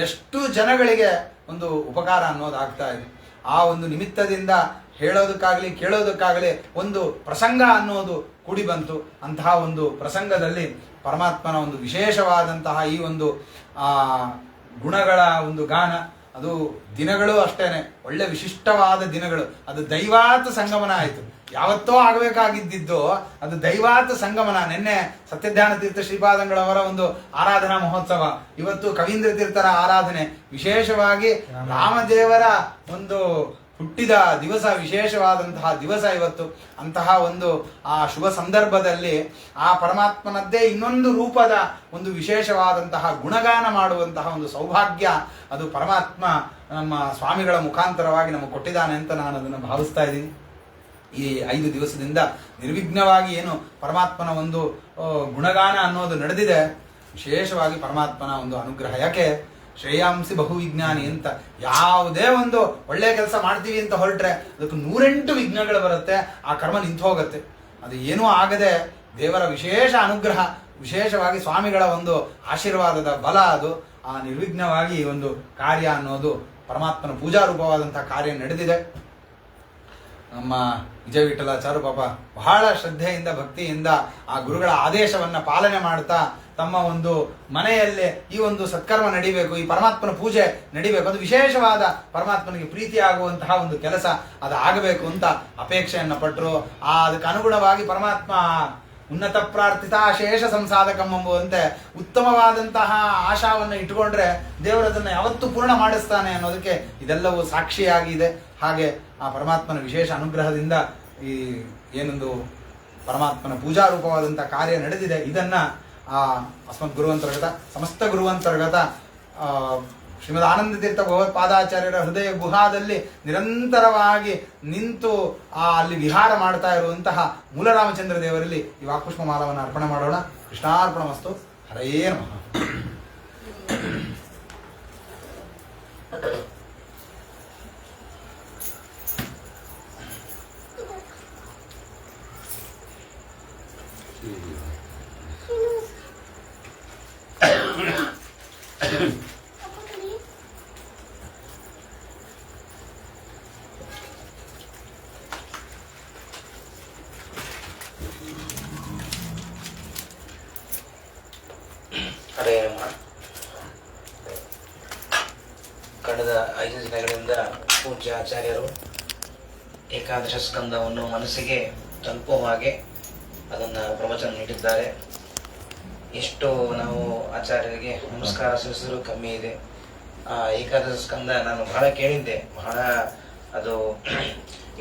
ಎಷ್ಟು ಜನಗಳಿಗೆ ಒಂದು ಉಪಕಾರ ಅನ್ನೋದಾಗ್ತಾ ಇದೆ. ಆ ಒಂದು ನಿಮಿತ್ತದಿಂದ ಹೇಳೋದಕ್ಕಾಗಲಿ ಕೇಳೋದಕ್ಕಾಗಲಿ ಒಂದು ಪ್ರಸಂಗ ಅನ್ನೋದು ಕೂಡಿ ಬಂತು. ಅಂತಹ ಒಂದು ಪ್ರಸಂಗದಲ್ಲಿ ಪರಮಾತ್ಮನ ಒಂದು ವಿಶೇಷವಾದಂತಹ ಈ ಒಂದು ಗುಣಗಳ ಒಂದು ಗಾನ, ಅದು ದಿನಗಳು ಅಷ್ಟೇನೆ ಒಳ್ಳೆ ವಿಶಿಷ್ಟವಾದ ದಿನಗಳು. ಅದು ದೈವಾತ್ ಸಂಗಮನ ಆಯಿತು. ಯಾವತ್ತೋ ಆಗಬೇಕಾಗಿದ್ದು ಅದು ದೈವಾತ್ ಸಂಗಮನ. ನಿನ್ನೆ ಸತ್ಯಧ್ಯಾನ ತೀರ್ಥ ಶ್ರೀಪಾದಂಗಳವರ ಒಂದು ಆರಾಧನಾ ಮಹೋತ್ಸವ, ಇವತ್ತು ಕವೀಂದ್ರ ತೀರ್ಥರ ಆರಾಧನೆ, ವಿಶೇಷವಾಗಿ ರಾಮದೇವರ ಒಂದು ಹುಟ್ಟಿದ ದಿವಸ, ವಿಶೇಷವಾದಂತಹ ದಿವಸ ಇವತ್ತು. ಅಂತಹ ಒಂದು ಆ ಶುಭ ಸಂದರ್ಭದಲ್ಲಿ ಆ ಪರಮಾತ್ಮನದ್ದೇ ಇನ್ನೊಂದು ರೂಪದ ಒಂದು ವಿಶೇಷವಾದಂತಹ ಗುಣಗಾನ ಮಾಡುವಂತಹ ಒಂದು ಸೌಭಾಗ್ಯ ಅದು ಪರಮಾತ್ಮ ನಮ್ಮ ಸ್ವಾಮಿಗಳ ಮುಖಾಂತರವಾಗಿ ನಮಗೆ ಕೊಟ್ಟಿದ್ದಾನೆ ಅಂತ ನಾನು ಅದನ್ನು ಭಾವಿಸ್ತಾ ಇದ್ದೀನಿ. ಈ 5 ದಿವಸದಿಂದ ನಿರ್ವಿಘ್ನವಾಗಿ ಏನು ಪರಮಾತ್ಮನ ಒಂದು ಗುಣಗಾನ ಅನ್ನೋದು ನಡೆದಿದೆ, ವಿಶೇಷವಾಗಿ ಪರಮಾತ್ಮನ ಒಂದು ಅನುಗ್ರಹ. ಯಾಕೆ ಶ್ರೇಯಾಂಸಿ ಬಹು ವಿಜ್ಞಾನಿ ಅಂತ, ಯಾವುದೇ ಒಂದು ಒಳ್ಳೆಯ ಕೆಲಸ ಮಾಡ್ತೀವಿ ಅಂತ ಹೊರಟ್ರೆ ಅದಕ್ಕೆ 108 ವಿಘ್ನಗಳು ಬರುತ್ತೆ, ಆ ಕರ್ಮ ನಿಂತು ಹೋಗುತ್ತೆ. ಅದು ಏನೂ ಆಗದೆ ದೇವರ ವಿಶೇಷ ಅನುಗ್ರಹ, ವಿಶೇಷವಾಗಿ ಸ್ವಾಮಿಗಳ ಒಂದು ಆಶೀರ್ವಾದದ ಬಲ ಅದು ಆ ನಿರ್ವಿಘ್ನವಾಗಿ ಈ ಒಂದು ಕಾರ್ಯ ಅನ್ನೋದು ಪರಮಾತ್ಮನ ಪೂಜಾ ರೂಪವಾದಂತಹ ಕಾರ್ಯ ನಡೆದಿದೆ. ನಮ್ಮ ವಿಜಯ ವಿಠಲಾಚಾರ್ಯ ಪಾಪ ಬಹಳ ಶ್ರದ್ಧೆಯಿಂದ ಭಕ್ತಿಯಿಂದ ಆ ಗುರುಗಳ ಆದೇಶವನ್ನ ಪಾಲನೆ ಮಾಡ್ತಾ ತಮ್ಮ ಒಂದು ಮನೆಯಲ್ಲೇ ಈ ಒಂದು ಸತ್ಕರ್ಮ ನಡಿಬೇಕು, ಈ ಪರಮಾತ್ಮನ ಪೂಜೆ ನಡಿಬೇಕು, ಅದು ವಿಶೇಷವಾದ ಪರಮಾತ್ಮನಿಗೆ ಪ್ರೀತಿಯಾಗುವಂತಹ ಒಂದು ಕೆಲಸ ಅದು ಆಗಬೇಕು ಅಂತ ಅಪೇಕ್ಷೆಯನ್ನು ಪಟ್ಟರು. ಅದಕ್ಕೆ ಅನುಗುಣವಾಗಿ ಪರಮಾತ್ಮ ಉನ್ನತ ಪ್ರಾರ್ಥಿತ ಶೇಷ ಸಂಸಾಧಕಂ ಎಂಬುವಂತೆ ಉತ್ತಮವಾದಂತಹ ಆಶಾವನ್ನು ಇಟ್ಟುಕೊಂಡ್ರೆ ದೇವರದನ್ನು ಯಾವತ್ತೂ ಪೂರ್ಣ ಮಾಡಿಸ್ತಾನೆ ಅನ್ನೋದಕ್ಕೆ ಇದೆಲ್ಲವೂ ಸಾಕ್ಷಿಯಾಗಿದೆ. ಹಾಗೆ ಆ ಪರಮಾತ್ಮನ ವಿಶೇಷ ಅನುಗ್ರಹದಿಂದ ಈ ಏನೊಂದು ಪರಮಾತ್ಮನ ಪೂಜಾ ರೂಪವಾದಂಥ ಕಾರ್ಯ ನಡೆದಿದೆ. ಇದನ್ನ ಅಸ್ಮತ್ ಗುರುವಂತರ್ಗತ ಸಮಸ್ತ ಗುರುವಂತರ್ಗತ ಶ್ರೀಮದ್ ಆನಂದ ತೀರ್ಥ ಭಗವತ್ಪಾದಾಚಾರ್ಯರ ಹೃದಯ ಗುಹಾದಲ್ಲಿ ನಿರಂತರವಾಗಿ ನಿಂತು ಅಲ್ಲಿ ವಿಹಾರ ಮಾಡ್ತಾ ಇರುವಂತಹ ಮೂಲರಾಮಚಂದ್ರ ದೇವರಲ್ಲಿ ಈ ವಾಕ್ಪುಷ್ಪ ಮಾಲವನ್ನು ಅರ್ಪಣೆ ಮಾಡೋಣ. ಕೃಷ್ಣಾರ್ಪಣಮಸ್ತು. ಹರೇ ನಮಃ. ಹರೇ ನಮಃ. ಆಚಾರ್ಯರು ಏಕಾದಶ ಸ್ಕಂದವನ್ನು ಮನಸ್ಸಿಗೆ ತಲುಪುವ ಹಾಗೆ ಅದನ್ನು ಪ್ರವಚನ ನೀಡಿದ್ದಾರೆ. ಎಷ್ಟು ನಾವು ಆಚಾರ್ಯರಿಗೆ ನಮಸ್ಕಾರ ಸಲ್ಲಿಸಿದ್ರು ಕಮ್ಮಿ ಇದೆ. ಆ ಏಕಾದಶ ಸ್ಕಂದ ನಾನು ಬಹಳ ಕೇಳಿದ್ದೆ, ಬಹಳ ಅದು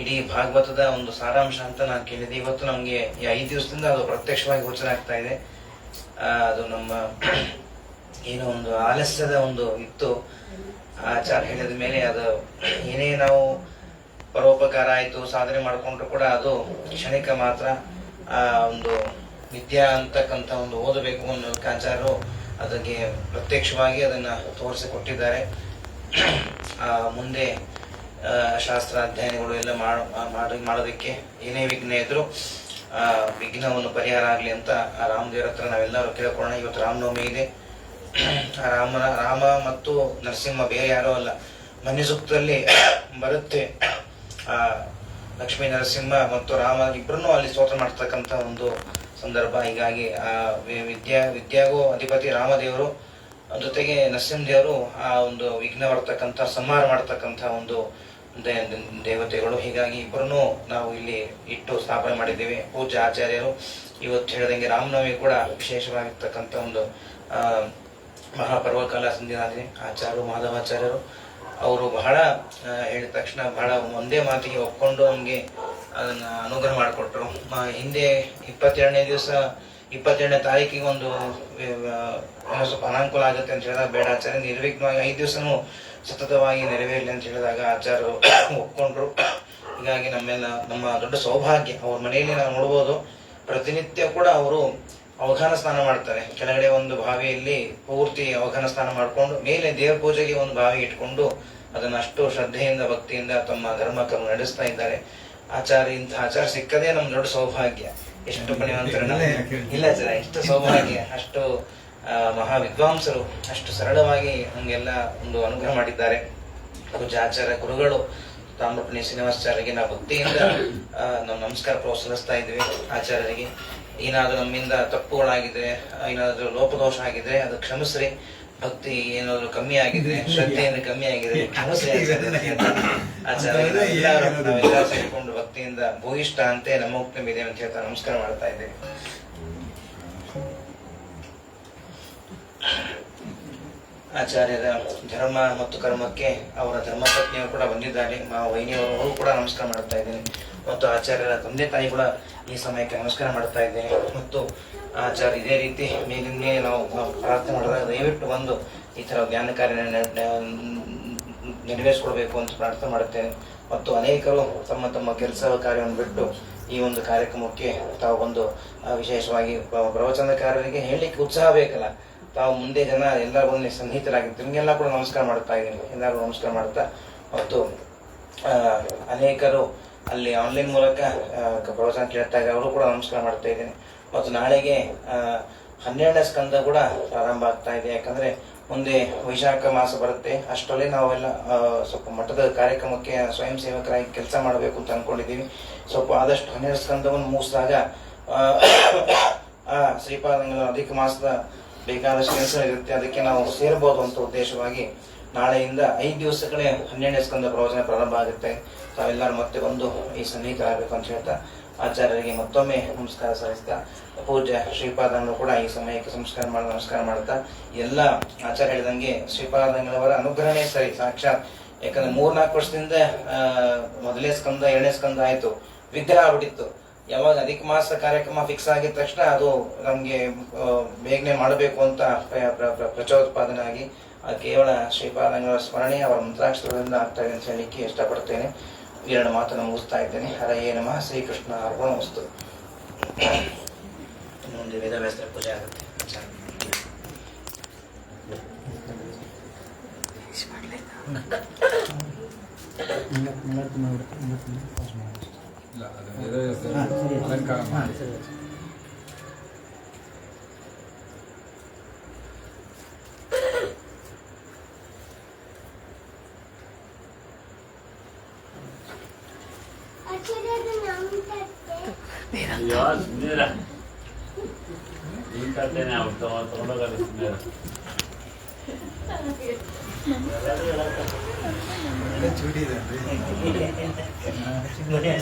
ಇಡೀ ಭಾಗವತದ ಒಂದು ಸಾರಾಂಶ ಅಂತ ನಾನು ಕೇಳಿದ್ದೆ. ಇವತ್ತು ನಮಗೆ ಈ 5 ದಿವಸದಿಂದ ಅದು ಪ್ರತ್ಯಕ್ಷವಾಗಿ ಗೋಚರ ಆಗ್ತಾ ಇದೆ. ಅದು ನಮ್ಮ ಏನೋ ಒಂದು ಆಲಸ್ಯದ ಒಂದು ಇತ್ತು. ಆಚಾರ್ಯ ಹೇಳಿದ ಮೇಲೆ ಅದು ಏನೇ ನಾವು ಪರೋಪಕಾರ ಆಯಿತು ಸಾಧನೆ ಮಾಡಿಕೊಂಡ್ರು ಕೂಡ ಅದು ಕ್ಷಣಿಕ ಮಾತ್ರ. ಒಂದು ವಿದ್ಯಾ ಅಂತಕ್ಕಂಥ ಒಂದು ಓದಬೇಕು ಅನ್ನೋ ಆಚಾರ್ಯರು ಅದಕ್ಕೆ ಪ್ರತ್ಯಕ್ಷವಾಗಿ ಅದನ್ನು ತೋರಿಸಿಕೊಟ್ಟಿದ್ದಾರೆ. ಮುಂದೆ ಶಾಸ್ತ್ರ ಅಧ್ಯಯನಗಳು ಎಲ್ಲ ಮಾಡೋದಕ್ಕೆ ಏನೇ ವಿಘ್ನ ಇದ್ರು ವಿಘ್ನವನ್ನು ಪರಿಹಾರ ಆಗಲಿ ಅಂತ ರಾಮದೇವರ ಹತ್ರ ನಾವೆಲ್ಲರೂ ಕೇಳ್ಕೊಳ್ಳೋಣ. ಇವತ್ತು ರಾಮನವಮಿ ಇದೆ. ರಾಮ ಮತ್ತು ನರಸಿಂಹ ಬೇರೆ ಯಾರೋ ಅಲ್ಲ, ಮನ್ಯ ಸೂಕ್ತದಲ್ಲಿ ಬರುತ್ತೆ. ಲಕ್ಷ್ಮೀ ನರಸಿಂಹ ಮತ್ತು ರಾಮ ಇಬ್ಬರನ್ನು ಅಲ್ಲಿ ಸ್ತೋತ್ರ ಮಾಡ್ತಕ್ಕಂಥ ಒಂದು ಸಂದರ್ಭ. ಹೀಗಾಗಿ ವಿದ್ಯಾಗೂ ಅಧಿಪತಿ ರಾಮದೇವರು ಜೊತೆಗೆ ನರಸಿಂಹದೇವರು ಆ ಒಂದು ವಿಘ್ನ ಬರ್ತಕ್ಕಂಥ ಸಂಹಾರ ಮಾಡ್ತಕ್ಕಂಥ ಒಂದು ದೇವತೆಗಳು. ಹೀಗಾಗಿ ಇಬ್ಬರನ್ನು ನಾವು ಇಲ್ಲಿ ಇಟ್ಟು ಸ್ಥಾಪನೆ ಮಾಡಿದ್ದೇವೆ. ಪೂಜ್ಯ ಆಚಾರ್ಯರು ಇವತ್ತು ಹೇಳಿದಂಗೆ ರಾಮನವಮಿ ಕೂಡ ವಿಶೇಷವಾಗಿರ್ತಕ್ಕಂಥ ಒಂದು ಮಹಾಪರ್ವಕಾಲ ಸಂಧಿನಾದ್ರೆ ಆಚಾರ್ಯರು ಮಾಧವಾಚಾರ್ಯರು ಅವರು ಬಹಳ ಹೇಳಿದ ತಕ್ಷಣ ಬಹಳ ಒಂದೇ ಮಾತಿಗೆ ಒಪ್ಕೊಂಡು ನಮಗೆ ಅದನ್ನ ಅನುಗ್ರಹ ಮಾಡಿಕೊಟ್ರು. ಹಿಂದೆ 22ನೇ ತಾರೀಕಿಗೆ ಒಂದು ಸ್ವಲ್ಪ ಅನಾನುಕೂಲ ಆಗುತ್ತೆ ಅಂತ ಹೇಳಿದಾಗ ಬೇಡ ಆಚಾರ್ಯ ನಿರ್ವಿಘ್ನವಾಗಿ 5 ದಿವಸನೂ ಸತತವಾಗಿ ನೆರವೇರಲಿ ಅಂತ ಹೇಳಿದಾಗ ಆಚಾರ್ಯರು ಒಪ್ಕೊಂಡ್ರು. ಹೀಗಾಗಿ ನಮ್ಮ ದೊಡ್ಡ ಸೌಭಾಗ್ಯ. ಅವ್ರ ಮನೆಯಲ್ಲಿ ನಾವು ನೋಡ್ಬೋದು, ಪ್ರತಿನಿತ್ಯ ಕೂಡ ಅವರು ಅವಘಾನ ಸ್ನಾನ ಮಾಡ್ತಾರೆ. ಕೆಳಗಡೆ ಒಂದು ಬಾವಿಯಲ್ಲಿ ಪೂರ್ತಿ ಅವಘಾನ ಸ್ನಾನ ಮಾಡಿಕೊಂಡು ಮೇಲೆ ದೇವ್ರ ಪೂಜೆಗೆ ಒಂದು ಬಾವಿ ಇಟ್ಕೊಂಡು ಅದನ್ನ ಅಷ್ಟು ಶ್ರದ್ಧೆಯಿಂದ ಭಕ್ತಿಯಿಂದ ತಮ್ಮ ಧರ್ಮ ಕರ್ಮ ನಡೆಸ್ತಾ ಇದ್ದಾರೆ. ಇಂಥ ಆಚಾರ ಸಿಕ್ಕದೇ ನಮ್ ದೊಡ್ಡ ಸೌಭಾಗ್ಯ. ಎಷ್ಟು ಪುಣ್ಯವಂತರು ಇಲ್ಲ ಸರ್, ಎಷ್ಟು ಸೌಭಾಗ್ಯ. ಅಷ್ಟು ಮಹಾ ವಿದ್ವಾಂಸರು ಅಷ್ಟು ಸರಳವಾಗಿ ನಮ್ಗೆಲ್ಲ ಒಂದು ಅನುಗ್ರಹ ಮಾಡಿದ್ದಾರೆ. ಪೂಜ್ಯ ಆಚಾರ್ಯ ಗುರುಗಳು ತಾಮ್ರಪಣಿ ಶ್ರೀನಿವಾಸಾಚಾರ್ಯರಿಗೆ ನಾವು ಭಕ್ತಿಯಿಂದ ನಾವು ನಮಸ್ಕಾರ ಸಲ್ಲಿಸ್ತಾ ಇದ್ವಿ. ಆಚಾರ್ಯರಿಗೆ ಏನಾದ್ರು ನಮ್ಮಿಂದ ತಪ್ಪುಗಳಾಗಿದ್ರೆ, ಏನಾದ್ರು ಲೋಪದೋಷ ಆಗಿದ್ರೆ ಅದು ಕ್ಷಮಿಸ್ರಿ. ಭಕ್ತಿ ಏನಾದ್ರು ಕಮ್ಮಿ ಆಗಿದ್ರೆ, ಶ್ರದ್ಧೆಯಿಂದ ಕಮ್ಮಿ ಆಗಿದ್ರೆ ಕ್ಷಮಿಸ್ರಿ ಆಚಾರ್ಯ. ನಾವೆಲ್ಲ ಸೇರಿಕೊಂಡು ಭಕ್ತಿಯಿಂದ ಭೂಯಿಷ್ಠ ಅಂತೆ ನಮ್ಮ ಉಕ್ತಮಿದೆ ಅಂತ ಹೇಳ್ತಾ ನಮಸ್ಕಾರ ಮಾಡ್ತಾ ಇದ್ದೇವೆ. ಆಚಾರ್ಯರ ಧರ್ಮ ಮತ್ತು ಕರ್ಮಕ್ಕೆ ಅವರ ಧರ್ಮಪತ್ನಿಯವರು ಕೂಡ ಬಂದಿದ್ದಾರೆ. ವೈನಿಯವರು ಕೂಡ ನಮಸ್ಕಾರ ಮಾಡ್ತಾ ಇದ್ದೇನೆ. ಮತ್ತು ಆಚಾರ್ಯರ ತಂದೆ ತಾಯಿ ಕೂಡ ಈ ಸಮಯಕ್ಕೆ ನಮಸ್ಕಾರ ಮಾಡ್ತಾ ಇದ್ದೇನೆ. ಮತ್ತು ಆಚಾರ್ಯ ಇದೇ ರೀತಿ ಮೇಲಿಂದೇ ನಾವು ಪ್ರಾರ್ಥನೆ ಮಾಡಿದಾಗ ದಯವಿಟ್ಟು ಬಂದು ಈ ತರ ಜ್ಞಾನ ಕಾರ್ಯ ನೆರವೇರಿಸಿಕೊಡ್ಬೇಕು ಅಂತ ಪ್ರಾರ್ಥನೆ ಮಾಡುತ್ತೇನೆ. ಮತ್ತು ಅನೇಕರು ತಮ್ಮ ತಮ್ಮ ಕೆಲಸ ಕಾರ್ಯವನ್ನು ಬಿಟ್ಟು ಈ ಒಂದು ಕಾರ್ಯಕ್ರಮಕ್ಕೆ ತಾವು ಒಂದು ವಿಶೇಷವಾಗಿ ಪ್ರವಚನಕಾರರಿಗೆ ಹೇಳಲಿಕ್ಕೆ ಉತ್ಸಾಹ ಬೇಕಲ್ಲ, ತಾವು ಮುಂದೆ ಜನ ಎಲ್ಲರೂ ಬಂದು ಸನ್ನಿಹಿತರಾಗಿರ್ತೀವಿ. ನಿಮಗೆಲ್ಲ ಕೂಡ ನಮಸ್ಕಾರ ಮಾಡ್ತಾ ಇದ್ದೀನಿ. ಎಲ್ಲರೂ ನಮಸ್ಕಾರ ಮಾಡ್ತಾ, ಮತ್ತು ಅನೇಕರು ಅಲ್ಲಿ ಆನ್ಲೈನ್ ಮೂಲಕ ಪ್ರವಚನ ಕೇಳ್ತಾ ಇದ್ದಾರೆ, ಅವರು ಕೂಡ ನಮಸ್ಕಾರ ಮಾಡ್ತಾ ಇದ್ದೀನಿ. ಮತ್ತು ನಾಳೆಗೆ 12ನೇ ಸ್ಕಂದ ಕೂಡ ಪ್ರಾರಂಭ ಆಗ್ತಾ ಇದೆ. ಯಾಕಂದ್ರೆ ಮುಂದೆ ವೈಶಾಖ ಮಾಸ ಬರುತ್ತೆ. ಅಷ್ಟರಲ್ಲಿ ನಾವೆಲ್ಲ ಸ್ವಲ್ಪ ಮಠದ ಕಾರ್ಯಕ್ರಮಕ್ಕೆ ಸ್ವಯಂ ಸೇವಕರಾಗಿ ಕೆಲಸ ಮಾಡಬೇಕು ಅಂತ ಅನ್ಕೊಂಡಿದ್ದೀವಿ. ಸ್ವಲ್ಪ ಆದಷ್ಟು 12ನೇ ಸ್ಕಂದವನ್ನು ಮುಗಿಸಿದಾಗ ಶ್ರೀಪಾದಂಗಳ ಅಧಿಕ ಮಾಸದ ಬೇಕಾದಷ್ಟು ಕೆಲಸ ಇರುತ್ತೆ, ಅದಕ್ಕೆ ನಾವು ಸೇರಬಹುದು ಅಂತ ಉದ್ದೇಶವಾಗಿ ನಾಳೆಯಿಂದ 5 ದಿವಸಗಳೇ 12ನೇ ಸ್ಕಂದ ಪ್ರವಚನ ಪ್ರಾರಂಭ ಆಗುತ್ತೆ. ತಾವೆಲ್ಲರೂ ಮತ್ತೆ ಬಂದು ಈ ಸನ್ನಿಹಿತರಾಗಬೇಕು ಅಂತ ಹೇಳ್ತಾ ಆಚಾರ್ಯರಿಗೆ ಮತ್ತೊಮ್ಮೆ ನಮಸ್ಕಾರ ಸಲ್ಲಿಸ್ತಾ, ಪೂಜ್ಯ ಶ್ರೀಪಾದಂಗಳು ಕೂಡ ಈ ಸಮಯಕ್ಕೆ ನಮಸ್ಕಾರ ಮಾಡ್ತಾ, ಎಲ್ಲ ಆಚಾರ್ಯ ಹೇಳಿದಂಗೆ ಶ್ರೀಪಾದಂಗಳವರ ಅನುಗ್ರಹಣೆ ಸರಿ ಸಾಕ್ಷಾತ್. ಯಾಕಂದ್ರೆ 3-4 ವರ್ಷದಿಂದ ಮೊದಲನೇ ಸ್ಕಂದ 2ನೇ ಸ್ಕಂದ ಆಯ್ತು, ವಿಗ್ರಹ ಆಗ್ಬಿಟ್ಟಿತ್ತು. ಯಾವಾಗ ಅಧಿಕ ಮಾಸ ಕಾರ್ಯಕ್ರಮ ಫಿಕ್ಸ್ ಆಗಿದ ತಕ್ಷಣ ಅದು ನಮ್ಗೆ ಬೇಗನೆ ಮಾಡಬೇಕು ಅಂತ ಪ್ರಚೋತ್ಪಾದನೆ ಆಗಿ ಕೇವಲ ಶ್ರೀಪಾದಂಗಳ ಸ್ಮರಣೆ ಅವರ ಮಂತ್ರಾಕ್ಷರಗಳಿಂದ ಆಗ್ತಾ ಇದೆ ಅಂತ ಹೇಳಲಿಕ್ಕೆ ಇಷ್ಟಪಡ್ತೇನೆ. 2 ಮಾತನ್ನು ಮುಗಿಸ್ತಾ ಇದ್ದೇನೆ. ಹರಯೇ ನಮಃ. ಶ್ರೀಕೃಷ್ಣ ಅರ್ಪಣಮಸ್ತು. ಮುಂದೆ ವೇದವ್ಯಾಸರ ಪೂಜೆ ಆಗುತ್ತೆ. ಇಲ್ಲ, ಅದು ವೇದವ್ಯಾಸ ಅಲಂಕಾರ ಮಾಡಿ Ini katanya auto, tolong kasih ಒಳ್ಳೆ ಚೂಟಿ ಇದೆ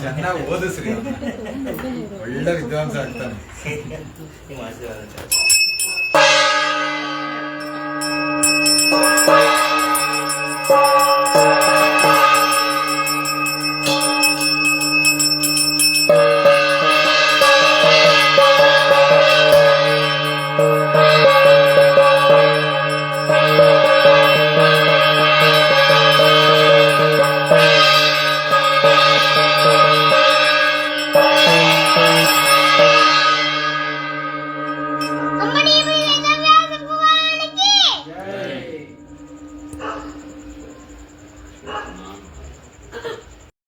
ಚೆನ್ನಾಗಿ ಓದಿಸ್ರಿ, ಒಳ್ಳೆ ವಿದ್ವಾಂಸ ಆಗ್ತಾನೆ. ನಿಮ್ಮ ಆಶೀರ್ವಾದ.